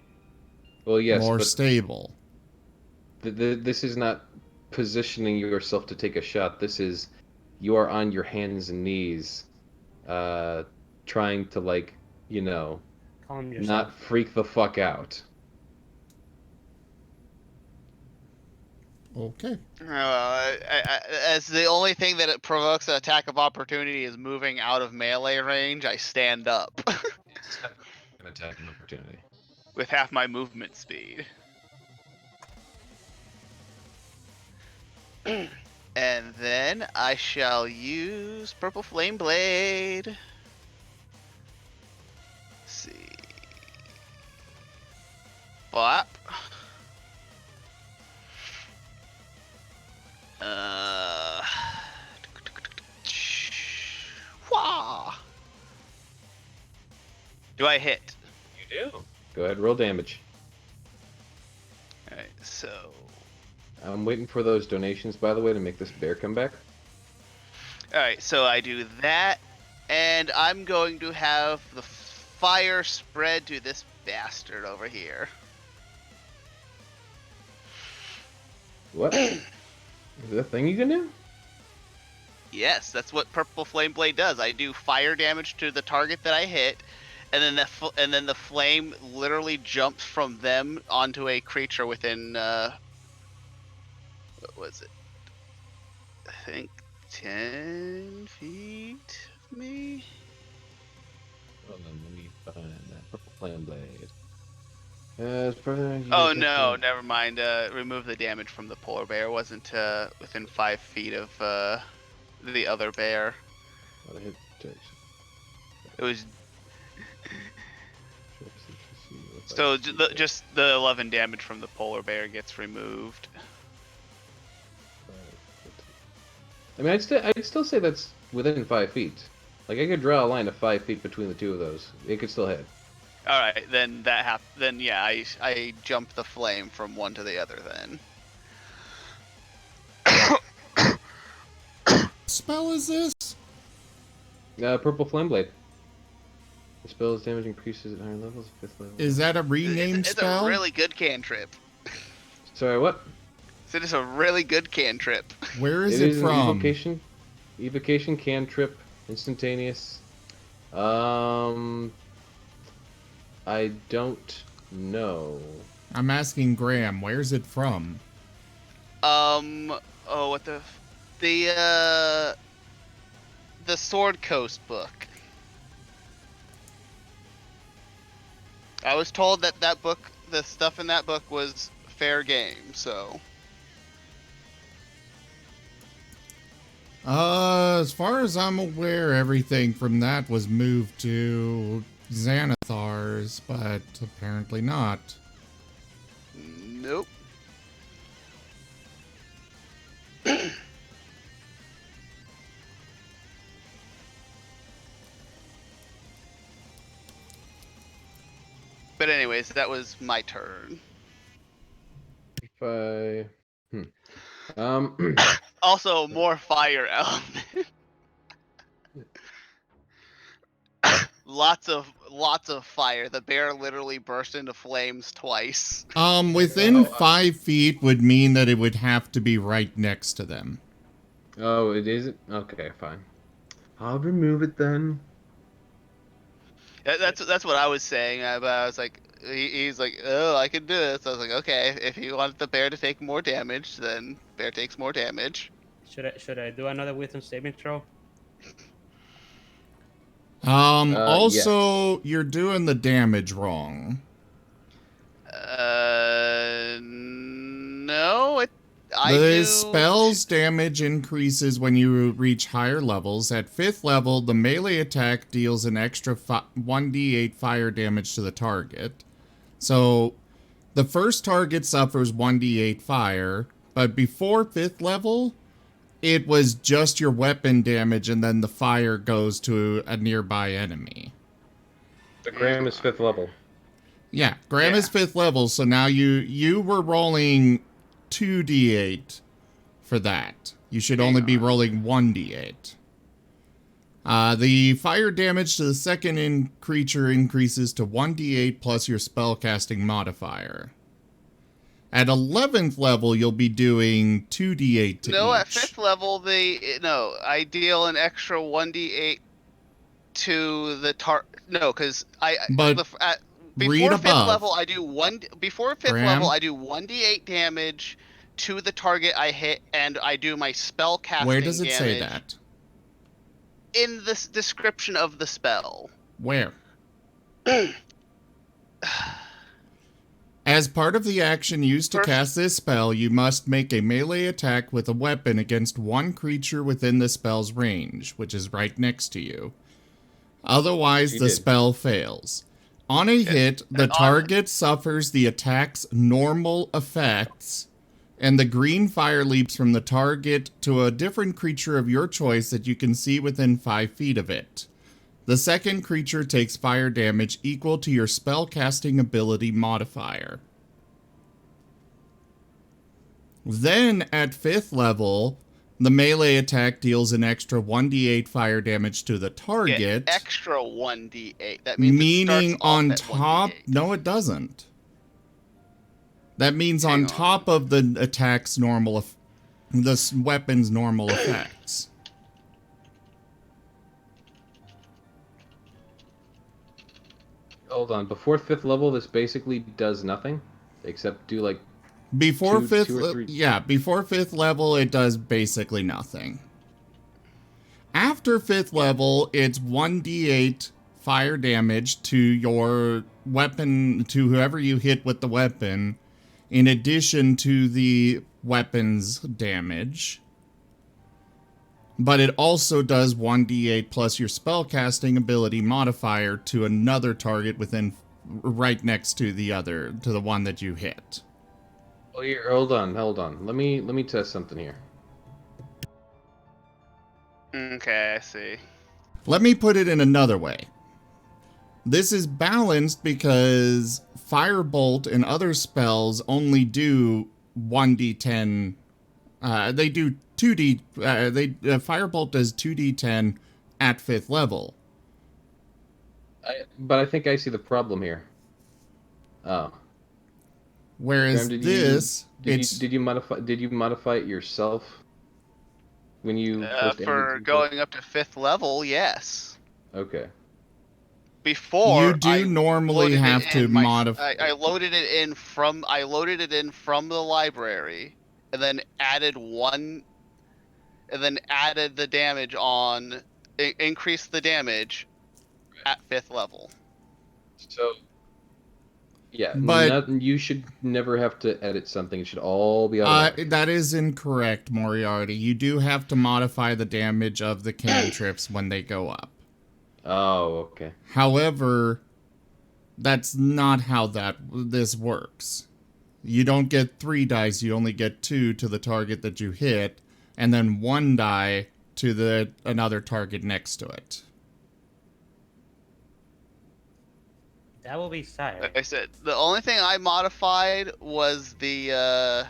Speaker 8: Well, yes,
Speaker 6: more
Speaker 8: but
Speaker 6: stable.
Speaker 8: This is not positioning yourself to take a shot. This is you are on your hands and knees, trying to
Speaker 2: Calm yourself.
Speaker 8: not freak the fuck out.
Speaker 6: Okay.
Speaker 5: As the only thing that it provokes an attack of opportunity is moving out of melee range, I stand up.
Speaker 8: An attack of opportunity.
Speaker 5: With half my movement speed. And then I shall use Purple Flame Blade. Let's see. Flap. Wah. Do I hit?
Speaker 8: You do. Go ahead, roll damage.
Speaker 5: Alright, so...
Speaker 8: I'm waiting for those donations, by the way, to make this bear come back.
Speaker 5: Alright, so I do that, and I'm going to have the fire spread to this bastard over here.
Speaker 8: What? Is that a thing you can do?
Speaker 5: Yes, that's what Purple Flame Blade does. I do fire damage to the target that I hit, and then the flame literally jumps from them onto a creature within what was it? I think 10 feet of me.
Speaker 8: Hold on, let me find that Purple Flame Blade.
Speaker 5: Oh no, never mind. Remove the damage from the polar bear. Wasn't within 5 feet of the other bear. It was. So just the 11 damage from the polar bear gets removed.
Speaker 8: I mean, I'd still say that's within 5 feet. Like, I could draw a line of 5 feet between the two of those. It could still hit.
Speaker 5: All right, then then yeah, I jump the flame from one to the other then.
Speaker 6: Spell is this?
Speaker 8: Purple Flame Blade. The spell's damage increases at higher levels, 5th level.
Speaker 6: Is that a rename spell?
Speaker 5: It's a really good cantrip.
Speaker 8: Sorry, what?
Speaker 5: So it's a really good cantrip.
Speaker 6: Where is it from?
Speaker 8: Evocation, cantrip, instantaneous. I don't know.
Speaker 6: I'm asking Graham, where's it from?
Speaker 5: Oh, what the Sword Coast book. I was told that book, the stuff in that book was fair game, so.
Speaker 6: As far as I'm aware, everything from that was moved to Xanathar's, but apparently not.
Speaker 5: Nope. But anyways, that was my turn.
Speaker 8: If
Speaker 5: Also, more fire element. Lots of fire. The bear literally burst into flames twice.
Speaker 6: Within 5 feet would mean that it would have to be right next to them.
Speaker 8: Oh, it isn't? Okay, fine. I'll remove it then.
Speaker 5: That's what I was saying, but I was like, he's like, oh, I can do it. So I was like, okay, if you want the bear to take more damage, then bear takes more damage.
Speaker 2: Should I do another wisdom saving throw?
Speaker 6: Also, you're doing the damage wrong.
Speaker 5: No,
Speaker 6: The spell's damage increases when you reach higher levels. At 5th level, the melee attack deals an extra 1d8 fire damage to the target. So, The first target suffers 1d8 fire, but before 5th level, it was just your weapon damage and then the fire goes to a nearby enemy.
Speaker 8: The Graham is 5th level.
Speaker 6: Yeah, Graham is 5th level, so now you were rolling 2d8 for that. You should only be rolling 1d8. The fire damage to the second creature increases to 1d8 plus your spellcasting modifier. At 11th level, you'll be doing 2d8 to
Speaker 5: No,
Speaker 6: each.
Speaker 5: at 5th level, I deal an extra 1d8 to the No, because before 5th level, I do Before 5th level, I do 1d8 damage to the target I hit, and I do my spell casting.
Speaker 6: Where does it
Speaker 5: damage
Speaker 6: say that?
Speaker 5: in the description of the spell.
Speaker 6: Where? As part of the action used to cast this spell, you must make a melee attack with a weapon against one creature within the spell's range, which is right next to you. Otherwise, the spell fails. On a hit, the target suffers the attack's normal effects, and the green fire leaps from the target to a different creature of your choice that you can see within 5 feet of it. The second creature takes fire damage equal to your spellcasting ability modifier. Then, at 5th level, the melee attack deals an extra 1d8 fire damage to the target.
Speaker 5: Extra 1d8. That means
Speaker 6: meaning
Speaker 5: it starts
Speaker 6: on
Speaker 5: off at
Speaker 6: top...
Speaker 5: 1d8.
Speaker 6: No, it doesn't. That means on top of the attack's normal... the weapon's normal effects.
Speaker 8: Hold on. Before 5th level, this basically does nothing, except do like
Speaker 6: Before
Speaker 8: two or three.
Speaker 6: before 5th level, it does basically nothing. After 5th level, it's 1d8 fire damage to your weapon, to whoever you hit with the weapon, in addition to the weapon's damage. But it also does 1d8 plus your spellcasting ability modifier to another target within, right next to the one that you hit.
Speaker 8: Oh, here, hold on. Let me test something here.
Speaker 5: Okay, I see.
Speaker 6: Let me put it in another way. This is balanced because Firebolt and other spells only do 1d10. They do 2d. Firebolt does 2d10 at 5th level.
Speaker 8: But I think I see the problem here. Oh.
Speaker 6: Whereas
Speaker 8: Graham, did you modify it yourself when you first
Speaker 5: for going up to 5th level, yes.
Speaker 8: Okay.
Speaker 5: Before
Speaker 6: you do normally have to modify.
Speaker 5: I loaded it in from the library, and then added the damage on, increased the damage at 5th level.
Speaker 8: So. Yeah,
Speaker 6: but
Speaker 8: you should never have to edit something. It should all be automatic.
Speaker 6: That is incorrect, Moriarty. You do have to modify the damage of the cantrips when they go up.
Speaker 8: Oh, okay.
Speaker 6: However, that's not how this works. You don't get 3 dice, you only get 2 to the target that you hit, and then 1 die to another target next to it.
Speaker 2: That will be Sire.
Speaker 5: Like I said, the only thing I modified was the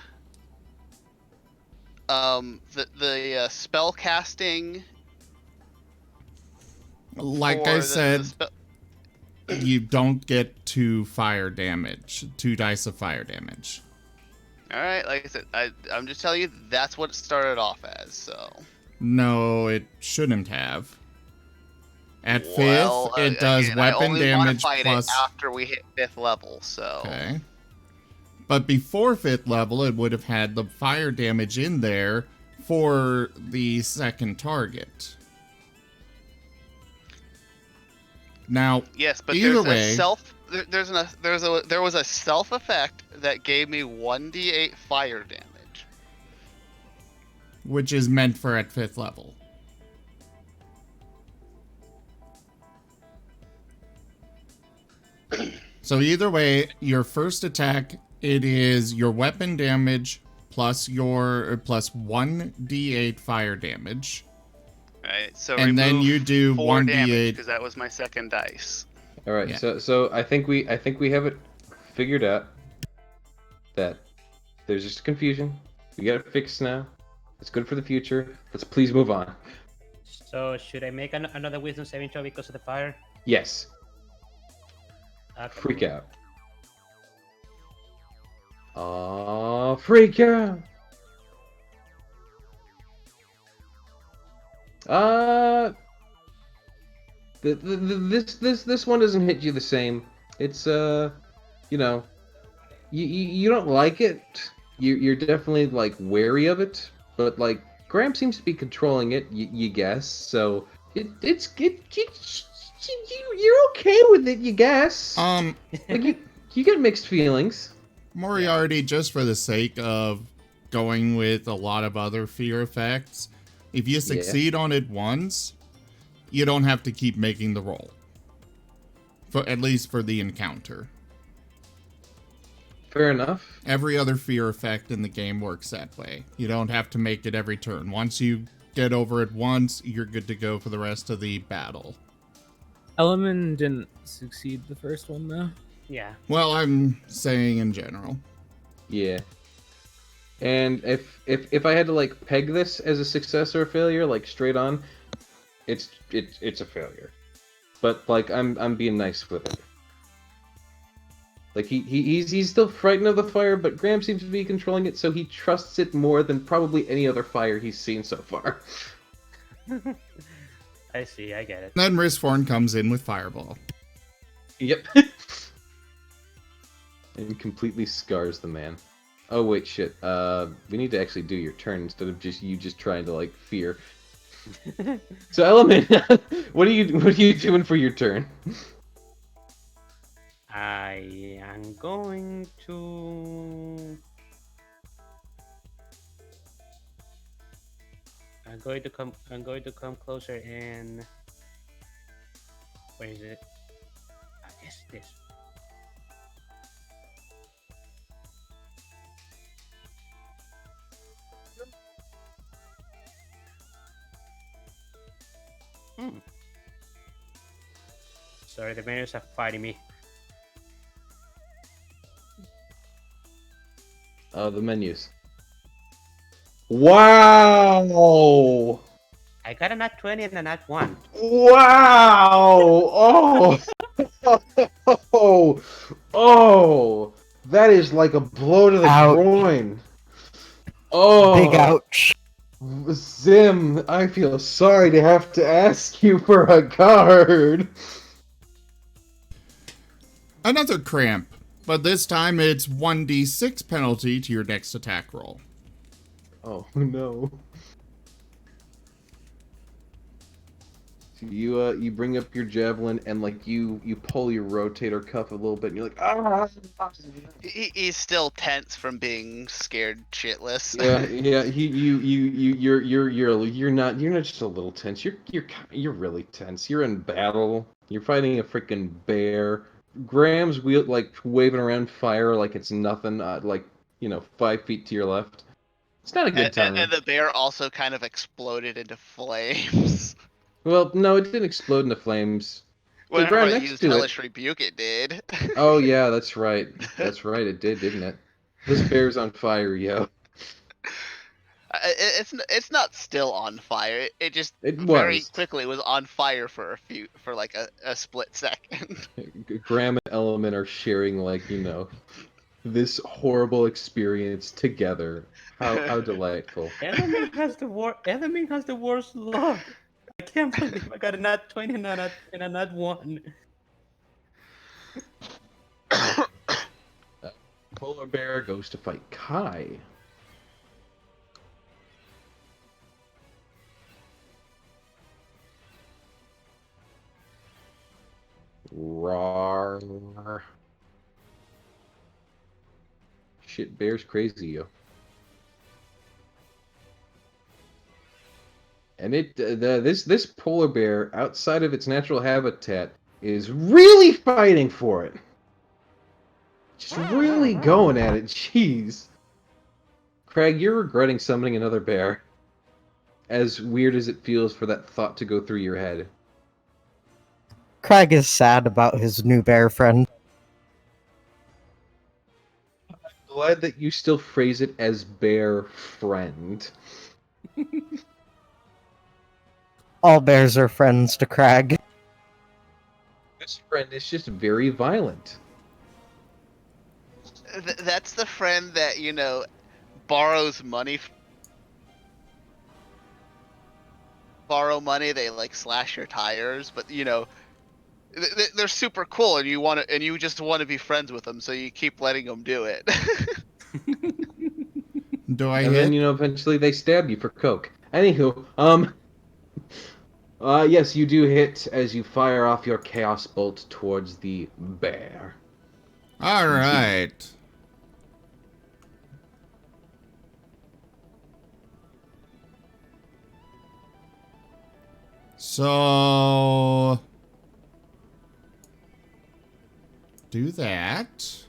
Speaker 5: spell casting.
Speaker 6: Like I said, you don't get 2 dice of fire damage.
Speaker 5: Alright, like I said, I'm just telling you, that's what it started off as, so.
Speaker 6: No, it shouldn't have. At 5th, it does weapon damage plus...
Speaker 5: it after we hit 5th level, so...
Speaker 6: Okay. But before 5th level, it would have had the fire damage in there for the second target. Now,
Speaker 5: yes, but
Speaker 6: either
Speaker 5: there's
Speaker 6: way...
Speaker 5: there was a self effect that gave me 1d8 fire damage.
Speaker 6: Which is meant for at 5th level. So either way, your first attack It is your weapon damage plus your plus 1d8 fire damage.
Speaker 5: Right. So
Speaker 6: And then
Speaker 5: remove
Speaker 6: you do
Speaker 5: 4 damage
Speaker 6: 1d8.
Speaker 5: because that was my second dice.
Speaker 4: All right,
Speaker 6: Yeah.
Speaker 4: so I think we have it figured out that there's just confusion. We got it fixed now. It's good for the future. Let's please move on.
Speaker 2: So should I make another wisdom saving throw because of the fire?
Speaker 4: Yes.
Speaker 2: Okay.
Speaker 4: Freak out. Freak out. This one doesn't hit you the same. It's you know, you don't like it. You're definitely like wary of it, but like Graham seems to be controlling it. You guess so. You're okay with it, you guess. Like you get mixed feelings.
Speaker 6: Moriarty, just for the sake of going with a lot of other fear effects, if you succeed on it once, you don't have to keep making the roll. For at least for the encounter.
Speaker 4: Fair enough.
Speaker 6: Every other fear effect in the game works that way. You don't have to make it every turn. Once you get over it once, you're good to go for the rest of the battle.
Speaker 7: Element didn't succeed the first one, though.
Speaker 2: Yeah.
Speaker 6: Well, I'm saying in general.
Speaker 4: Yeah. And if I had to like peg this as a success or a failure, like straight on, it's a failure. But like I'm being nice with it. Like he's still frightened of the fire, but Graham seems to be controlling it, so he trusts it more than probably any other fire he's seen so far.
Speaker 2: I see, I get it.
Speaker 6: Then Risforn comes in with Fireball.
Speaker 4: Yep. And completely scars the man. Oh wait, shit. We need to actually do your turn instead of just trying to like fear. So Element, what are you doing for your turn?
Speaker 2: I am going to. I'm going to come closer and. Where is it? This. Sorry, the menus are fighting me.
Speaker 4: The menus. Wow!
Speaker 2: I got a nat 20 and a nat 1.
Speaker 4: Wow! Oh! That is like a blow to the groin. Oh!
Speaker 11: Big ouch.
Speaker 4: Zim, I feel sorry to have to ask you for a card.
Speaker 6: Another cramp, but this time it's 1d6 penalty to your next attack roll.
Speaker 4: Oh no. So you bring up your javelin and like you pull your rotator cuff a little bit and you're like ah.
Speaker 5: He's still tense from being scared shitless.
Speaker 4: Yeah. You're not just a little tense. You're really tense. You're in battle. You're fighting a freaking bear. Graham's waving around fire like it's nothing. 5 feet to your left. It's not a good time.
Speaker 5: And the bear also kind of exploded into flames.
Speaker 4: Well, no, it didn't explode into flames.
Speaker 5: Whenever
Speaker 4: ground
Speaker 5: I
Speaker 4: next
Speaker 5: used
Speaker 4: to it-
Speaker 5: Hellish Rebuke, it did.
Speaker 4: Oh yeah, that's right. That's right. It did, didn't it? This bear's on fire, yo.
Speaker 5: It's not still on fire. It just
Speaker 4: It
Speaker 5: very
Speaker 4: was.
Speaker 5: quickly was on fire for like a split second.
Speaker 4: Graham and Element are sharing this horrible experience together. How delightful.
Speaker 2: Element has the worst luck. I can't believe I got a nat 20 and a nat 1.
Speaker 4: Polar bear goes to fight Kai. Rawr. Shit, bear's crazy, yo. And this polar bear, outside of its natural habitat, is really fighting for it.
Speaker 8: Just really going at it. Jeez. Craig, you're regretting summoning another bear. As weird as it feels for that thought to go through your head.
Speaker 11: Craig is sad about his new bear friend.
Speaker 8: Glad that you still phrase it as bear friend.
Speaker 11: All bears are friends to Craig.
Speaker 8: This friend is just very violent.
Speaker 5: That's the friend that, borrows money. Borrow money, they like slash your tires, but they're super cool, and you just want to be friends with them, so you keep letting them do it.
Speaker 6: Do I
Speaker 8: And
Speaker 6: hit?
Speaker 8: then, eventually they stab you for coke. Anywho, yes, you do hit as you fire off your chaos bolt towards the bear.
Speaker 6: All right. So do that.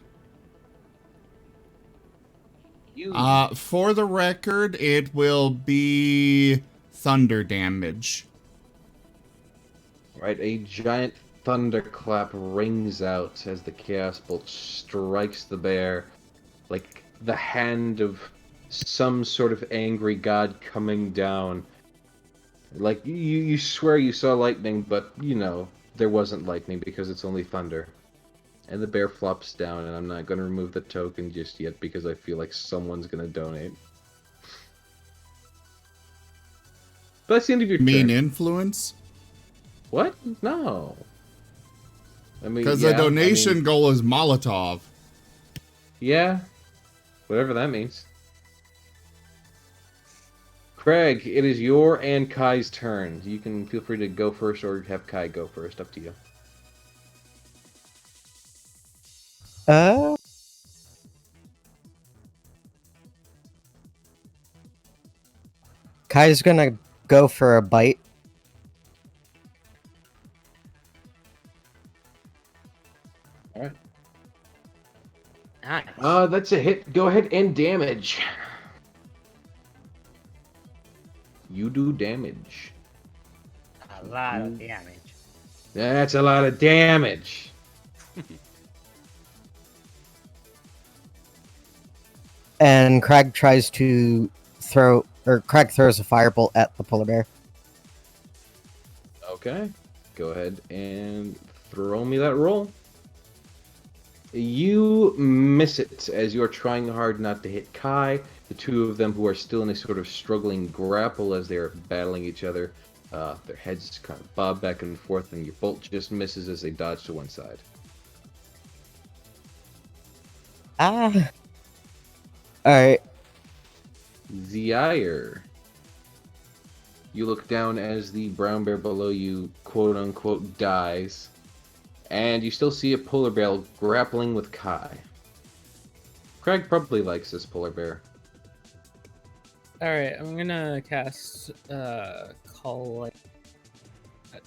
Speaker 6: For the record, it will be thunder damage.
Speaker 8: Right, a giant thunderclap rings out as the chaos bolt strikes the bear, like the hand of some sort of angry god coming down. Like, you swear you saw lightning, but, there wasn't lightning because it's only thunder. And the bear flops down, and I'm not going to remove the token just yet because I feel like someone's going to donate. But that's the end of your
Speaker 6: Mean
Speaker 8: turn.
Speaker 6: influence?
Speaker 8: What? No. I mean,
Speaker 6: Because the donation goal is Molotov.
Speaker 8: Yeah. Whatever that means. Craig, it is your and Kai's turn. You can feel free to go first or have Kai go first. Up to you.
Speaker 11: Kai's gonna go for a bite.
Speaker 8: Alright.
Speaker 2: Nice.
Speaker 8: That's a hit. Go ahead and damage. You do damage.
Speaker 2: A lot of damage.
Speaker 8: That's a lot of damage.
Speaker 11: And Craig tries to Craig throws a firebolt at the polar bear.
Speaker 8: Okay. Go ahead and throw me that roll. You miss it as you are trying hard not to hit Kai. The two of them who are still in a sort of struggling grapple as they are battling each other. Their heads kind of bob back and forth, and your bolt just misses as they dodge to one side.
Speaker 11: Alright.
Speaker 8: Zaire. You look down as the brown bear below you, quote-unquote, dies. And you still see a polar bear grappling with Kai. Craig probably likes this polar bear.
Speaker 7: Alright, I'm gonna cast Call Light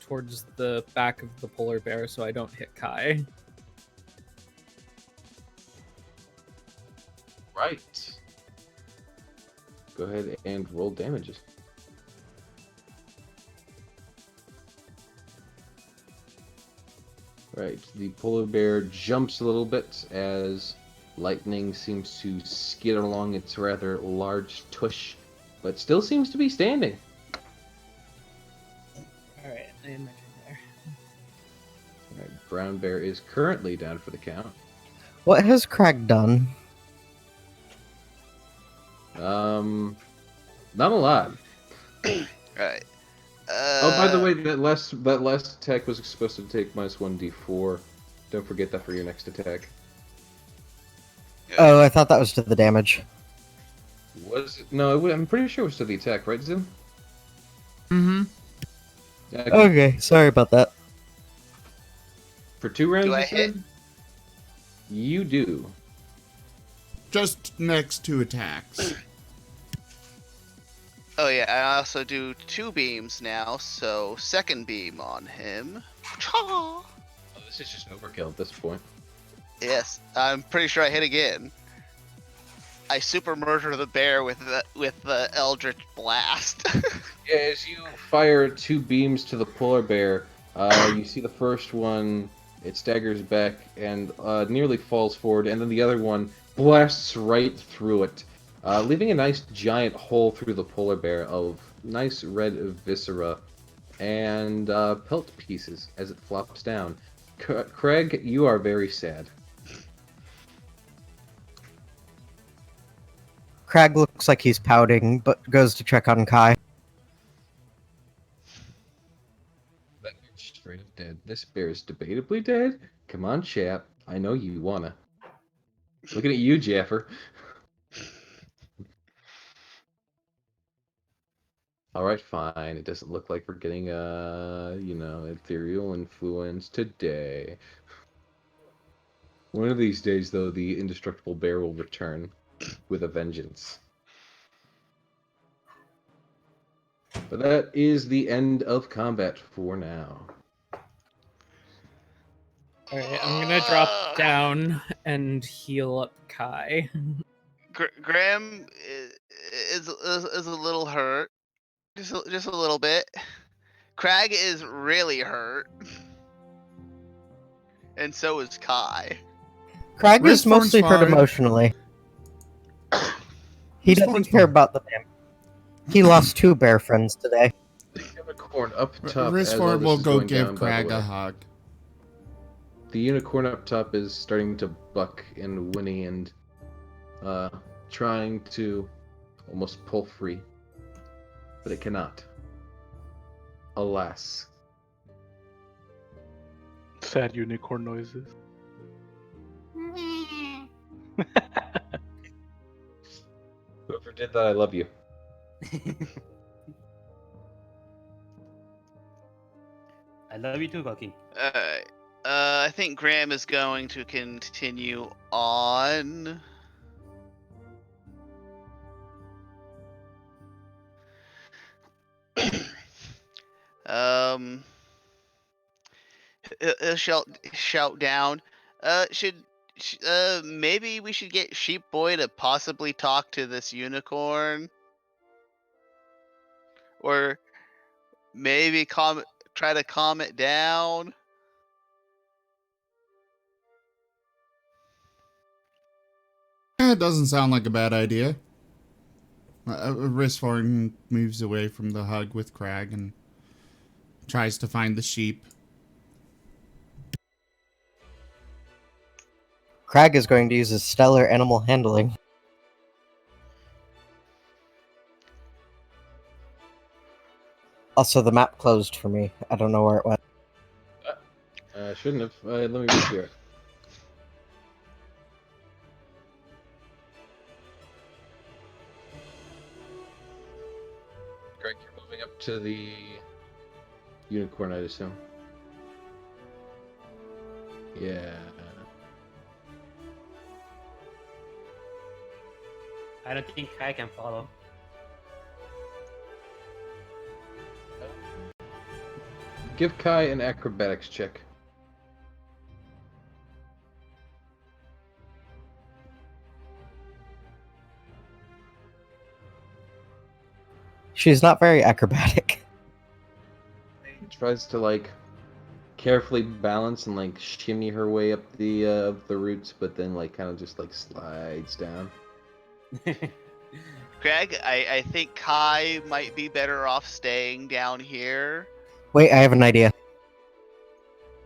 Speaker 7: towards the back of the polar bear so I don't hit Kai.
Speaker 8: Right. Go ahead and roll damages. Right, the polar bear jumps a little bit as lightning seems to skid along its rather large tush, but still seems to be standing.
Speaker 7: Alright, I am my turn there.
Speaker 8: Right, brown bear is currently down for the count.
Speaker 11: What has Craig done?
Speaker 8: Not a lot.
Speaker 5: Right.
Speaker 8: Oh, by the way, that last attack was supposed to take minus 1d4. Don't forget that for your next attack.
Speaker 11: Oh, I thought that was to the damage.
Speaker 8: Was it? No, I'm pretty sure it was to the attack, right, Zim?
Speaker 6: Mm-hmm.
Speaker 11: Okay, sorry about that.
Speaker 8: For 2 rounds,
Speaker 5: Do I
Speaker 8: you
Speaker 5: hit?
Speaker 8: said? You do.
Speaker 6: Just next 2 attacks.
Speaker 5: Oh yeah, I also do 2 beams now, so second beam on him.
Speaker 8: Oh, this is just overkill at this point.
Speaker 5: Yes, I'm pretty sure I hit again. I super murder the bear with the Eldritch Blast.
Speaker 4: Yeah, as you fire 2 beams to the polar bear, you see the first one, it staggers back and nearly falls forward, and then the other one blasts right through it, leaving a nice giant hole through the polar bear of nice red viscera and pelt pieces as it flops down. Craig, you are very sad.
Speaker 11: Crag looks like he's pouting, but goes to check on Kai.
Speaker 4: That bear's straight up dead. This bear is debatably dead? Come on, chap. I know you wanna. Looking at you, Jaffer. Alright, fine. It doesn't look like we're getting ethereal influence today. One of these days, though, the indestructible bear will return with a vengeance. But that is the end of combat for now.
Speaker 7: Alright, I'm gonna drop down and heal up Kai.
Speaker 5: Graham is a little hurt, just a little bit. Crag is really hurt, and so is Kai.
Speaker 11: Crag is
Speaker 6: Wristthorn's
Speaker 11: mostly hurt
Speaker 6: fine.
Speaker 11: emotionally. He
Speaker 6: Wristthorn's
Speaker 11: doesn't care
Speaker 6: fine.
Speaker 11: about the bear. He lost 2 bear friends today.
Speaker 4: The unicorn up top. as all
Speaker 6: Wristthorn
Speaker 4: this
Speaker 6: will
Speaker 4: is
Speaker 6: go
Speaker 4: going
Speaker 6: give
Speaker 4: down, by the
Speaker 6: Crag a
Speaker 4: way.
Speaker 6: hug.
Speaker 4: The unicorn up top is starting to buck and whinny and trying to almost pull free. But it cannot. Alas.
Speaker 1: Sad unicorn noises.
Speaker 4: Whoever did that, I love you.
Speaker 2: I love you too, Goki.
Speaker 5: Alright. I think Graham is going to continue on. He'll shout down. Maybe we should get Sheep Boy to possibly talk to this unicorn, or maybe try to calm it down.
Speaker 6: It doesn't sound like a bad idea. Wristthorn moves away from the hug with Crag and tries to find the sheep.
Speaker 11: Crag is going to use his stellar animal handling. Also, the map closed for me. I don't know where it went.
Speaker 4: Shouldn't have. Let me review it. Greg, you're moving up to the unicorn, I'd assume. Yeah.
Speaker 2: I don't think Kai can follow.
Speaker 4: Give Kai an acrobatics check.
Speaker 11: She's not very acrobatic.
Speaker 4: Tries to like carefully balance and like shimmy her way up the roots, but then like kind of just like slides down.
Speaker 5: Greg, I think Kai might be better off staying down here.
Speaker 11: Wait, I have an idea.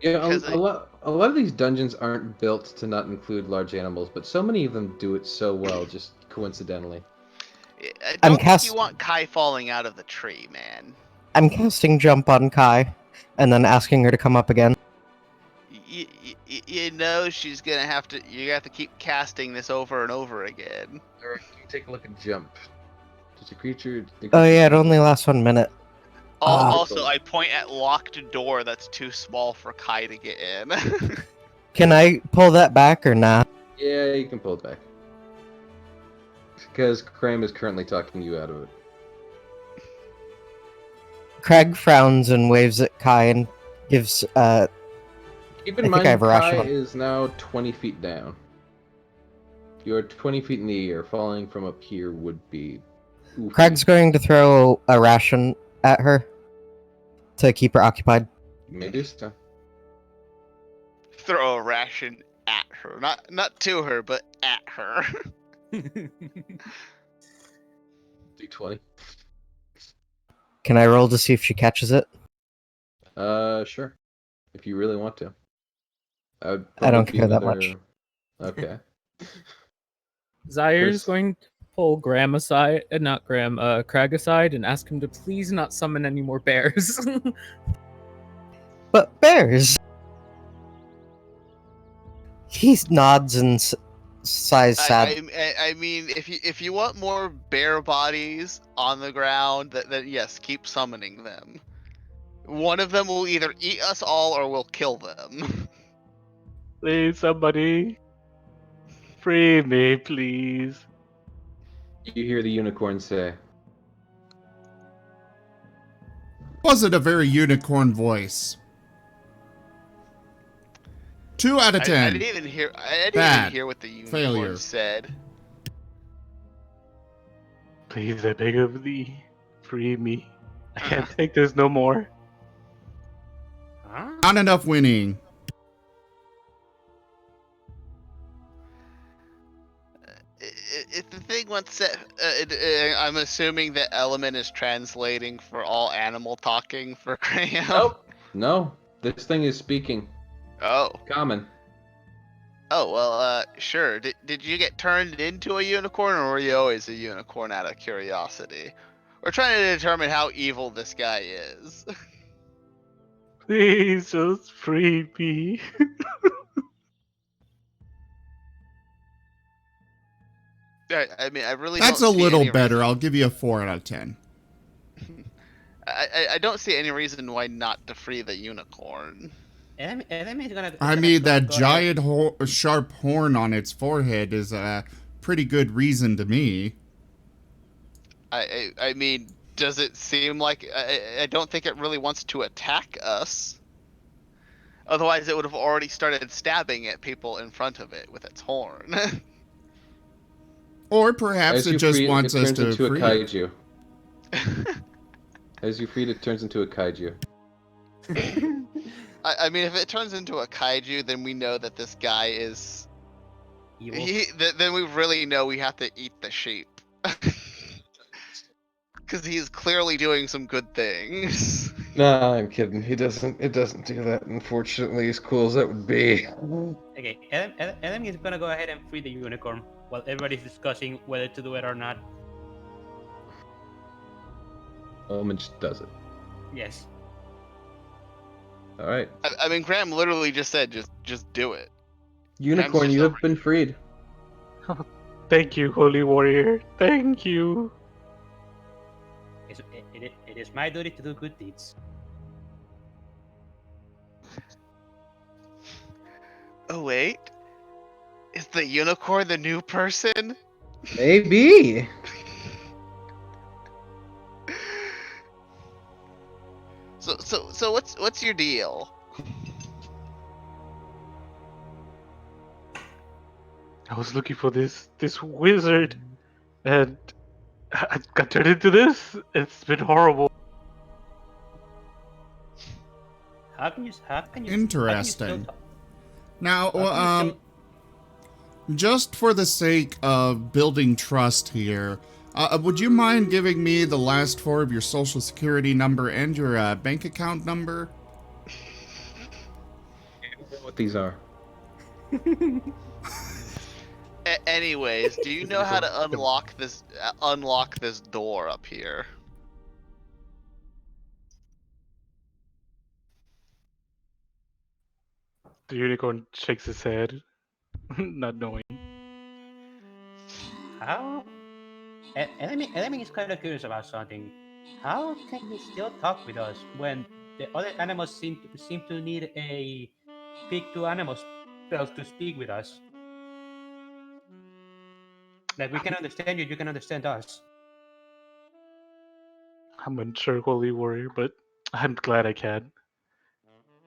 Speaker 4: Yeah,
Speaker 5: Because
Speaker 4: a lot of these dungeons aren't built to not include large animals, but so many of them do it so well, just coincidentally.
Speaker 5: I
Speaker 11: I'm
Speaker 5: don't think you want Kai falling out of the tree, man.
Speaker 11: I'm casting jump on Kai, and then asking her to come up again.
Speaker 5: You know she's gonna have to. You have to keep casting this over and over again.
Speaker 4: Alright, you take a look at jump. Does a creature?
Speaker 11: Oh yeah, it only lasts 1 minute.
Speaker 5: Also, I point at locked door that's too small for Kai to get in.
Speaker 11: Can I pull that back or not?
Speaker 4: Yeah, you can pull it back. Because Cram is currently talking you out of it.
Speaker 11: Craig frowns and waves at Kai and gives
Speaker 4: Give
Speaker 8: Keep
Speaker 11: I
Speaker 8: in
Speaker 11: think I have
Speaker 8: mind,
Speaker 11: a
Speaker 8: Kai
Speaker 11: rational.
Speaker 8: is now 20 feet down. You're 20 feet in the air. Falling from up here would be. Oof.
Speaker 11: Craig's going to throw a ration at her to keep her occupied.
Speaker 8: You may do so.
Speaker 5: Throw a ration at her, not to her, but at her.
Speaker 8: D20.
Speaker 11: Can I roll to see if she catches it?
Speaker 8: Sure. If you really want to. I would
Speaker 11: I don't
Speaker 8: probably be
Speaker 11: care that
Speaker 8: another...
Speaker 11: much.
Speaker 8: Okay.
Speaker 7: Zaire's
Speaker 8: First-
Speaker 7: going to pull Graham aside, not Graham, Crag aside, and ask him to please not summon any more bears.
Speaker 11: But bears. He nods and sighs sad.
Speaker 5: I mean, if you want more bear bodies on the ground, then yes, keep summoning them. One of them will either eat us all or will kill them.
Speaker 1: Please, somebody. Free me, please.
Speaker 8: You hear the unicorn say,
Speaker 6: Wasn't a very unicorn voice. 2 out of 10.
Speaker 5: I didn't even hear. I didn't
Speaker 6: Bad.
Speaker 5: even hear what the unicorn
Speaker 6: Failure.
Speaker 5: said.
Speaker 1: Please, I beg of thee. Free me. I can't take this no more.
Speaker 2: Huh?
Speaker 6: Not enough winning.
Speaker 5: If the thing once said, I'm assuming that element is translating for all animal talking for Graham.
Speaker 8: Nope. No. This thing is speaking.
Speaker 5: Oh.
Speaker 8: Common.
Speaker 5: Oh, well, sure. Did you get turned into a unicorn, or were you always a unicorn out of curiosity? We're trying to determine how evil this guy is.
Speaker 1: Please, just free me.
Speaker 5: I mean, I really
Speaker 6: That's a
Speaker 5: don't see
Speaker 6: little
Speaker 5: any
Speaker 6: better.
Speaker 5: reason-
Speaker 6: I'll give you a 4 out of 10.
Speaker 5: I don't see any reason why not to free the unicorn.
Speaker 2: Enemy's gonna.
Speaker 6: I
Speaker 2: gonna
Speaker 6: mean,
Speaker 2: go
Speaker 6: that
Speaker 2: ahead.
Speaker 6: giant sharp horn on its forehead is a pretty good reason to me.
Speaker 5: I mean, does it seem like I don't think it really wants to attack us? Otherwise, it would have already started stabbing at people in front of it with its horn.
Speaker 6: Or perhaps
Speaker 8: As
Speaker 6: it
Speaker 8: you
Speaker 6: just
Speaker 8: free it,
Speaker 6: wants
Speaker 8: it
Speaker 6: us
Speaker 8: turns
Speaker 6: to
Speaker 8: into a
Speaker 6: free it.
Speaker 8: kaiju. As you free it, it turns into a kaiju.
Speaker 5: I mean, if it turns into a kaiju, then we know that this guy is.
Speaker 2: Evil.
Speaker 5: Then we really know we have to eat the sheep. Because he's clearly doing some good things.
Speaker 8: Nah, I'm kidding. It doesn't do that, unfortunately, as cool as that would be.
Speaker 2: Okay, enemy is gonna go ahead and free the unicorn while everybody's discussing whether to do it or not.
Speaker 8: Omen just does it.
Speaker 2: Yes.
Speaker 8: Alright.
Speaker 5: I mean, Graham literally just said, just do it.
Speaker 8: Unicorn,
Speaker 5: just
Speaker 8: you have
Speaker 5: over
Speaker 8: been freed.
Speaker 1: Thank you, Holy Warrior. Thank you.
Speaker 2: It is my duty to do good deeds.
Speaker 5: Oh wait, is the unicorn the new person?
Speaker 8: Maybe.
Speaker 5: So what's your deal?
Speaker 1: I was looking for this wizard, and I got turned into this. It's been horrible.
Speaker 2: How can you?
Speaker 6: Interesting. Now, just for the sake of building trust here, would you mind giving me the last 4 of your social security number and your bank account number?
Speaker 8: I don't know what these are.
Speaker 5: Anyways, do you know how to unlock this door up here?
Speaker 1: The unicorn shakes his head, not knowing.
Speaker 2: How? Enemy is kind of curious about something. How can he still talk with us when the other animals seem to need a speak to animals spells to speak with us? Like we can understand you, you can understand us.
Speaker 1: I'm unsure, Holy Warrior, but I'm glad I can.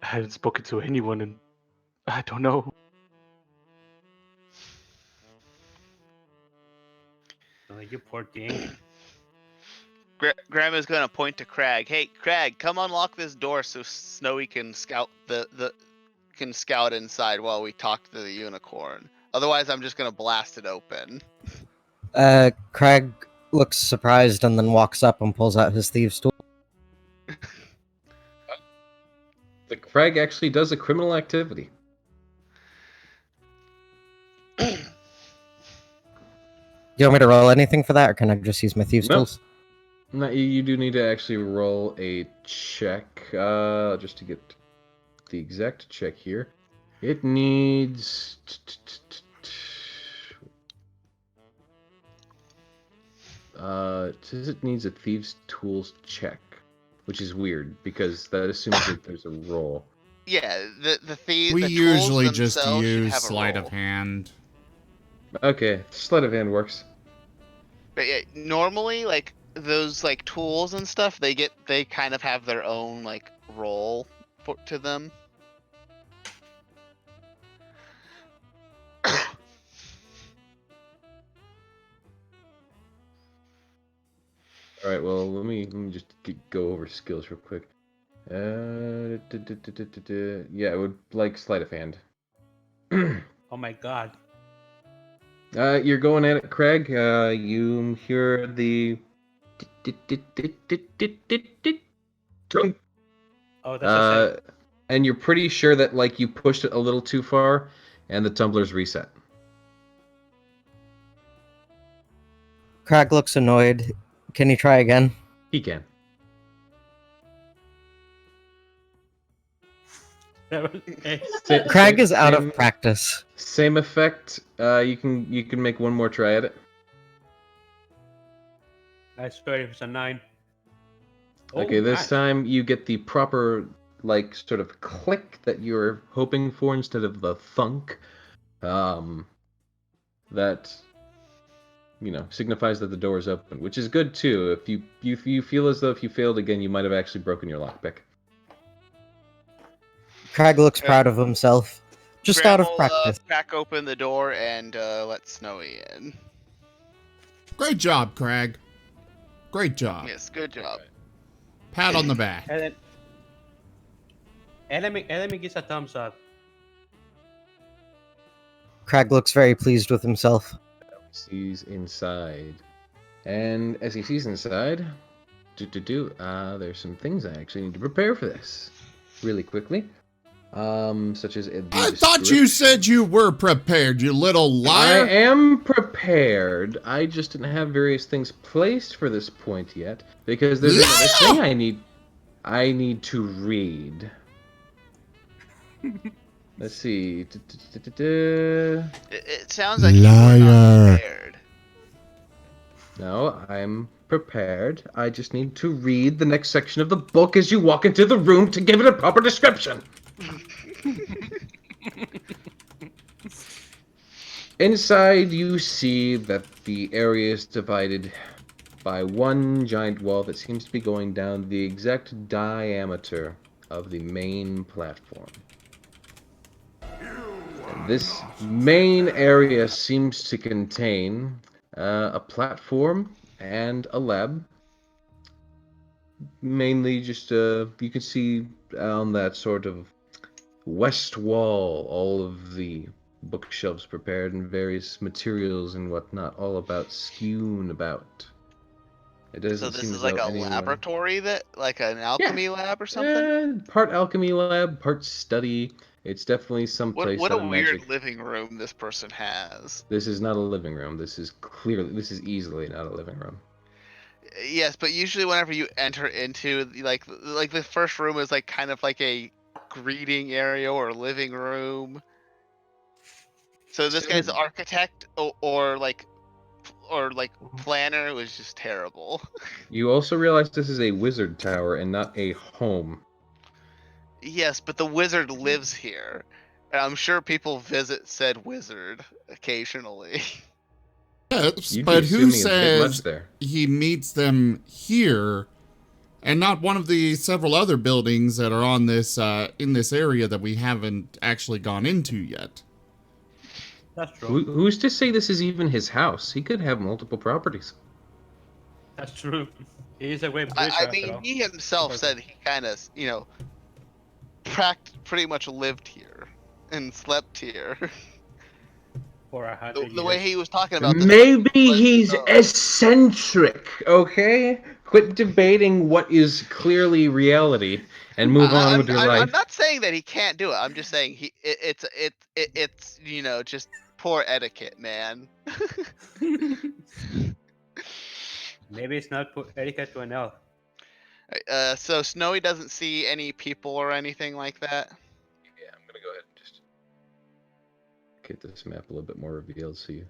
Speaker 1: I haven't spoken to anyone in I don't know.
Speaker 2: Oh, you poor thing.
Speaker 5: Grandma's gonna point to Crag. Hey, Crag, come unlock this door so Snowy can scout can scout inside while we talk to the unicorn. Otherwise, I'm just gonna blast it open.
Speaker 11: Craig looks surprised and then walks up and pulls out his thieves' tool.
Speaker 8: The Craig actually does a criminal activity.
Speaker 11: Do you want me to roll anything for that, or can I just use my thieves'
Speaker 8: No.
Speaker 11: tools?
Speaker 8: No, you do need to actually roll a check, just to get the exact check here. It needs... it says it needs a thieves' tools check, which is weird, because that assumes that there's a roll.
Speaker 5: Yeah, the thieves.
Speaker 6: We
Speaker 5: the
Speaker 6: usually
Speaker 5: tools
Speaker 6: just
Speaker 5: themselves should
Speaker 6: use
Speaker 5: have a
Speaker 6: sleight
Speaker 5: roll.
Speaker 6: of hand.
Speaker 8: Okay, sleight of hand works.
Speaker 5: But yeah, normally, like those like tools and stuff, they kind of have their own like role to them.
Speaker 8: All right, well, let me just go over skills real quick. Yeah, it would like sleight of hand.
Speaker 2: Oh my god.
Speaker 8: You're going at it, Craig. You hear the...
Speaker 2: Oh, that's a set.
Speaker 8: and you're pretty sure that like you pushed it a little too far, and the tumblers reset.
Speaker 11: Craig looks annoyed. Can you try again?
Speaker 8: He can.
Speaker 11: Craig is out of practice.
Speaker 8: Same effect. You can make one more try at it.
Speaker 2: That's fair. It's a 9.
Speaker 8: Okay,
Speaker 2: Oh,
Speaker 8: this
Speaker 2: nice.
Speaker 8: time you get the proper like sort of click that you're hoping for instead of the thunk. That signifies that the door is open, which is good too. If you feel as though if you failed again, you might have actually broken your lockpick.
Speaker 11: Craig looks proud of himself. Just
Speaker 5: Graham
Speaker 11: out of
Speaker 5: will,
Speaker 11: practice.
Speaker 5: crack open the door and let Snowy in.
Speaker 6: Great job, Craig. Great job.
Speaker 5: Yes, good job.
Speaker 6: Pat on the back.
Speaker 2: And then enemy gives a thumbs up.
Speaker 11: Craig looks very pleased with himself.
Speaker 8: Sees inside, and as he sees inside, there's some things I actually need to prepare for this, really quickly. Such as
Speaker 6: I thought you said you were prepared, you little liar.
Speaker 8: I am prepared. I just didn't have various things placed for this point yet because there's another thing I need to read. Let's see.
Speaker 5: It sounds like you were not prepared.
Speaker 8: No, I'm prepared. I just need to read the next section of the book as you walk into the room to give it a proper description. Inside, you see that the area is divided by one giant wall that seems to be going down the exact diameter of the main platform. And this main area seems to contain a platform and a lab. Mainly just, you can see on that sort of west wall all of the bookshelves prepared and various materials and whatnot, all about skewn about. It doesn't
Speaker 5: So this
Speaker 8: seem
Speaker 5: is
Speaker 8: as
Speaker 5: like
Speaker 8: though
Speaker 5: a
Speaker 8: anyone...
Speaker 5: laboratory like an alchemy lab or something?
Speaker 8: Part alchemy lab, part study. It's definitely someplace
Speaker 5: What a
Speaker 8: out of
Speaker 5: weird
Speaker 8: magic.
Speaker 5: living room this person has.
Speaker 8: This is not a living room. This is easily not a living room.
Speaker 5: Yes, but usually whenever you enter into like the first room is like kind of like a greeting area or living room. So this guy's architect or planner was just terrible.
Speaker 8: You also realize this is a wizard tower and not a home.
Speaker 5: Yes, but the wizard lives here. And I'm sure people visit said wizard occasionally.
Speaker 6: Yes,
Speaker 8: You'd be
Speaker 6: but who
Speaker 8: assuming a bit much
Speaker 6: says
Speaker 8: there.
Speaker 6: he meets them here And not one of the several other buildings that are on this in this area that we haven't actually gone into yet.
Speaker 2: That's true.
Speaker 8: Who's to say this is even his house? He could have multiple properties.
Speaker 2: That's true. He is a great
Speaker 5: I
Speaker 2: producer, after
Speaker 5: mean,
Speaker 2: all.
Speaker 5: he himself said he kind of, you know, pretty much lived here and slept here.
Speaker 2: For 100
Speaker 5: The way
Speaker 2: years.
Speaker 5: he was talking about this.
Speaker 8: Maybe
Speaker 5: was,
Speaker 8: he's eccentric, okay? Quit debating what is clearly reality and move on with your
Speaker 5: I'm
Speaker 8: life.
Speaker 5: not saying that he can't do it. I'm just saying it's you know, just poor etiquette, man.
Speaker 2: Maybe it's not etiquette to an elf.
Speaker 5: So Snowy doesn't see any people or anything like that.
Speaker 8: Yeah, I'm gonna go ahead and just get this map a little bit more revealed so you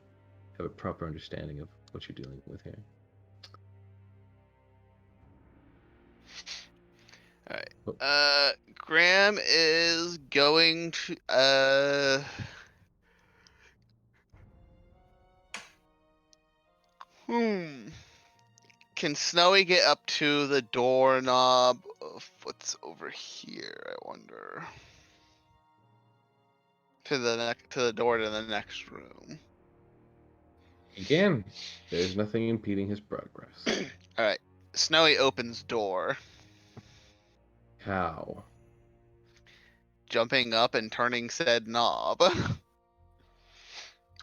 Speaker 8: have a proper understanding of what you're dealing with here.
Speaker 5: Alright. Graham is going to Can Snowy get up to the doorknob of what's over here, I wonder? To the door to the next room.
Speaker 8: He can. There's nothing impeding his progress.
Speaker 5: Alright. Snowy opens door.
Speaker 8: How?
Speaker 5: Jumping up and turning said knob.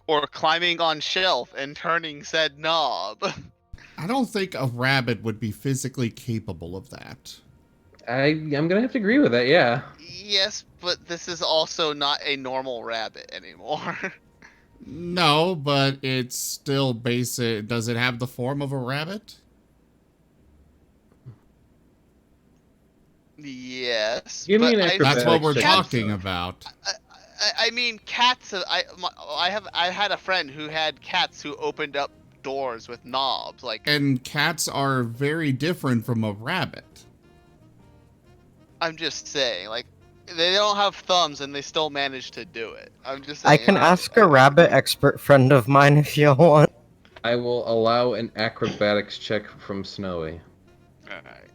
Speaker 5: Or climbing on shelf and turning said knob.
Speaker 6: I don't think a rabbit would be physically capable of that.
Speaker 8: I'm gonna have to agree with that, yeah.
Speaker 5: Yes, but this is also not a normal rabbit anymore.
Speaker 6: No, but it's still basic. Does it have the form of a rabbit?
Speaker 5: Yes.
Speaker 8: Give me
Speaker 5: but
Speaker 8: an
Speaker 5: I-
Speaker 6: That's what we're
Speaker 8: check.
Speaker 6: talking about.
Speaker 5: I mean, cats. I had a friend who had cats who opened up doors with knobs. Like,
Speaker 6: And cats are very different from a rabbit.
Speaker 5: I'm just saying, like, they don't have thumbs and they still manage to do it. I'm just
Speaker 11: I
Speaker 5: saying.
Speaker 11: can ask a rabbit expert friend of mine if you want.
Speaker 8: I will allow an acrobatics check from Snowy.
Speaker 5: Alright.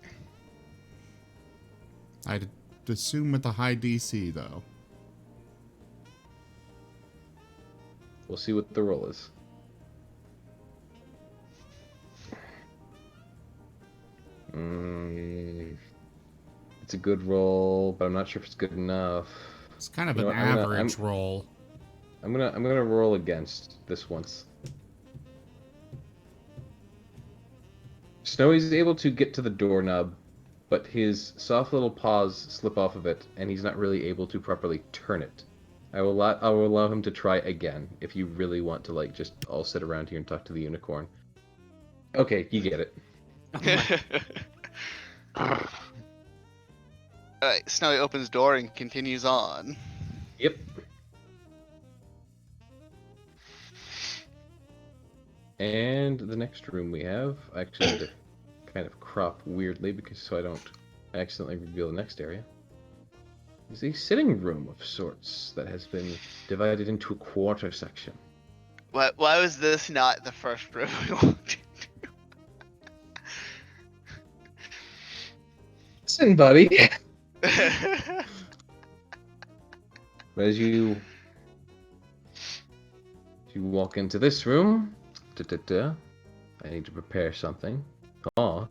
Speaker 6: I'd assume with a high DC, though.
Speaker 8: We'll see what the roll is. It's a good roll, but I'm not sure if it's good enough.
Speaker 6: It's kind of
Speaker 8: You know
Speaker 6: an
Speaker 8: what, I'm gonna-
Speaker 6: average roll.
Speaker 8: I'm gonna roll against this once. Snowy's able to get to the doorknob, but his soft little paws slip off of it, and he's not really able to properly turn it. I will allow him to try again if you really want to like just all sit around here and talk to the unicorn. Okay, you get it.
Speaker 5: Alright, Snowy opens door and continues on.
Speaker 8: Yep. And the next room we have, I actually had to kind of crop weirdly because so I don't accidentally reveal the next area. Is a sitting room of sorts that has been divided into a quarter section.
Speaker 5: Why was this not the first room we walked into?
Speaker 8: Listen, buddy. As you walk into this room, I need to prepare something. Oh,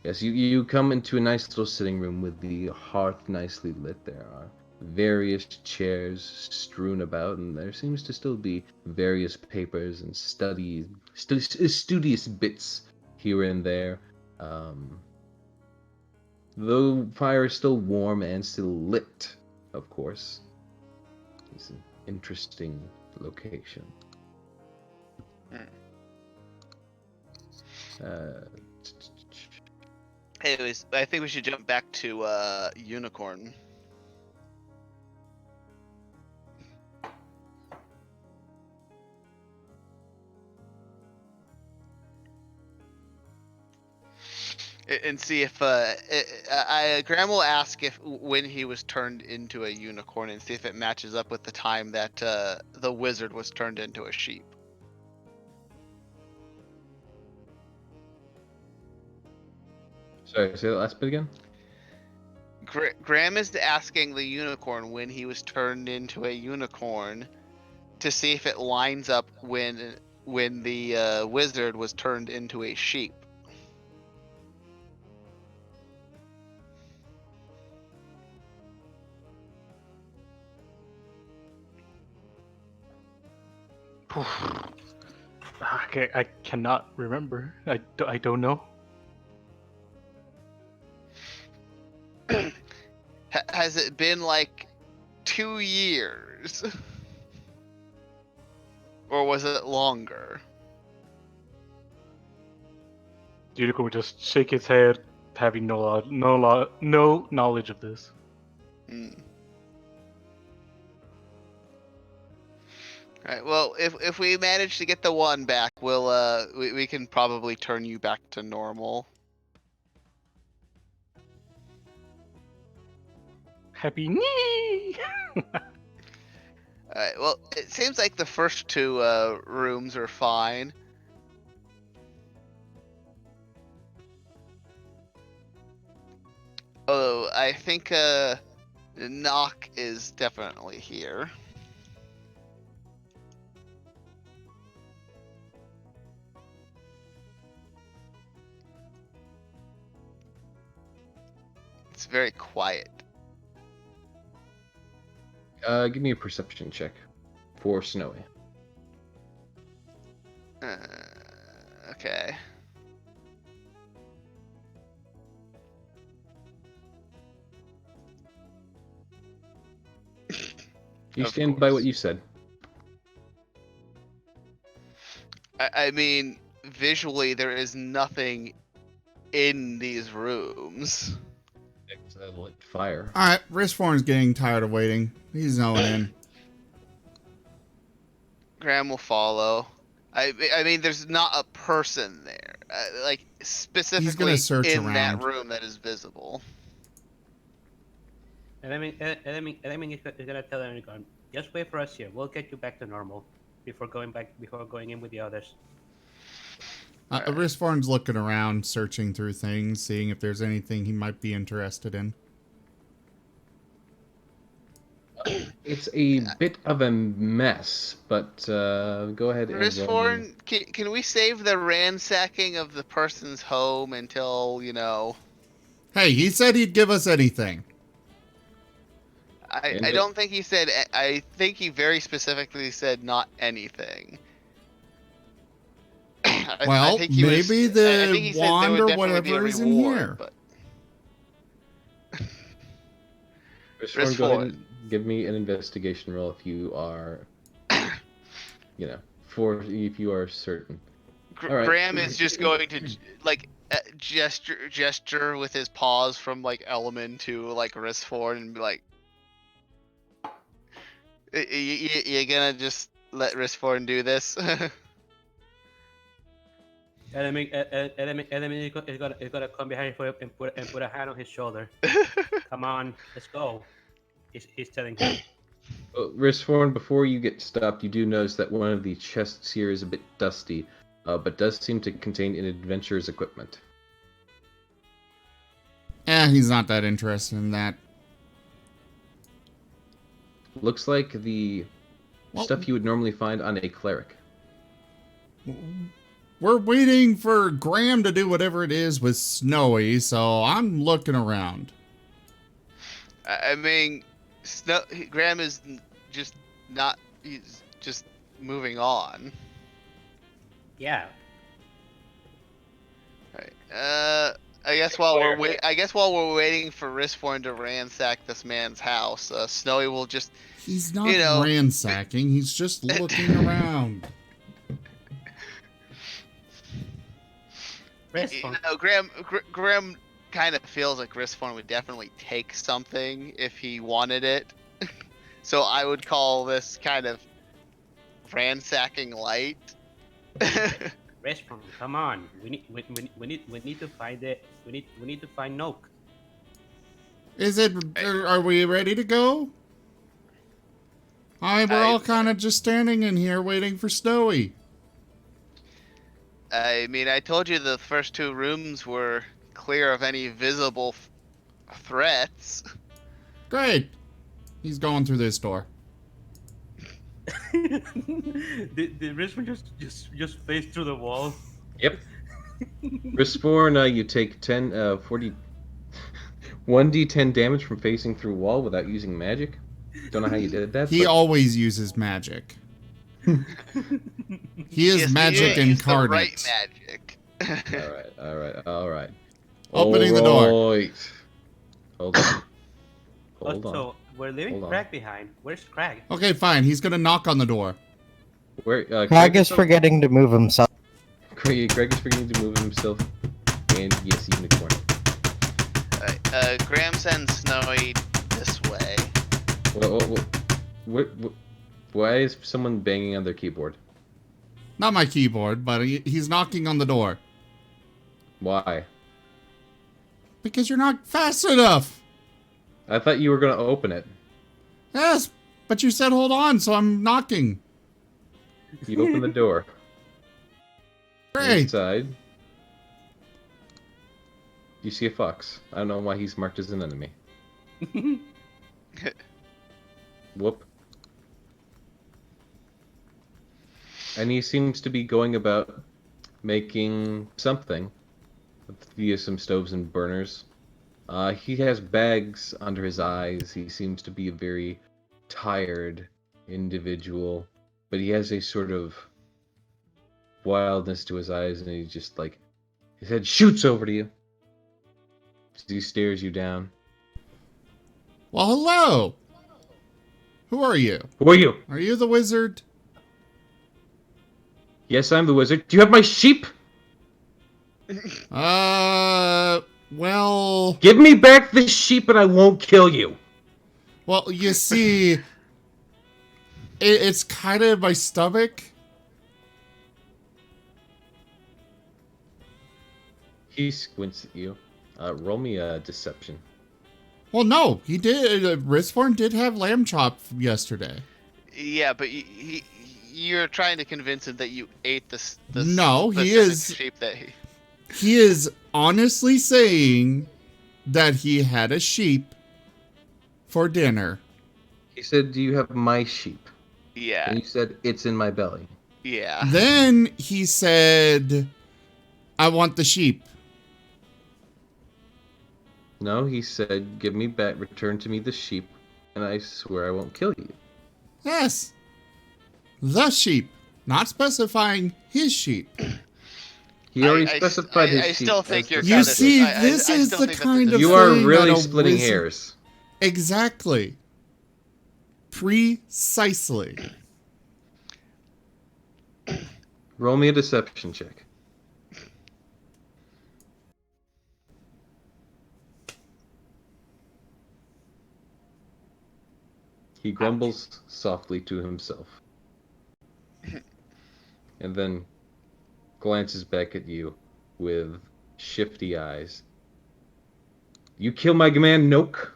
Speaker 8: yes, you come into a nice little sitting room with the hearth nicely lit. There are various chairs strewn about, and there seems to still be various papers and studious bits here and there. Though fire is still warm and still lit, of course. It's an interesting location.
Speaker 5: Anyways, I think we should jump back to Unicorn. And see if Graham will ask if when he was turned into a unicorn and see if it matches up with the time that the wizard was turned into a sheep.
Speaker 4: Sorry, say that last bit again.
Speaker 5: Graham is asking the unicorn when he was turned into a unicorn to see if it lines up when the wizard was turned into a sheep.
Speaker 1: I cannot remember. I don't know.
Speaker 5: Has it been like 2 years? Or was it longer?
Speaker 1: Unicorn would just shake his head, having no knowledge of this.
Speaker 5: Alright, well, if we manage to get the one back, we'll we can probably turn you back to normal.
Speaker 1: Happy knee!
Speaker 5: Alright, well, it seems like the first two rooms are fine. Oh, I think Knock is definitely here. It's very quiet.
Speaker 4: Give me a perception check for Snowy.
Speaker 5: Okay.
Speaker 4: You
Speaker 5: Of
Speaker 4: stand by
Speaker 5: course.
Speaker 4: what you said.
Speaker 5: I mean, visually, there is nothing in these rooms.
Speaker 4: Excellent fire.
Speaker 6: Alright, Wristform's getting tired of waiting. He's going in.
Speaker 5: Graham will follow. I mean, there's not a person there, like specifically
Speaker 6: search
Speaker 5: in that
Speaker 6: around.
Speaker 5: room that is visible.
Speaker 2: And I mean, he's gonna tell the unicorn, just wait for us here. We'll get you back to normal before going in with the others.
Speaker 6: Wristform's looking around, searching through things, seeing if there's anything he might be interested in.
Speaker 4: It's a bit of a mess, but go ahead and roll me.
Speaker 5: Risforn, can we save the ransacking of the person's home until, you know...
Speaker 6: Hey, he said he'd give us anything.
Speaker 5: I don't think he said... I think he very specifically said not anything.
Speaker 6: Well,
Speaker 5: I think he
Speaker 6: maybe
Speaker 5: was, I think
Speaker 6: the
Speaker 5: he said there
Speaker 6: wand
Speaker 5: would
Speaker 6: or
Speaker 5: definitely be a
Speaker 6: whatever is in
Speaker 5: reward,
Speaker 6: here.
Speaker 5: but-
Speaker 4: Risforn, go ahead and give me an investigation roll if you are, you know, if you are certain. All right.
Speaker 5: Graham is just going to like gesture with his paws from like Element to like Risforn and be like, "You gonna just let Risforn do this?"
Speaker 2: Element is gonna come behind him and put a hand on his shoulder. Come on, let's go. He's telling him.
Speaker 4: Risforn, before you get stopped, you do notice that one of the chests here is a bit dusty, but does seem to contain an adventurer's equipment.
Speaker 6: He's not that interested in that.
Speaker 4: Looks like the stuff you would normally find on a cleric.
Speaker 6: We're waiting for Graham to do whatever it is with Snowy, so I'm looking around.
Speaker 5: I mean, Graham is just not. He's just moving on.
Speaker 2: Yeah.
Speaker 5: Right. I guess while we're waiting for Risforn to ransack this man's house, Snowy will just.
Speaker 6: He's not
Speaker 5: you know,
Speaker 6: ransacking. He's just looking around.
Speaker 5: You know, Graham kind of feels like Risforn would definitely take something if he wanted it. So I would call this kind of ransacking light.
Speaker 2: Risforn, come on. We need to find it. We need to find Noak.
Speaker 6: Are we ready to go? We're all kind of just standing in here waiting for Snowy.
Speaker 5: I mean, I told you the first two rooms were clear of any visible threats.
Speaker 6: Great. He's going through this door.
Speaker 2: the Richmond just phased through the wall.
Speaker 8: Yep. Rispborn, you take 40... 1d10 damage from facing through wall without using magic. Don't know how you did that.
Speaker 6: He
Speaker 8: but...
Speaker 6: always uses magic. He is
Speaker 5: Yes,
Speaker 6: magic
Speaker 5: he is
Speaker 6: incarnate.
Speaker 5: the right magic.
Speaker 8: All right.
Speaker 6: Opening the door.
Speaker 8: Right. Hold on. Hold on.
Speaker 2: So we're leaving
Speaker 8: Hold on.
Speaker 2: Crag behind. Where's Crag?
Speaker 6: Okay, fine. He's gonna knock on the door.
Speaker 8: Where?
Speaker 11: Crag is forgetting to move himself.
Speaker 8: Greg is forgetting to move himself. And yes, unicorn.
Speaker 5: Alright, Graham sends Snowy this way.
Speaker 8: Why is someone banging on their keyboard?
Speaker 6: Not my keyboard, but he's knocking on the door.
Speaker 8: Why?
Speaker 6: Because you're not fast enough.
Speaker 8: I thought you were gonna open it.
Speaker 6: Yes, but you said hold on, so I'm knocking.
Speaker 8: You open the door.
Speaker 6: Great.
Speaker 8: Inside. You see a fox. I don't know why he's marked as an enemy. Whoop. And he seems to be going about making something via some stoves and burners. He has bags under his eyes. He seems to be a very tired individual, but he has a sort of wildness to his eyes, and he just like his head shoots over to you. He stares you down.
Speaker 6: Well, hello. Who are you?
Speaker 8: Who are you?
Speaker 6: Are you the wizard?
Speaker 8: Yes, I'm the wizard. Do you have my sheep?
Speaker 6: Well...
Speaker 8: Give me back the sheep and I won't kill you.
Speaker 6: Well, you see... it's kind of my stomach.
Speaker 8: He squints at you. Roll me a deception.
Speaker 6: Well, no, he did. Risforn did have lamb chop yesterday.
Speaker 5: Yeah, but you're trying to convince him that you ate the
Speaker 6: No, he
Speaker 5: specific
Speaker 6: is.
Speaker 5: sheep that
Speaker 6: He is honestly saying that he had a sheep for dinner.
Speaker 8: He said, "Do you have my sheep?"
Speaker 5: Yeah.
Speaker 8: And you said, "It's in my belly."
Speaker 5: Yeah.
Speaker 6: Then he said, "I want the sheep."
Speaker 8: No, he said, "Give me back, return to me the sheep, and I swear I won't kill you."
Speaker 6: Yes. The sheep. Not specifying his sheep.
Speaker 8: He already specified his sheep.
Speaker 5: I still think you're
Speaker 6: You see, this is the kind of
Speaker 8: you are
Speaker 6: thing
Speaker 8: really
Speaker 6: that a
Speaker 8: splitting
Speaker 6: wizard-
Speaker 8: hairs.
Speaker 6: Exactly. Precisely.
Speaker 8: Roll me a deception check. He grumbles softly to himself. And then glances back at you with shifty eyes. You kill my man Noke?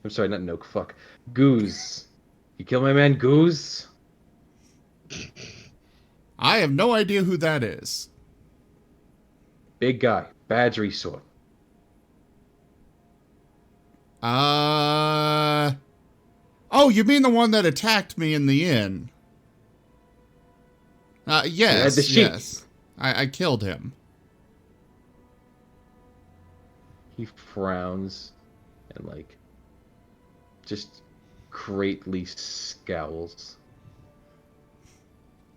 Speaker 8: I'm sorry, not Noke, fuck. Goose. You kill my man Goose?
Speaker 6: I have no idea who that is.
Speaker 8: Big guy. Badgery sword.
Speaker 6: Oh, you mean the one that attacked me in the inn? Yes,
Speaker 8: the sheep.
Speaker 6: yes. I killed him.
Speaker 8: He frowns and, like, just greatly scowls.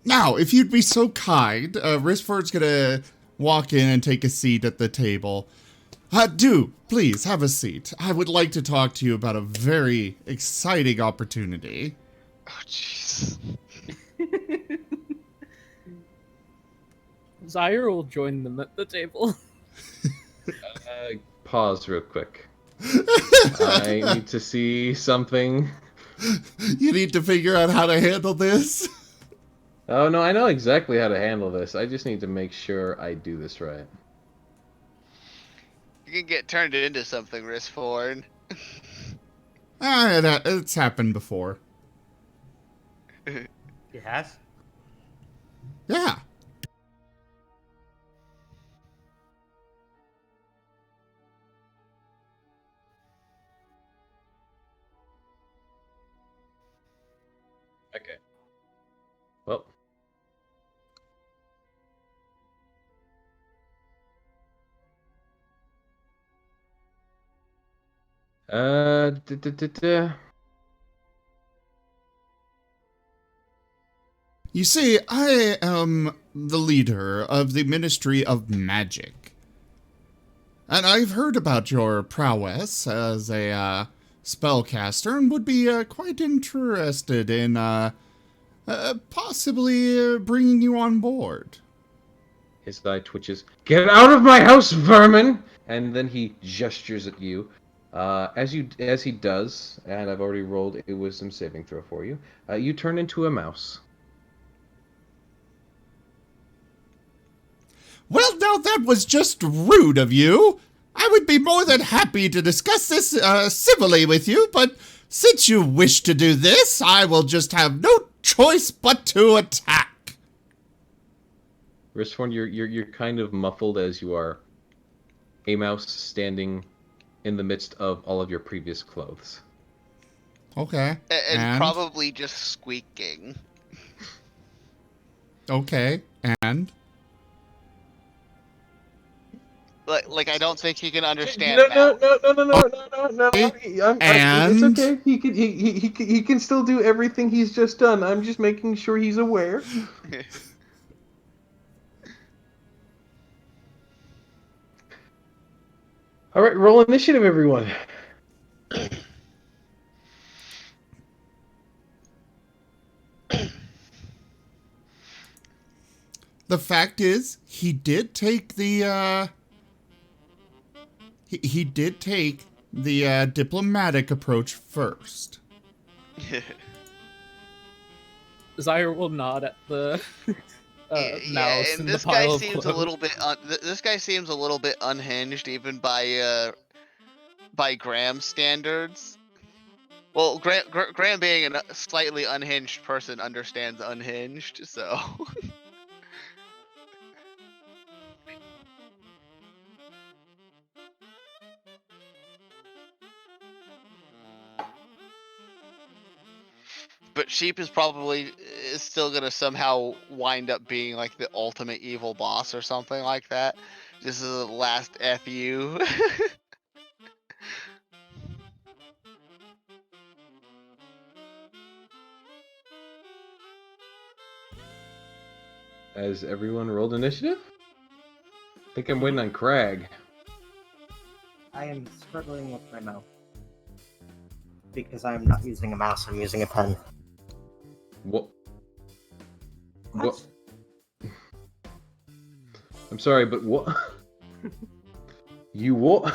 Speaker 6: Now, if you'd be so kind, Risford's gonna walk in and take a seat at the table. Do, please, have a seat. I would like to talk to you about a very exciting opportunity.
Speaker 5: Oh, jeez.
Speaker 7: Zaire will join them at the table.
Speaker 8: Pause real quick. I need to see something.
Speaker 6: You need to figure out how to handle this.
Speaker 8: Oh, no, I know exactly how to handle this. I just need to make sure I do this right.
Speaker 5: You can get turned into something, Risforn.
Speaker 6: It's happened before.
Speaker 2: It has?
Speaker 6: Yeah.
Speaker 4: Okay. Well. Uh. duh, duh, duh, duh.
Speaker 6: You see, I am the leader of the Ministry of Magic. And I've heard about your prowess as a spellcaster and would be quite interested in possibly bringing you on board.
Speaker 4: His eye twitches. Get out of my house, vermin! And then he gestures at you. As he does, and I've already rolled a wisdom saving throw for you, you turn into a mouse.
Speaker 6: Well, now that was just rude of you. I would be more than happy to discuss this civilly with you, but since you wish to do this, I will just have no choice but to attack.
Speaker 4: Ristforn, you're kind of muffled as you are a mouse standing in the midst of all of your previous clothes.
Speaker 6: Okay.
Speaker 5: And probably just squeaking.
Speaker 6: Okay, and?
Speaker 5: Like I don't think he can understand
Speaker 4: No.
Speaker 6: And?
Speaker 4: It's okay. He can still do everything he's just done. I'm just making sure he's aware. All right, roll initiative, everyone.
Speaker 6: The fact is, he did take the, he did take the, diplomatic approach first.
Speaker 7: Zyre will nod at the mouse
Speaker 5: and
Speaker 7: in
Speaker 5: this
Speaker 7: the pile
Speaker 5: guy
Speaker 7: of
Speaker 5: seems a
Speaker 7: clothes.
Speaker 5: little bit. This guy seems a little bit unhinged, even by Graham standards. Well, Graham being a slightly unhinged person understands unhinged, so. But Sheep is still gonna somehow wind up being like the ultimate evil boss or something like that. This is the last FU.
Speaker 4: Has everyone rolled initiative? I think I'm waiting on Crag.
Speaker 11: I am struggling with my mouse. Because I'm not using a mouse, I'm using a pen.
Speaker 4: What? What? I'm sorry, but what? You what?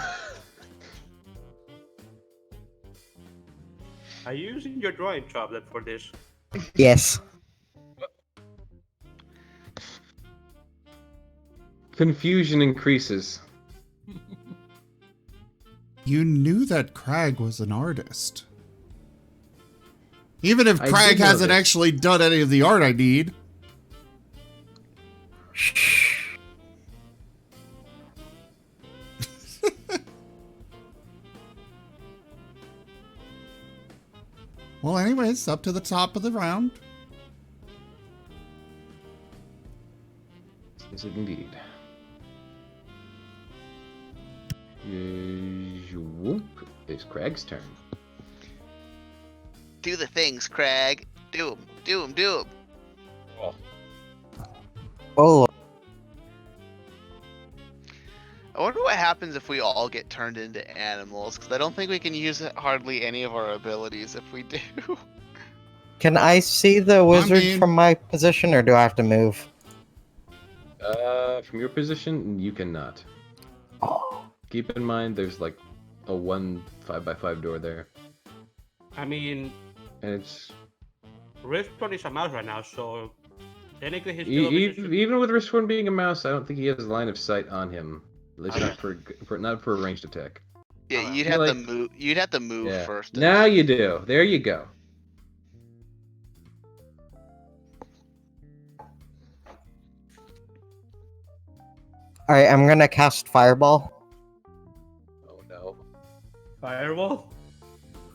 Speaker 2: Are you using your drawing tablet for this?
Speaker 11: Yes.
Speaker 4: Confusion increases.
Speaker 6: You knew that Crag was an artist. Even if
Speaker 4: I
Speaker 6: Crag
Speaker 4: did know
Speaker 6: hasn't
Speaker 4: this.
Speaker 6: actually done any of the art I need. Well, anyways, up to the top of the round.
Speaker 4: Is it indeed? It's Crag's turn.
Speaker 5: Do the things, Crag. Do 'em. Do 'em. Do 'em.
Speaker 11: Oh,
Speaker 5: I wonder what happens if we all get turned into animals, because I don't think we can use hardly any of our abilities if we do.
Speaker 11: can I see the wizard
Speaker 6: mean-
Speaker 11: from my position, or do I have to move?
Speaker 4: From your position, you cannot. Keep in mind, there's like a 1 5x5 door there,
Speaker 2: I mean,
Speaker 4: and it's
Speaker 2: Riftron is a mouse right now, so technically he's still a position.
Speaker 4: even with Ristforn being a mouse, I don't think he has line of sight on him. At least not for a ranged attack.
Speaker 5: Yeah, you'd
Speaker 4: Yeah,
Speaker 5: have to
Speaker 4: like-
Speaker 5: move. You'd have to move
Speaker 4: Yeah.
Speaker 5: first.
Speaker 4: Now you do. There you go.
Speaker 11: Alright, I'm gonna cast Fireball.
Speaker 4: Oh no.
Speaker 2: Firewall?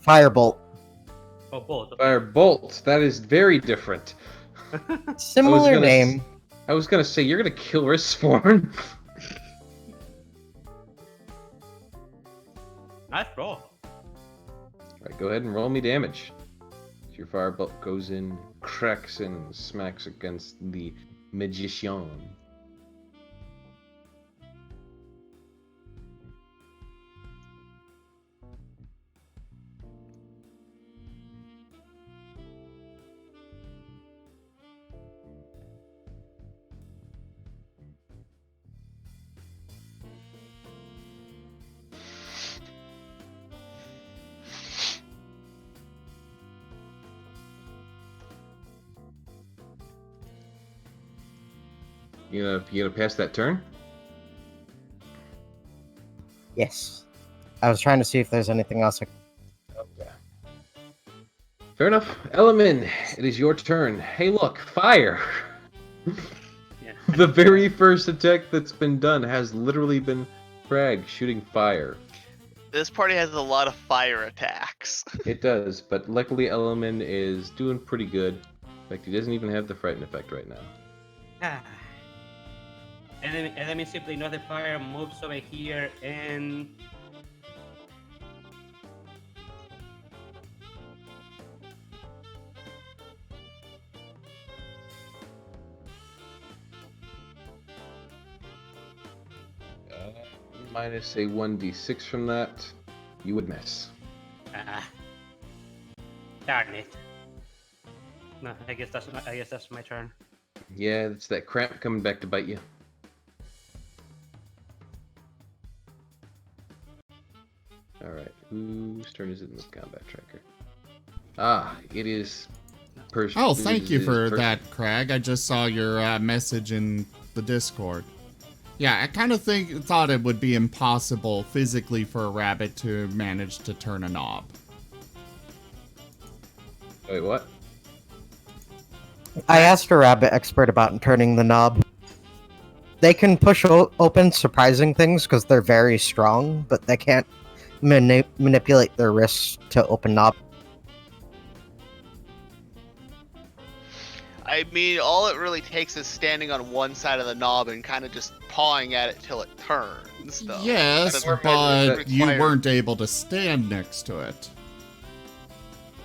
Speaker 11: Firebolt.
Speaker 2: Oh, both. Okay.
Speaker 8: Firebolt. That is very different.
Speaker 11: Similar
Speaker 8: gonna s-
Speaker 11: name.
Speaker 8: I was gonna say you're gonna kill Risksworn.
Speaker 2: Nice roll.
Speaker 8: Alright, go ahead and roll me damage. Your firebolt goes in, cracks and smacks against the magician. You gonna pass that turn?
Speaker 11: Yes. I was trying to see if there's anything else.
Speaker 8: Okay. Fair enough. Elemen, it is your turn. Hey, look, fire!
Speaker 2: Yeah.
Speaker 8: The very first attack that's been done has literally been Crag shooting fire.
Speaker 5: This party has a lot of fire attacks.
Speaker 8: It does, but luckily Elemen is doing pretty good. In fact, he doesn't even have the frighten effect right now.
Speaker 2: Ah. Enemy simply ignore the fire, moves over here, and
Speaker 8: Minus a 1d6 from that, you would miss.
Speaker 2: Darn it. No, I guess that's my turn.
Speaker 8: Yeah, it's that cramp coming back to bite you. Alright, whose turn is it in the combat tracker? Ah, it is...
Speaker 6: Oh, thank you for that, Craig. I just saw your message in the Discord. Yeah, I kind of thought it would be impossible physically for a rabbit to manage to turn a knob.
Speaker 8: Wait, what?
Speaker 11: I asked a rabbit expert about turning the knob. They can push open surprising things because they're very strong, but they can't manipulate their wrists to open knob.
Speaker 5: I mean, all it really takes is standing on one side of the knob and kind of just pawing at it till it turns. Though.
Speaker 6: Yes,
Speaker 5: That
Speaker 6: but
Speaker 5: doesn't
Speaker 6: you
Speaker 5: require-
Speaker 6: weren't able to stand next to it.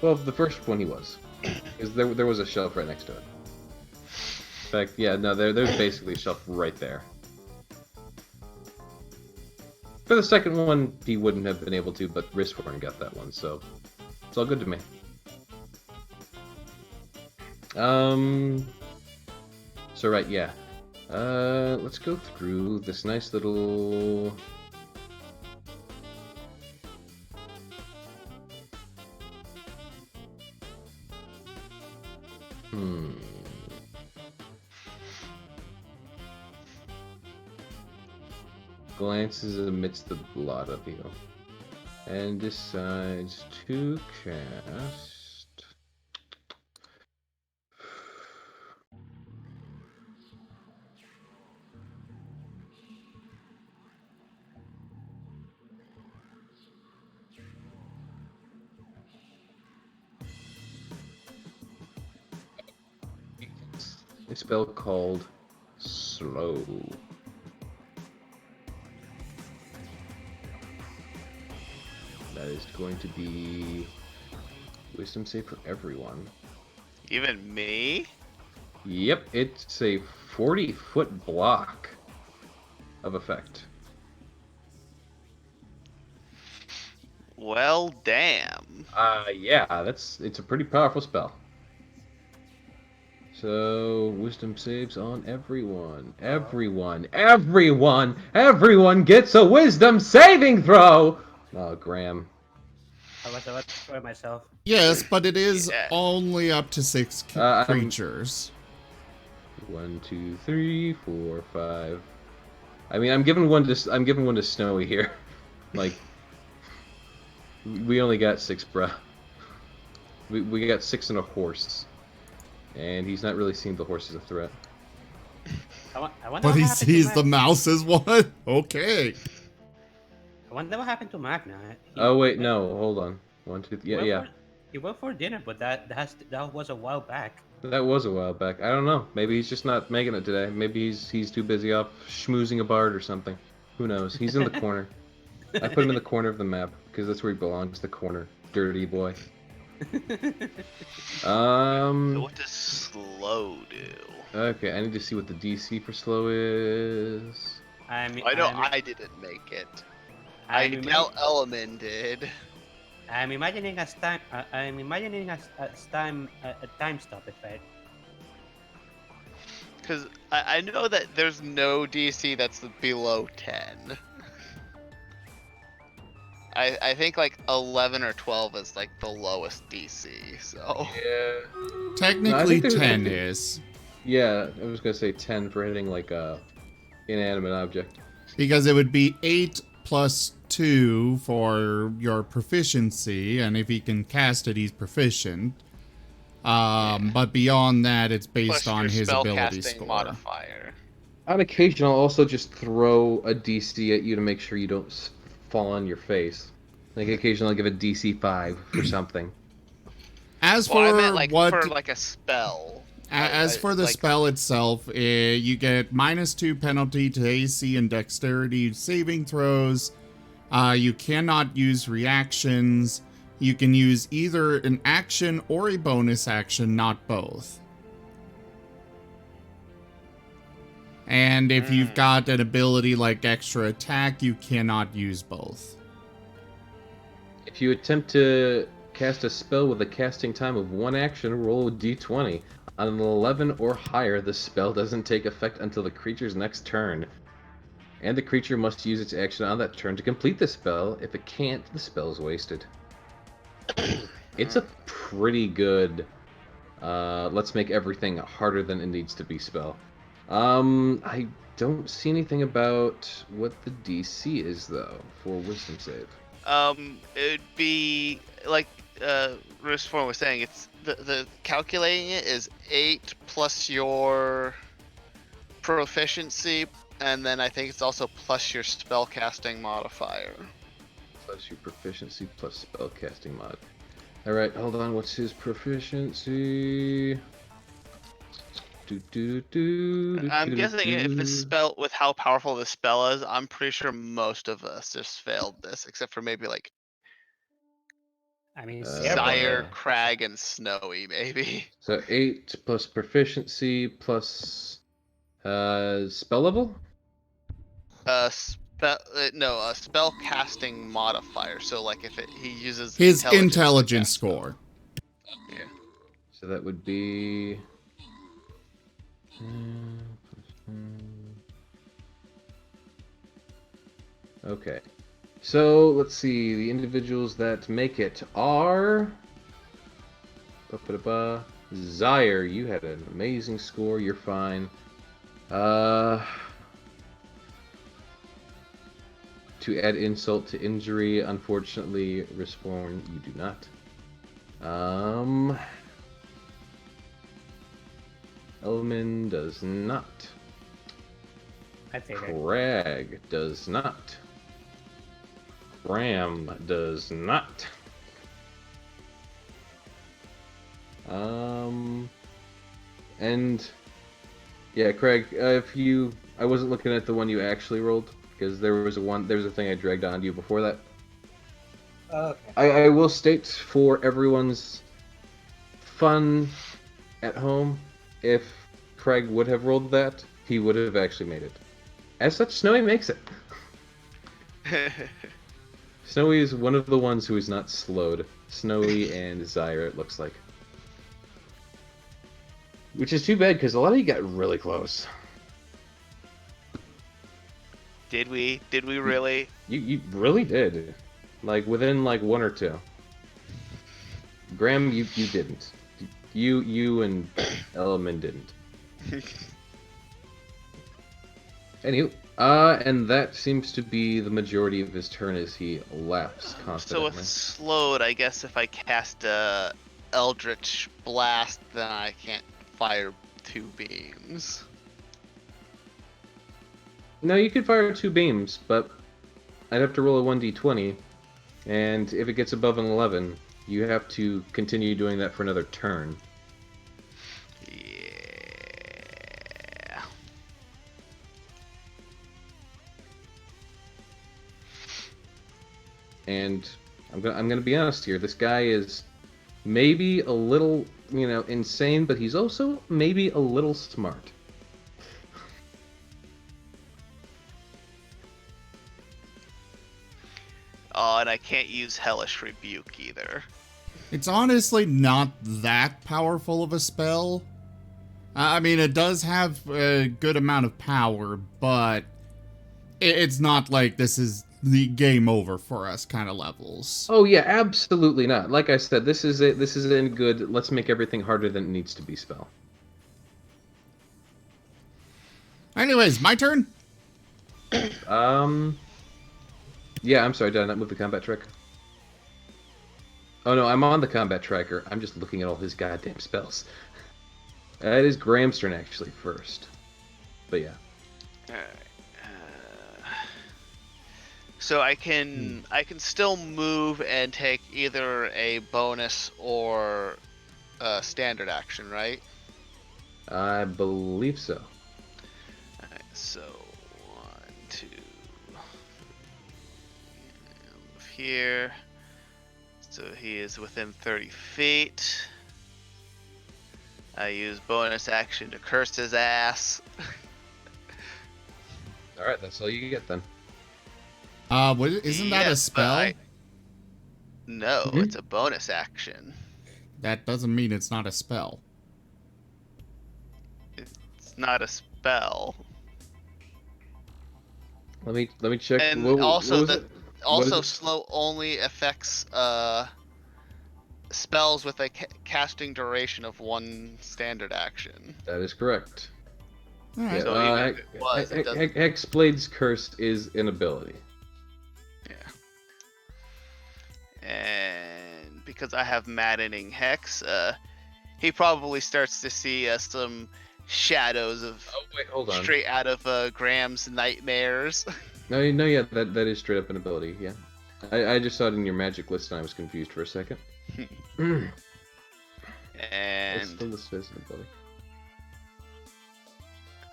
Speaker 8: Well, the first one he was. Because there was a shelf right next to it. In fact, yeah, no, there's basically a shelf right there. For the second one, he wouldn't have been able to, but Risksworn got that one, so it's all good to me. So right, yeah. Let's go through this nice little... Glances amidst the lot of you. And decides to cast... a spell called Slow. That is going to be Wisdom save for everyone.
Speaker 5: Even me?
Speaker 8: Yep, it's a 40-foot block of effect.
Speaker 5: Well, damn.
Speaker 8: Yeah, it's a pretty powerful spell. So, wisdom saves on everyone. Everyone gets a wisdom saving throw! Oh, Graham.
Speaker 2: I was about to destroy myself.
Speaker 6: Yes, but it is
Speaker 5: Yeah.
Speaker 6: only up to 6 creatures.
Speaker 8: 1, 2, 3, 4, 5. I mean, I'm giving one to Snowy here. Like, we only got 6, bruh. We got 6 and a horse. And he's not really seeing the horse as a threat.
Speaker 2: I wonder
Speaker 6: But
Speaker 2: what
Speaker 6: he
Speaker 2: happened to
Speaker 6: sees the mouse as one? Okay.
Speaker 2: I wonder what happened to Magna.
Speaker 8: Oh wait, no, hold on. 1, 2, yeah,
Speaker 2: Where
Speaker 8: yeah.
Speaker 2: were- He went for dinner, but that was a while back.
Speaker 4: That was a while back. I don't know. Maybe he's just not making it today. Maybe he's too busy off schmoozing a bard or something. Who knows? He's in the corner. I put him in the corner of the map because that's where he belongs. The corner, dirty boy.
Speaker 5: So what does slow do?
Speaker 4: Okay, I need to see what the DC for slow is.
Speaker 2: I mean,
Speaker 5: I know I didn't make it. I
Speaker 2: mean,
Speaker 5: know Element did.
Speaker 2: I'm imagining as time. I'm imagining as time a time stop effect.
Speaker 5: Because I know that there's no DC that's below 10. I think like 11 or 12 is like the lowest DC, so...
Speaker 4: Yeah.
Speaker 6: Technically, 10 is.
Speaker 4: Yeah, I was gonna say 10 for hitting like a inanimate object.
Speaker 6: Because it would be 8 plus 2 for your proficiency, and if he can cast it, he's proficient. But beyond that, it's based
Speaker 5: Plus
Speaker 6: on
Speaker 5: your
Speaker 6: his ability
Speaker 5: spellcasting
Speaker 6: score.
Speaker 5: modifier.
Speaker 4: On occasion, I'll also just throw a DC at you to make sure you don't fall on your face. Like occasionally, I'll give a DC 5 for something.
Speaker 6: As
Speaker 5: Well, I
Speaker 6: for
Speaker 5: meant like
Speaker 6: what...
Speaker 5: for like a spell.
Speaker 6: As for the
Speaker 5: like-
Speaker 6: spell itself, you get -2 penalty to AC and dexterity saving throws. You cannot use reactions. You can use either an action or a bonus action, not both. And if you've got an ability like extra attack, you cannot use both.
Speaker 4: If you attempt to cast a spell with a casting time of 1 action, roll a d20. On an 11 or higher, the spell doesn't take effect until the creature's next turn. And the creature must use its action on that turn to complete the spell. If it can't, the spell is wasted. It's a pretty good, let's make everything harder than it needs to be spell. I don't see anything about what the DC is, though, for Wisdom save.
Speaker 5: It'd be like Rusform was saying. It's the calculating it is 8 plus your proficiency, and then I think it's also plus your spellcasting modifier.
Speaker 4: Plus your proficiency plus spellcasting mod. Alright, hold on. What's his proficiency?
Speaker 5: I'm guessing if this spell, with how powerful this spell is, I'm pretty sure most of us just failed this, except for maybe like
Speaker 2: I mean,
Speaker 5: Sire, Crag, and Snowy, maybe.
Speaker 4: So 8 plus proficiency plus spell level?
Speaker 5: Spell casting modifier. So like if he uses
Speaker 6: His
Speaker 5: to
Speaker 6: intelligence
Speaker 5: cast
Speaker 6: score.
Speaker 5: Yeah.
Speaker 4: So that would be... Okay. So, let's see. The individuals that make it are... Zyre, you had an amazing score. You're fine. To add insult to injury, unfortunately, Respawn, you do not. Elman does not.
Speaker 2: I figured.
Speaker 4: Crag does not. Ram does not. And yeah, Craig, I wasn't looking at the one you actually rolled because there was a thing I dragged on you before that.
Speaker 11: Okay.
Speaker 4: I will state for everyone's fun at home, if Craig would have rolled that, he would have actually made it. As such, Snowy makes it. Snowy is one of the ones who is not slowed. Snowy and Zyre, it looks like. Which is too bad, because a lot of you got really close.
Speaker 5: Did we? Did we really?
Speaker 4: You really did. Like, within, like, 1 or 2. Graham, you didn't. You and Elman didn't. Anywho, and that seems to be the majority of his turn as he laughs
Speaker 5: So
Speaker 4: confidently.
Speaker 5: with slowed, I guess if I cast a Eldritch Blast, then I can't fire 2 beams.
Speaker 4: No, you could fire 2 beams, but I'd have to roll a 1d20, and if it gets above an 11, You have to continue doing that for another turn.
Speaker 5: Yeah.
Speaker 4: And I'm gonna be honest here. This guy is maybe a little, insane, but he's also maybe a little smart.
Speaker 5: Oh, and I can't use Hellish Rebuke either.
Speaker 6: It's honestly not that powerful of a spell. I mean, it does have a good amount of power, but it's not like this is the game over for us kind of levels.
Speaker 4: Oh yeah, absolutely not. Like I said, this is it. This is a good. Let's make everything harder than it needs to be spell.
Speaker 6: Anyways, my turn.
Speaker 4: Yeah, I'm sorry. Did I not move the combat track? Oh no, I'm on the combat tracker. I'm just looking at all his goddamn spells. It is Graham's turn actually first, but yeah.
Speaker 5: Alright. So I can still move and take either a bonus or a standard action, right?
Speaker 4: I believe so.
Speaker 5: Alright, so 1, 2. Move here. So he is within 30 feet. I use bonus action to curse his ass.
Speaker 4: Alright, that's all you get then.
Speaker 6: Isn't that a spell?
Speaker 5: No,
Speaker 4: Mhm.
Speaker 5: it's a bonus action.
Speaker 6: That doesn't mean it's not a spell.
Speaker 5: It's not a spell.
Speaker 4: Let me check.
Speaker 5: And
Speaker 4: what
Speaker 5: also
Speaker 4: was
Speaker 5: that
Speaker 4: it? What
Speaker 5: also
Speaker 4: is it?
Speaker 5: slow only affects spells with a casting duration of 1 standard action.
Speaker 4: That is correct.
Speaker 6: Alright.
Speaker 5: So even if it was, it doesn't-
Speaker 4: Hexblade's Curse is an ability.
Speaker 5: Yeah. And because I have Maddening Hex, he probably starts to see some shadows of
Speaker 4: Oh wait, hold on.
Speaker 5: straight out of Graham's nightmares.
Speaker 4: No, yeah, that is straight up an ability. Yeah, I just saw it in your magic list and I was confused for a second. It's
Speaker 5: And
Speaker 4: still listed as an ability.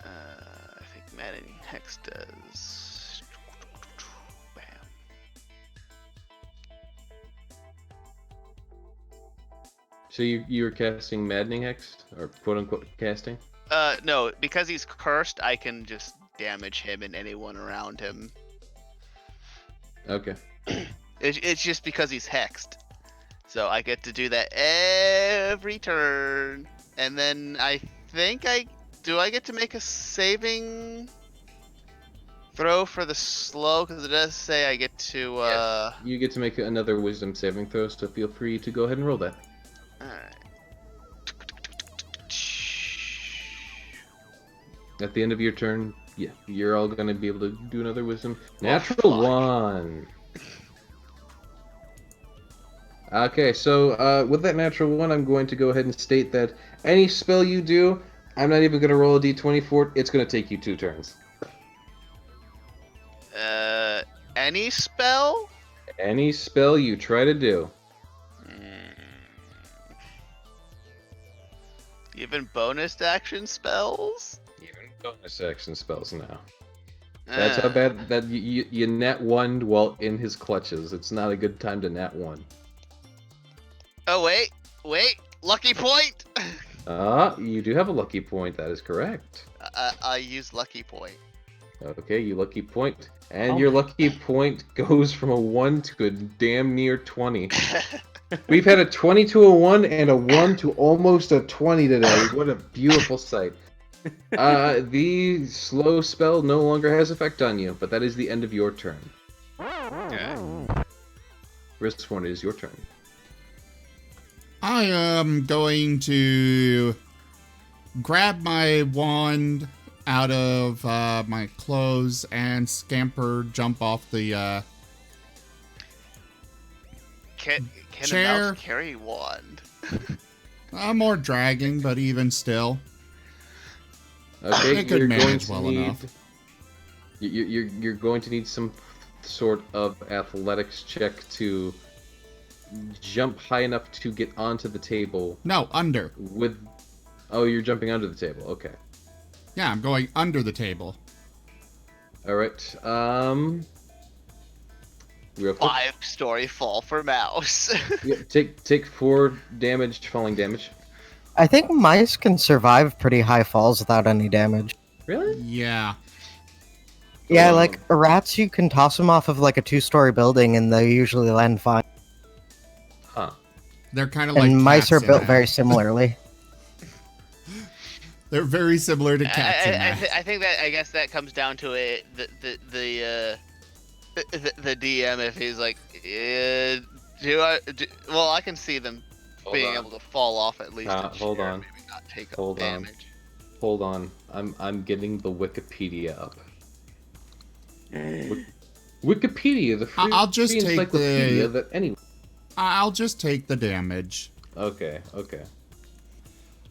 Speaker 5: I think Maddening Hex does. Bam.
Speaker 4: So you were casting Maddening Hex, or quote unquote casting?
Speaker 5: No, because he's cursed, I can just damage him and anyone around him.
Speaker 4: Okay.
Speaker 5: It's just because he's hexed. So I get to do that every turn. And then I think I get to make a saving throw for the slow? Because it does say I get to,
Speaker 4: Yes. You get to make another Wisdom saving throw, so feel free to go ahead and roll that.
Speaker 5: Alright.
Speaker 4: At the end of your turn, yeah, you're all gonna be able to do another Wisdom. Natural
Speaker 5: fuck.
Speaker 4: 1! Okay, so with that natural 1, I'm going to go ahead and state that any spell you do, I'm not even going to roll a d20 for it, it's going to take you 2 turns.
Speaker 5: Any spell?
Speaker 4: Any spell you try to do.
Speaker 5: Even bonus action spells?
Speaker 4: Even bonus action spells now. That's how bad that you nat 1 while in his clutches. It's not a good time to nat 1.
Speaker 5: Oh, wait. Lucky point?
Speaker 4: You do have a lucky point, that is correct.
Speaker 5: I use lucky point.
Speaker 4: Okay, you lucky point. And
Speaker 11: Oh
Speaker 4: your
Speaker 11: my
Speaker 4: lucky point goes from a 1 to a damn near 20. We've had a 20 to a 1 and a 1 to almost a 20 today. What a beautiful sight. The slow spell no longer has effect on you, but that is the end of your turn. Riskborn, it is your turn.
Speaker 6: I am going to grab my wand out of my clothes and jump off the
Speaker 5: Can a
Speaker 6: Chair.
Speaker 5: mouse carry wand?
Speaker 6: more dragging, but even still.
Speaker 4: Okay,
Speaker 6: It could
Speaker 4: you're
Speaker 6: manage
Speaker 4: going to
Speaker 6: well
Speaker 4: need,
Speaker 6: enough.
Speaker 4: You're going to need some sort of athletics check to jump high enough to get onto the table
Speaker 6: No, under.
Speaker 4: with... Oh, you're jumping under the table. Okay.
Speaker 6: Yeah, I'm going under the table.
Speaker 4: All right. Real quick.
Speaker 5: 5-story fall for mouse.
Speaker 4: Yeah, take 4 damage, falling damage.
Speaker 11: I think mice can survive pretty high falls without any damage.
Speaker 4: Really?
Speaker 6: Yeah.
Speaker 11: Yeah, like rats, you can toss them off of like a 2-story building and they usually land fine.
Speaker 4: Huh.
Speaker 6: They're kind of
Speaker 11: And
Speaker 6: like
Speaker 11: mice
Speaker 6: cats
Speaker 11: are
Speaker 6: in
Speaker 11: built
Speaker 6: that.
Speaker 11: very similarly.
Speaker 6: They're very similar to cats in that.
Speaker 5: I think that I guess that comes down to it. The DM, if he's like, well, I can see them being able to fall off at least.
Speaker 4: Hold on.
Speaker 5: Maybe not take up
Speaker 4: Hold on.
Speaker 5: damage.
Speaker 4: Hold on. I'm getting the Wikipedia up. Wikipedia, the free
Speaker 6: I'll just take
Speaker 4: encyclopedia
Speaker 6: the-
Speaker 4: that anyone.
Speaker 6: I'll just take the damage.
Speaker 4: Okay.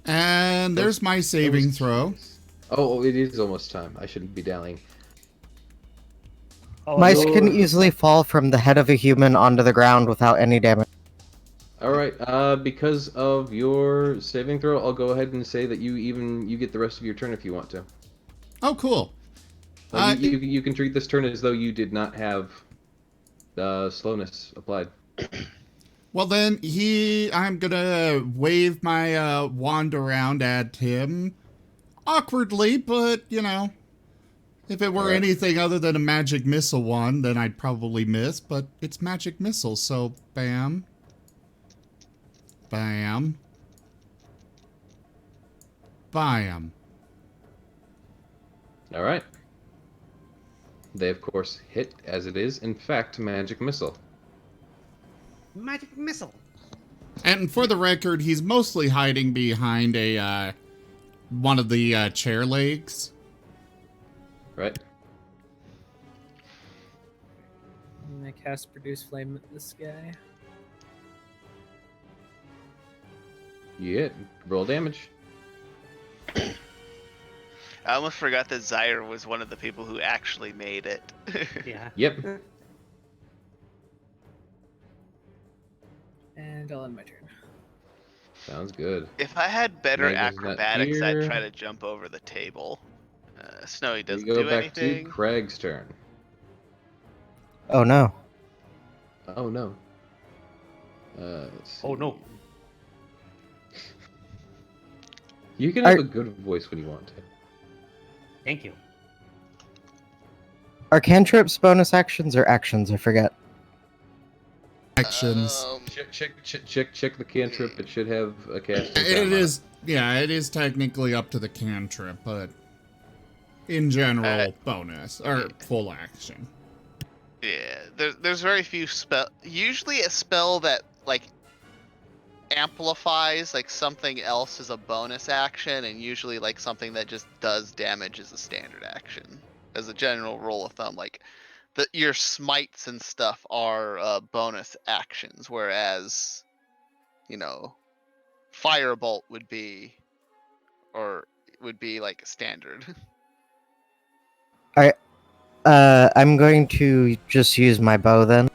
Speaker 6: And there's my saving throw.
Speaker 4: Oh, it is almost time. I shouldn't be dallying.
Speaker 2: Oh,
Speaker 11: Mice
Speaker 2: no.
Speaker 11: can easily fall from the head of a human onto the ground without any damage.
Speaker 4: All right. Because of your saving throw, I'll go ahead and say that you get the rest of your turn if you want to.
Speaker 6: Oh, cool.
Speaker 4: You can treat this turn as though you did not have slowness applied.
Speaker 6: Well then, I'm gonna wave my wand around at him. Awkwardly, but, you know. If it were
Speaker 4: Alright.
Speaker 6: anything other than a magic missile wand, then I'd probably miss, but it's magic missile, so bam. Bam. Bam.
Speaker 4: All right. They, of course, hit, as it is, in fact, magic missile.
Speaker 2: Magic missile.
Speaker 6: And for the record, he's mostly hiding behind a, one of the chair legs.
Speaker 4: Right?
Speaker 7: And I cast Produce Flame at this guy.
Speaker 4: You hit. Roll damage.
Speaker 5: I almost forgot that Zyre was one of the people who actually made it.
Speaker 2: Yeah.
Speaker 4: Yep.
Speaker 7: And I'll end my turn.
Speaker 4: Sounds good.
Speaker 5: If I had better
Speaker 4: Megan's not
Speaker 5: acrobatics,
Speaker 4: here.
Speaker 5: I'd try to jump over the table. Snowy
Speaker 4: We
Speaker 5: doesn't
Speaker 4: go
Speaker 5: do
Speaker 4: back
Speaker 5: anything.
Speaker 4: to Craig's turn.
Speaker 11: Oh no.
Speaker 4: Oh, no. Let's
Speaker 2: Oh no.
Speaker 4: see. You can have a good voice when you want to.
Speaker 2: Thank you.
Speaker 11: Are cantrips bonus actions or actions? I forget.
Speaker 6: Actions.
Speaker 4: Check the cantrip. It should have a cast.
Speaker 6: It is, yeah, it is technically up to the cantrip, but in general, bonus or full action.
Speaker 5: Yeah, there's very few spell. Usually, a spell that like amplifies like something else is a bonus action, and usually like something that just does damage is a standard action. As a general rule of thumb, like your smites and stuff are bonus actions, whereas firebolt would be like standard.
Speaker 11: I'm going to just use my bow then.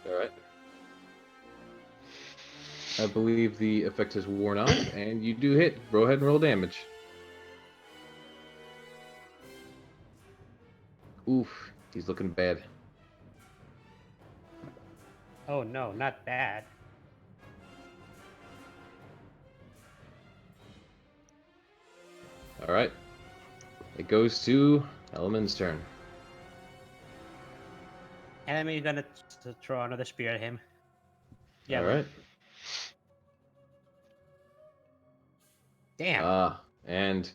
Speaker 4: Alright. I believe the effect has worn off, and you do hit. Go ahead and roll damage. Oof, he's looking bad.
Speaker 2: Oh no, not bad.
Speaker 4: Alright. It goes to Element's turn.
Speaker 2: Enemy gonna throw another spear at him. Yeah.
Speaker 4: Alright.
Speaker 2: Damn.
Speaker 4: And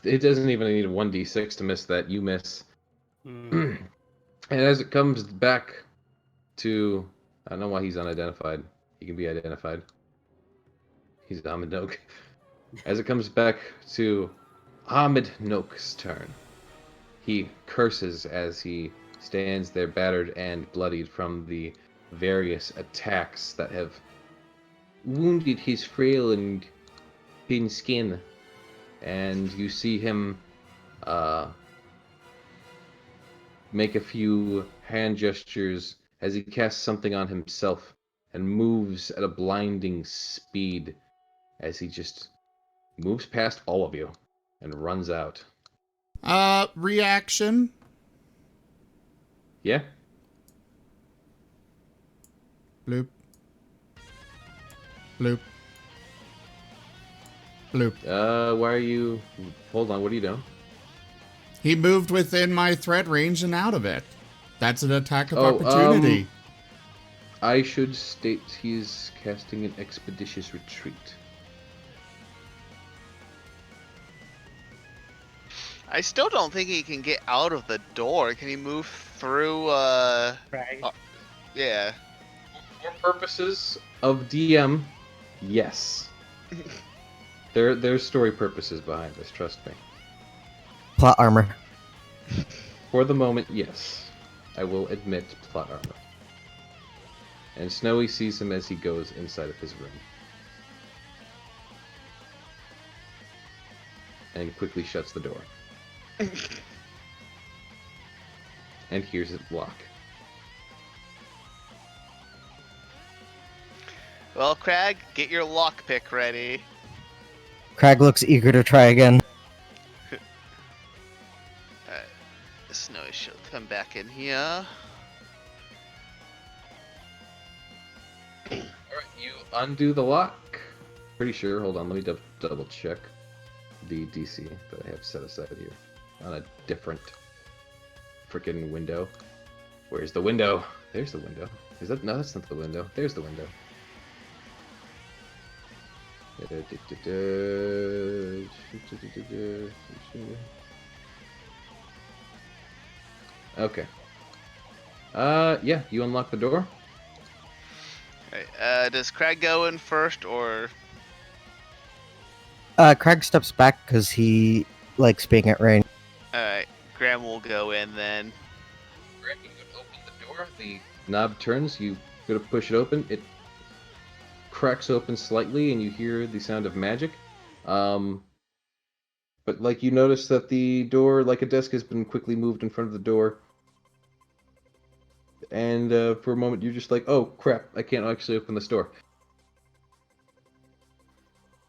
Speaker 4: it doesn't even need a 1d6 to miss that. You miss.
Speaker 2: Mm.
Speaker 4: And as it comes back to... I don't know why he's unidentified. He can be identified. He's Ahmed Noak. As it comes back to Ahmed Noak's turn, he curses as he stands there battered and bloodied from the various attacks that have wounded his frail and thin skin. And you see him make a few hand gestures as he casts something on himself and moves at a blinding speed as he just moves past all of you and runs out.
Speaker 6: Reaction.
Speaker 4: Yeah?
Speaker 6: Bloop. Bloop. Bloop.
Speaker 4: Why are you... Hold on, what are you doing?
Speaker 6: He moved within my threat range and out of it. That's an attack of
Speaker 4: Oh,
Speaker 6: opportunity.
Speaker 4: I should state he's casting an expeditious retreat.
Speaker 5: I still don't think he can get out of the door. Can he move through?
Speaker 2: Right.
Speaker 5: Yeah.
Speaker 4: For purposes of DM, yes. There's story purposes behind this, trust me.
Speaker 11: Plot armor.
Speaker 4: For the moment, yes. I will admit plot armor. And Snowy sees him as he goes inside of his room. And quickly shuts the door. And hears it lock.
Speaker 5: Well, Crag, get your lockpick ready.
Speaker 11: Crag looks eager to try again.
Speaker 5: Snowy should come back in here.
Speaker 4: Alright, you undo the lock. Pretty sure, hold on, let me double check the DC that I have set aside here. On a different freaking window. Where's the window? There's the window. Is that... No, that's not the window. There's the window. Okay. Yeah, you unlock the door.
Speaker 5: Alright, does Crag go in first, or...
Speaker 11: Crag steps back because he likes being at range.
Speaker 5: Alright, Graham will go in then.
Speaker 4: Graham, you would open the door. The knob turns. You go to push it open. It cracks open slightly, and you hear the sound of magic. But like you notice that the door, like a desk, has been quickly moved in front of the door. And for a moment, you're just like, "Oh crap! I can't actually open this door."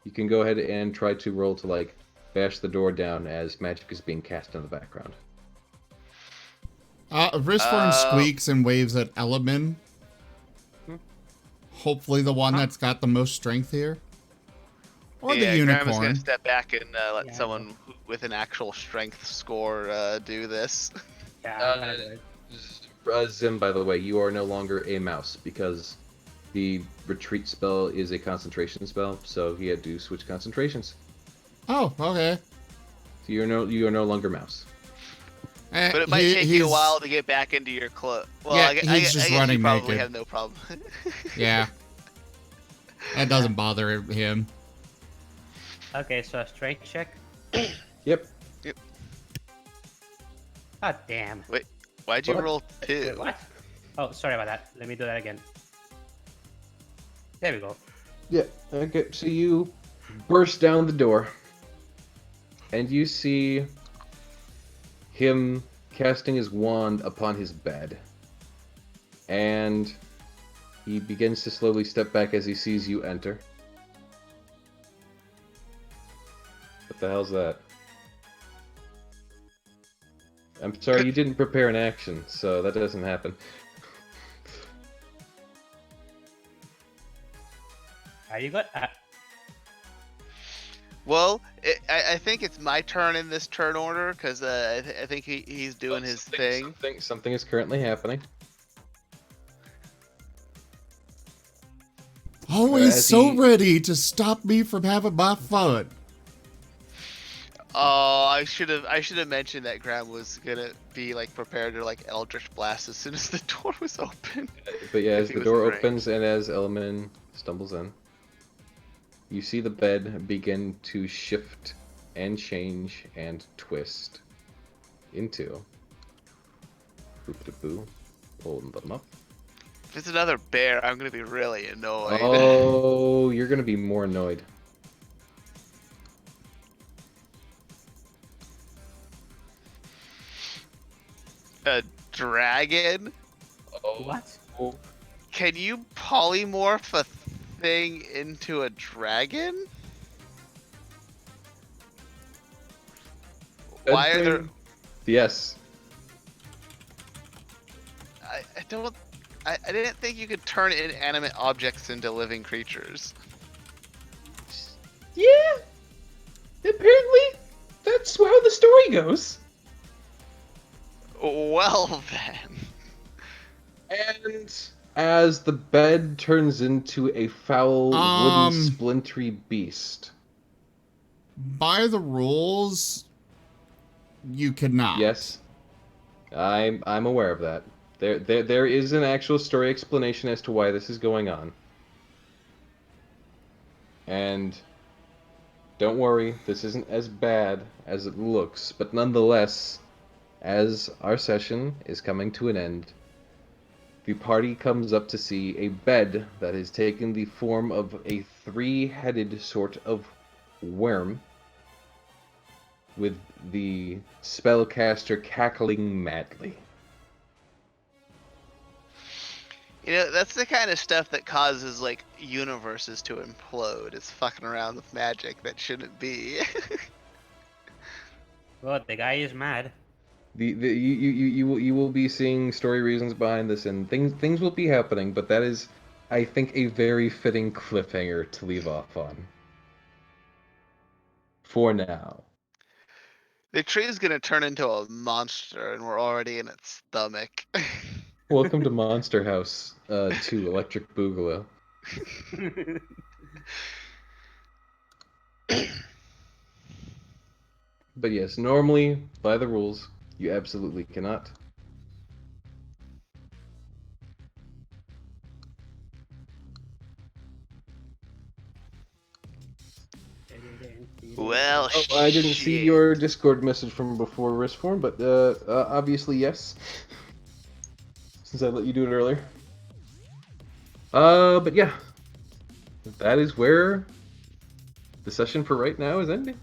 Speaker 4: You can go ahead and try to roll to like bash the door down as magic is being cast in the background.
Speaker 6: Wristform squeaks and waves at Element. Hopefully the one that's got the most strength here. Or
Speaker 5: yeah,
Speaker 6: the unicorn.
Speaker 5: Graham is going to step back and let someone with an actual strength score do this.
Speaker 2: Yeah,
Speaker 4: Zim, by the way, you are no longer a mouse because the retreat spell is a concentration spell, so he had to switch concentrations.
Speaker 6: Oh, okay.
Speaker 4: So you are no longer mouse.
Speaker 5: But it might take you a while to get back into your clothes. Well,
Speaker 6: yeah,
Speaker 5: I
Speaker 6: he's just
Speaker 5: guess
Speaker 6: running
Speaker 5: you probably
Speaker 6: naked.
Speaker 5: have no problem.
Speaker 6: Yeah. That doesn't bother him.
Speaker 2: Okay, so a strength check.
Speaker 4: Yep.
Speaker 2: God damn.
Speaker 5: Wait, why'd you roll 2?
Speaker 2: Wait, what? Oh, sorry about that. Let me do that again. There we go.
Speaker 4: Yeah, okay, so you burst down the door, and you see him casting his wand upon his bed. And he begins to slowly step back as he sees you enter. What the hell's that? I'm sorry, you didn't prepare an action, so that doesn't happen.
Speaker 2: Are you good?
Speaker 5: Well, I think it's my turn in this turn order, because I think he's doing his thing.
Speaker 4: Something is currently happening.
Speaker 6: Always so ready to stop me from having my fun.
Speaker 5: Oh, I should have mentioned that Graham was gonna be like prepared to like Eldritch Blast as soon as the door was open.
Speaker 4: But yeah, as
Speaker 5: He
Speaker 4: the
Speaker 5: was
Speaker 4: door
Speaker 5: in range.
Speaker 4: opens and as Elman stumbles in, you see the bed begin to shift and change and twist into boop-de-boo, holding them up.
Speaker 5: If it's another bear, I'm gonna be really annoyed.
Speaker 4: Oh, you're gonna be more annoyed.
Speaker 5: A dragon?
Speaker 4: Oh.
Speaker 2: What?
Speaker 5: Can you polymorph a thing into a dragon? Why are there?
Speaker 4: Yes.
Speaker 5: I don't. I didn't think you could turn inanimate objects into living creatures.
Speaker 8: Yeah. Apparently, that's how the story goes.
Speaker 5: Well then.
Speaker 4: And as the bed turns into a foul, wooden, splintery beast.
Speaker 6: By the rules, you cannot.
Speaker 4: Yes. I'm aware of that. There is an actual story explanation as to why this is going on. And don't worry, this isn't as bad as it looks, but nonetheless, as our session is coming to an end, the party comes up to see a bed that has taken the form of a three-headed sort of worm, with the spellcaster cackling madly.
Speaker 5: You know, that's the kind of stuff that causes, like, universes to implode. It's fucking around with magic that shouldn't be.
Speaker 2: Well, the guy is mad.
Speaker 4: You will be seeing story reasons behind this, and things will be happening, but that is, I think, a very fitting cliffhanger to leave off on. For now.
Speaker 5: The tree is gonna turn into a monster, and we're already in its stomach.
Speaker 4: Welcome to Monster House 2, Electric Boogaloo. But yes, normally, by the rules, you absolutely cannot.
Speaker 5: Well,
Speaker 4: oh, I didn't see your Discord message from before, Riskform, but obviously yes. Since I let you do it earlier. But yeah. That is where the session for right now is ending.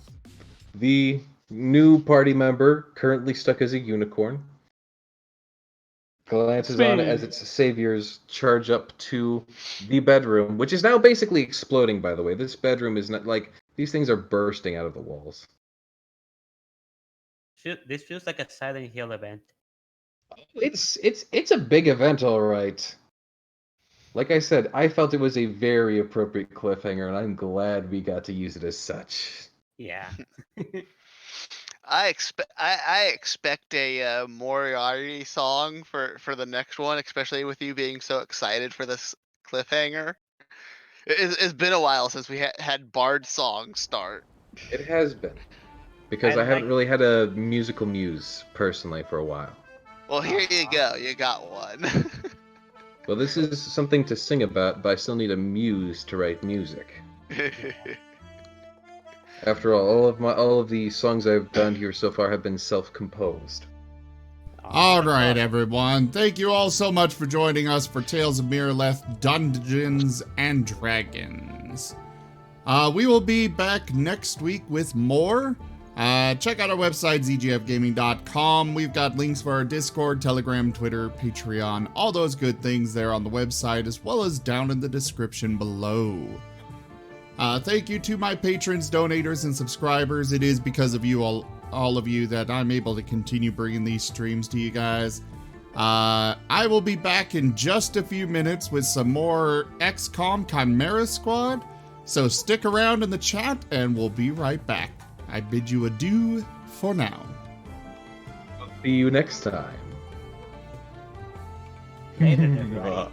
Speaker 4: The new party member, currently stuck as a unicorn, glances on it as its saviors charge up to the bedroom, which is now basically exploding, by the way. This bedroom is not, like, these things are bursting out of the walls.
Speaker 2: This feels like a Silent Hill event.
Speaker 4: It's a big event, all right. Like I said, I felt it was a very appropriate cliffhanger, and I'm glad we got to use it as such.
Speaker 2: Yeah.
Speaker 5: I expect a Moriarty song for the next one, especially with you being so excited for this cliffhanger. It's been a while since we had Bard songs start.
Speaker 4: It has been. Because I haven't really had a musical muse, personally, for a while.
Speaker 5: Well, here you go. You got one.
Speaker 4: Well, this is something to sing about, but I still need a muse to write music. After all of the songs I've done here so far have been self-composed.
Speaker 6: Alright, everyone. Thank you all so much for joining us for Tales of Miraleth Dungeons and Dragons. We will be back next week with more. Check out our website, zgfgaming.com. We've got links for our Discord, Telegram, Twitter, Patreon, all those good things there on the website, as well as down in the description below. Thank you to my patrons, donators, and subscribers. It is because of you all of you that I'm able to continue bringing these streams to you guys. I will be back in just a few minutes with some more XCOM Chimera Squad, so stick around in the chat and we'll be right back. I bid you adieu for now.
Speaker 4: See you next time.
Speaker 2: Later, everybody.